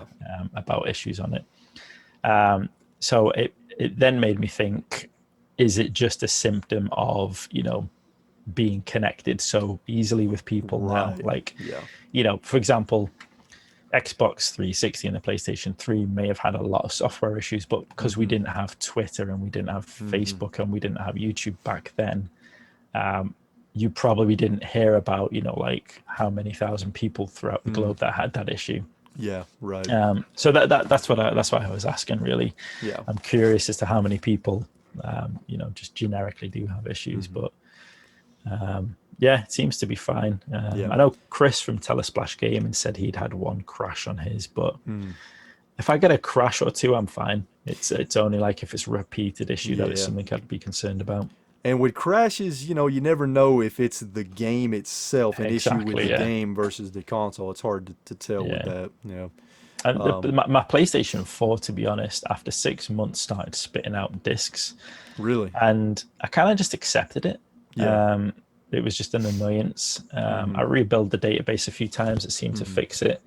[SPEAKER 2] about issues on it. So it then made me think, is it just a symptom of, being connected so easily with people now? Like, for example, Xbox 360 and the PlayStation 3 may have had a lot of software issues, but because we didn't have Twitter and we didn't have Facebook and we didn't have YouTube back then, you probably didn't hear about, like how many thousand people throughout the globe that had that issue.
[SPEAKER 1] Yeah, right.
[SPEAKER 2] So that's why I was asking, really.
[SPEAKER 1] Yeah.
[SPEAKER 2] I'm curious as to how many people, just generically do have issues, but it seems to be fine. I know Chris from Telesplash Gaming said he'd had one crash on his, but if I get a crash or two, I'm fine. It's only like if it's a repeated issue that it's something I'd be concerned about.
[SPEAKER 1] And with crashes, you never know if it's the game itself, an issue with the game versus the console. It's hard to tell with that. Yeah.
[SPEAKER 2] And my PlayStation 4, to be honest, after 6 months started spitting out discs.
[SPEAKER 1] Really?
[SPEAKER 2] And I kind of just accepted it.
[SPEAKER 1] Yeah.
[SPEAKER 2] It was just an annoyance. I rebuilt the database a few times. It seemed to fix it.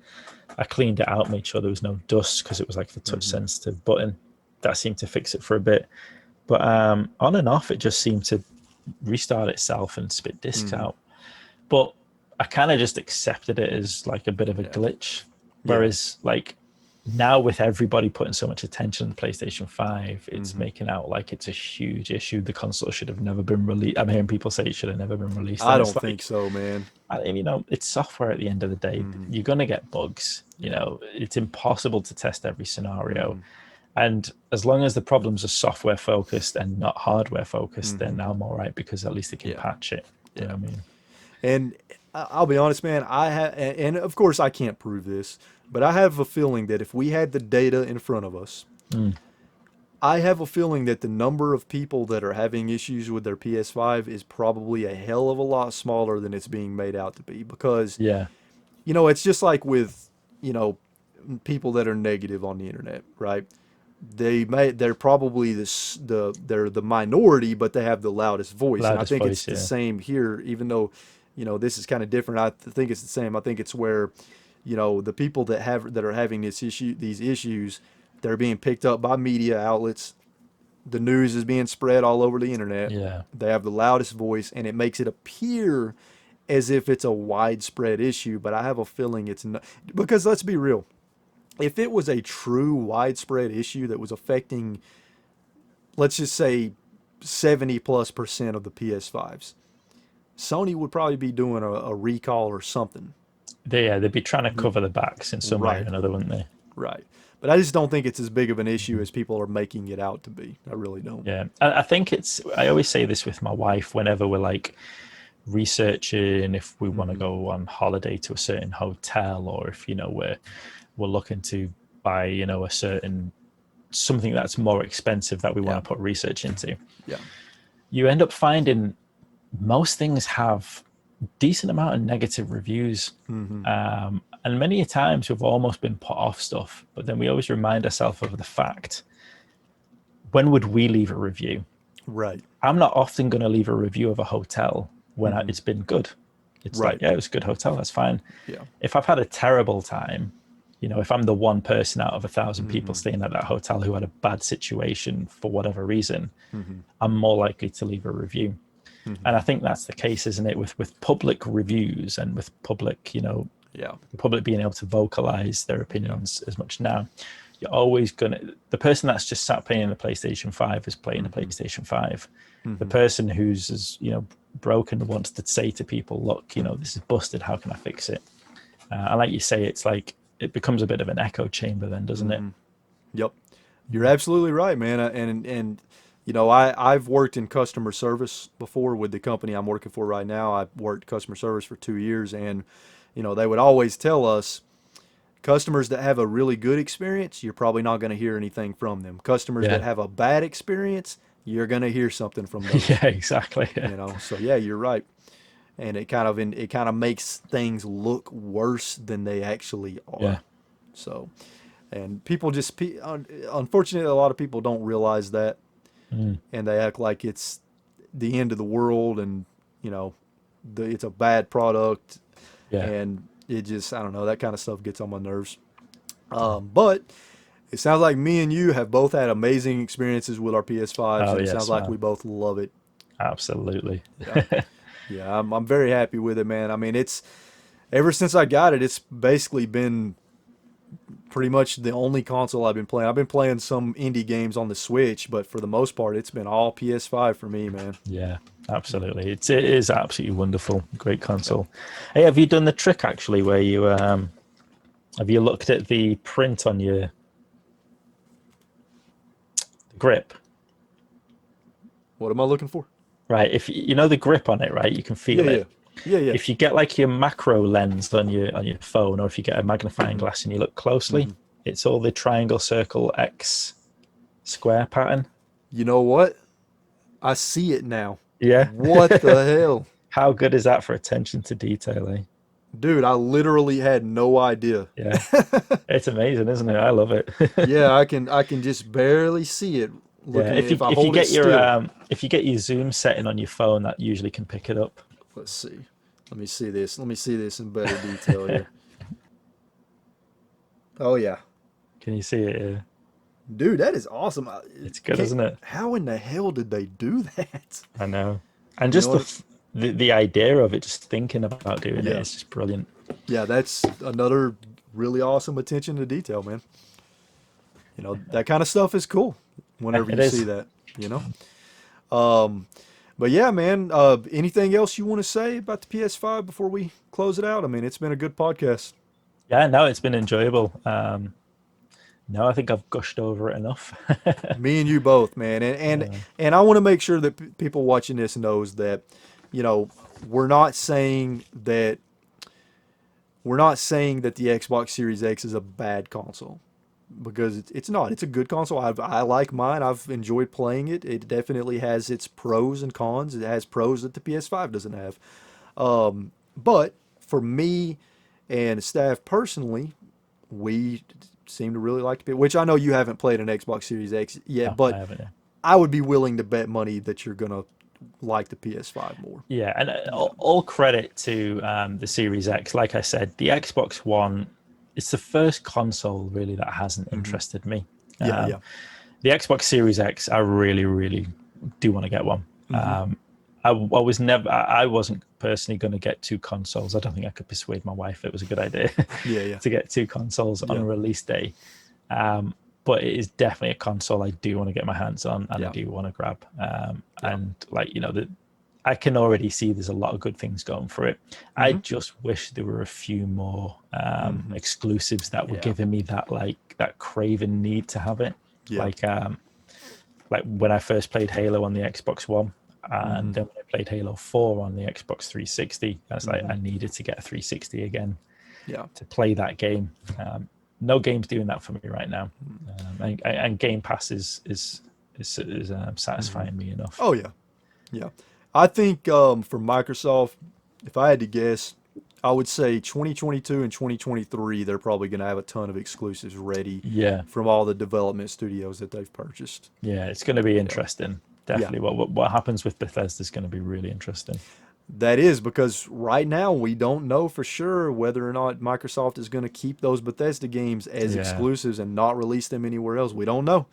[SPEAKER 2] I cleaned it out, made sure there was no dust because it was like the touch sensitive button. That seemed to fix it for a bit. But on and off, it just seemed to restart itself and spit discs out. But I kind of just accepted it as like a bit of a glitch. Whereas like now with everybody putting so much attention on the PlayStation 5, it's making out like it's a huge issue. The console should have never been released. I'm hearing people say it should have never been released.
[SPEAKER 1] I don't think so, man.
[SPEAKER 2] I mean, it's software at the end of the day. You're going to get bugs. It's impossible to test every scenario. And as long as the problems are software focused and not hardware focused, then I'm all right because at least they can patch it. You know what I mean?
[SPEAKER 1] And I'll be honest, man, and of course I can't prove this, but I have a feeling that if we had the data in front of us, I have a feeling that the number of people that are having issues with their PS5 is probably a hell of a lot smaller than it's being made out to be because,
[SPEAKER 2] Yeah.
[SPEAKER 1] it's just like with, you know, people that are negative on the internet, right? They're probably they're the minority, but they have the loudest voice. And I
[SPEAKER 2] Loudest
[SPEAKER 1] think it's
[SPEAKER 2] voice,
[SPEAKER 1] the
[SPEAKER 2] yeah.
[SPEAKER 1] same here, even though, this is kind of different. I think it's the same. I think it's where, the people that are having these issues, they're being picked up by media outlets. The news is being spread all over the internet.
[SPEAKER 2] Yeah.
[SPEAKER 1] They have the loudest voice, and it makes it appear as if it's a widespread issue. But I have a feeling it's not, because let's be real. If it was a true widespread issue that was affecting, let's just say, 70+% of the PS5s, Sony would probably be doing a recall or something.
[SPEAKER 2] They'd be trying to cover the backs in some way or
[SPEAKER 1] Right,
[SPEAKER 2] another, wouldn't they?
[SPEAKER 1] right. But I just don't think it's as big of an issue as people are making it out to be. I really don't.
[SPEAKER 2] Yeah. I think I always say this with my wife whenever we're like researching if we want to go on holiday to a certain hotel, or if, we're looking to buy, a certain something that's more expensive that we want to put research into.
[SPEAKER 1] Yeah.
[SPEAKER 2] You end up finding most things have decent amount of negative reviews. And many times we've almost been put off stuff, but then we always remind ourselves of the fact, when would we leave a review?
[SPEAKER 1] Right.
[SPEAKER 2] I'm not often going to leave a review of a hotel when it's been good. It's
[SPEAKER 1] Right.
[SPEAKER 2] like, yeah, it was a good hotel, that's fine.
[SPEAKER 1] Yeah.
[SPEAKER 2] If I've had a terrible time, if I'm the one person out of 1,000 people staying at that hotel who had a bad situation for whatever reason, I'm more likely to leave a review. And I think that's the case, isn't it, with public reviews and with public,
[SPEAKER 1] Yeah.
[SPEAKER 2] the public being able to vocalize their opinions as much now. You're always the person that's just sat playing the PlayStation 5 is playing the PlayStation 5. The person who's broken wants to say to people, look, this is busted, how can I fix it? And like you say, it's like it becomes a bit of an echo chamber then, doesn't it?
[SPEAKER 1] Yep. You're absolutely right, man. And I've worked in customer service before with the company I'm working for right now. I've worked customer service for 2 years, and they would always tell us, customers that have a really good experience, you're probably not going to hear anything from them. Customers that have a bad experience, you're going to hear something from those.
[SPEAKER 2] Yeah, exactly.
[SPEAKER 1] So yeah, you're right. And it kind of makes things look worse than they actually are.
[SPEAKER 2] Yeah.
[SPEAKER 1] So, and people unfortunately, a lot of people don't realize that, and they act like it's the end of the world, and it's a bad product, and it just, I don't know, that kind of stuff gets on my nerves. But it sounds like me and you have both had amazing experiences with our PS5s, and it sounds like we both love it.
[SPEAKER 2] Absolutely.
[SPEAKER 1] Yeah. Yeah, I'm very happy with it, man. I mean, it's ever since I got it, it's basically been pretty much the only console I've been playing. I've been playing some indie games on the Switch, but for the most part, it's been all PS5 for me, man.
[SPEAKER 2] Yeah, absolutely. It is absolutely wonderful. Great console. Hey, have you done the trick actually where you have you looked at the print on your grip?
[SPEAKER 1] What am I looking for?
[SPEAKER 2] Right, if you know the grip on it, right, you can feel it.
[SPEAKER 1] Yeah.
[SPEAKER 2] If you get like your macro lens on your phone, or if you get a magnifying glass and you look closely, it's all the triangle, circle, X, square pattern.
[SPEAKER 1] You know what? I see it now.
[SPEAKER 2] Yeah.
[SPEAKER 1] What the hell?
[SPEAKER 2] How good is that for attention to detail, eh?
[SPEAKER 1] Dude, I literally had no idea.
[SPEAKER 2] Yeah. It's amazing, isn't it? I love it.
[SPEAKER 1] Yeah, I can just barely see it.
[SPEAKER 2] Yeah, if you get your zoom setting on your phone, that usually can pick it up.
[SPEAKER 1] Let's see. Let me see this in better detail here. Oh yeah.
[SPEAKER 2] Can you see it? Yeah.
[SPEAKER 1] Dude, that is awesome.
[SPEAKER 2] It's good, isn't it?
[SPEAKER 1] How in the hell did they do that?
[SPEAKER 2] I know. And just the idea of it, just thinking about doing it, is just brilliant. Yeah,
[SPEAKER 1] that's another really awesome attention to detail, man. That kind of stuff is cool whenever you see that, But yeah, man, anything else you want to say about the PS5 before we close it out? I mean, it's been a good podcast.
[SPEAKER 2] Yeah, no, it's been enjoyable. No, I think I've gushed over it enough.
[SPEAKER 1] Me and you both, man. And I want to make sure that people watching this knows that, we're not saying that the Xbox Series X is a bad console. because it's not. It's a good console. I like mine. I've enjoyed playing it. It definitely has its pros and cons. It has pros that the PS5 doesn't have. But for me and Stav personally, we seem to really like the PS, which I know you haven't played an Xbox Series X yet,
[SPEAKER 2] No,
[SPEAKER 1] but
[SPEAKER 2] I haven't. Yeah.
[SPEAKER 1] I would be willing to bet money that you're gonna like the PS5 more.
[SPEAKER 2] Yeah, and all credit to the Series X. Like I said, the Xbox One, it's the first console really that hasn't interested me.
[SPEAKER 1] Yeah, yeah.
[SPEAKER 2] The Xbox Series X, I really, really do want to get one. I wasn't personally going to get two consoles. I don't think I could persuade my wife it was a good idea
[SPEAKER 1] Yeah.
[SPEAKER 2] to get two consoles on release day. But it is definitely a console I do want to get my hands on and I do want to grab. And like, I can already see there's a lot of good things going for it. I just wish there were a few more exclusives that were giving me that craven need to have it. Like when I first played Halo on the Xbox One, and then when I played Halo 4 on the Xbox 360, I was like, I needed to get a 360 again to play that game. No game's doing that for me right now, and Game Pass is satisfying me enough.
[SPEAKER 1] Oh yeah. I think for Microsoft, if I had to guess, I would say 2022 and 2023, they're probably going to have a ton of exclusives ready. From all the development studios that they've purchased.
[SPEAKER 2] Yeah, it's going to be interesting. Definitely, what happens with Bethesda is going to be really interesting.
[SPEAKER 1] That is, because right now we don't know for sure whether or not Microsoft is going to keep those Bethesda games as exclusives and not release them anywhere else. We don't know.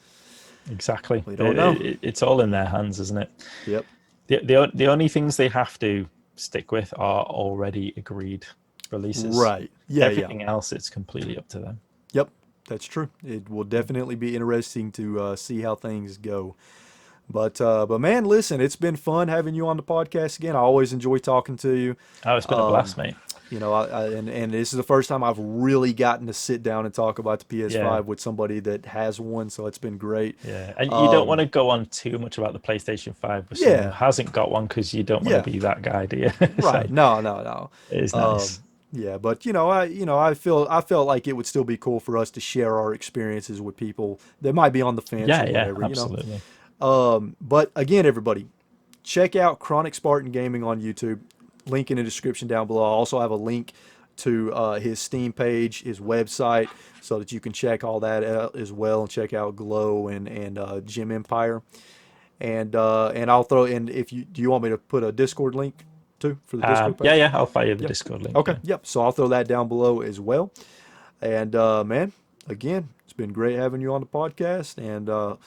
[SPEAKER 2] Exactly.
[SPEAKER 1] We don't know.
[SPEAKER 2] It's all in their hands, isn't it?
[SPEAKER 1] Yep.
[SPEAKER 2] The only things they have to stick with are already agreed releases.
[SPEAKER 1] Right. Yeah.
[SPEAKER 2] Everything else, it's completely up to them.
[SPEAKER 1] Yep. That's true. It will definitely be interesting to see how things go. But man, listen, it's been fun having you on the podcast again. I always enjoy talking to you.
[SPEAKER 2] Oh, it's been a blast, mate.
[SPEAKER 1] And this is the first time I've really gotten to sit down and talk about the PS5 with somebody that has one, so it's been great.
[SPEAKER 2] Yeah, and you don't want to go on too much about the PlayStation 5 with someone who hasn't got one, because you don't want to be that guy, do you?
[SPEAKER 1] Right. No.
[SPEAKER 2] It is nice.
[SPEAKER 1] Yeah, but I felt like it would still be cool for us to share our experiences with people that might be on the fence or whatever.
[SPEAKER 2] Absolutely.
[SPEAKER 1] But again, everybody, check out Chronik Spartan Gaming on YouTube. Link in the description down below. I also have a link to his Steam page, his website, so that you can check all that out as well, and check out Glow and Gem Empire. And I'll throw in, do you want me to put a Discord link too for the Discord page?
[SPEAKER 2] Yeah, I'll fire the Discord link.
[SPEAKER 1] Okay, yep. So I'll throw that down below as well. And man, again, it's been great having you on the podcast. And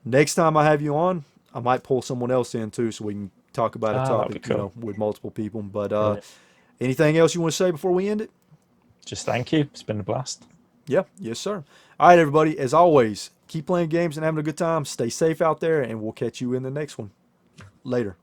[SPEAKER 1] next time I have you on, I might pull someone else in too, so we can talk about a topic, cool. With multiple people. But anything else you want to say before we end it?
[SPEAKER 2] Just thank you. It's been a blast.
[SPEAKER 1] Yeah, yes, sir. All right, everybody. As always, keep playing games and having a good time. Stay safe out there, and we'll catch you in the next one. Later.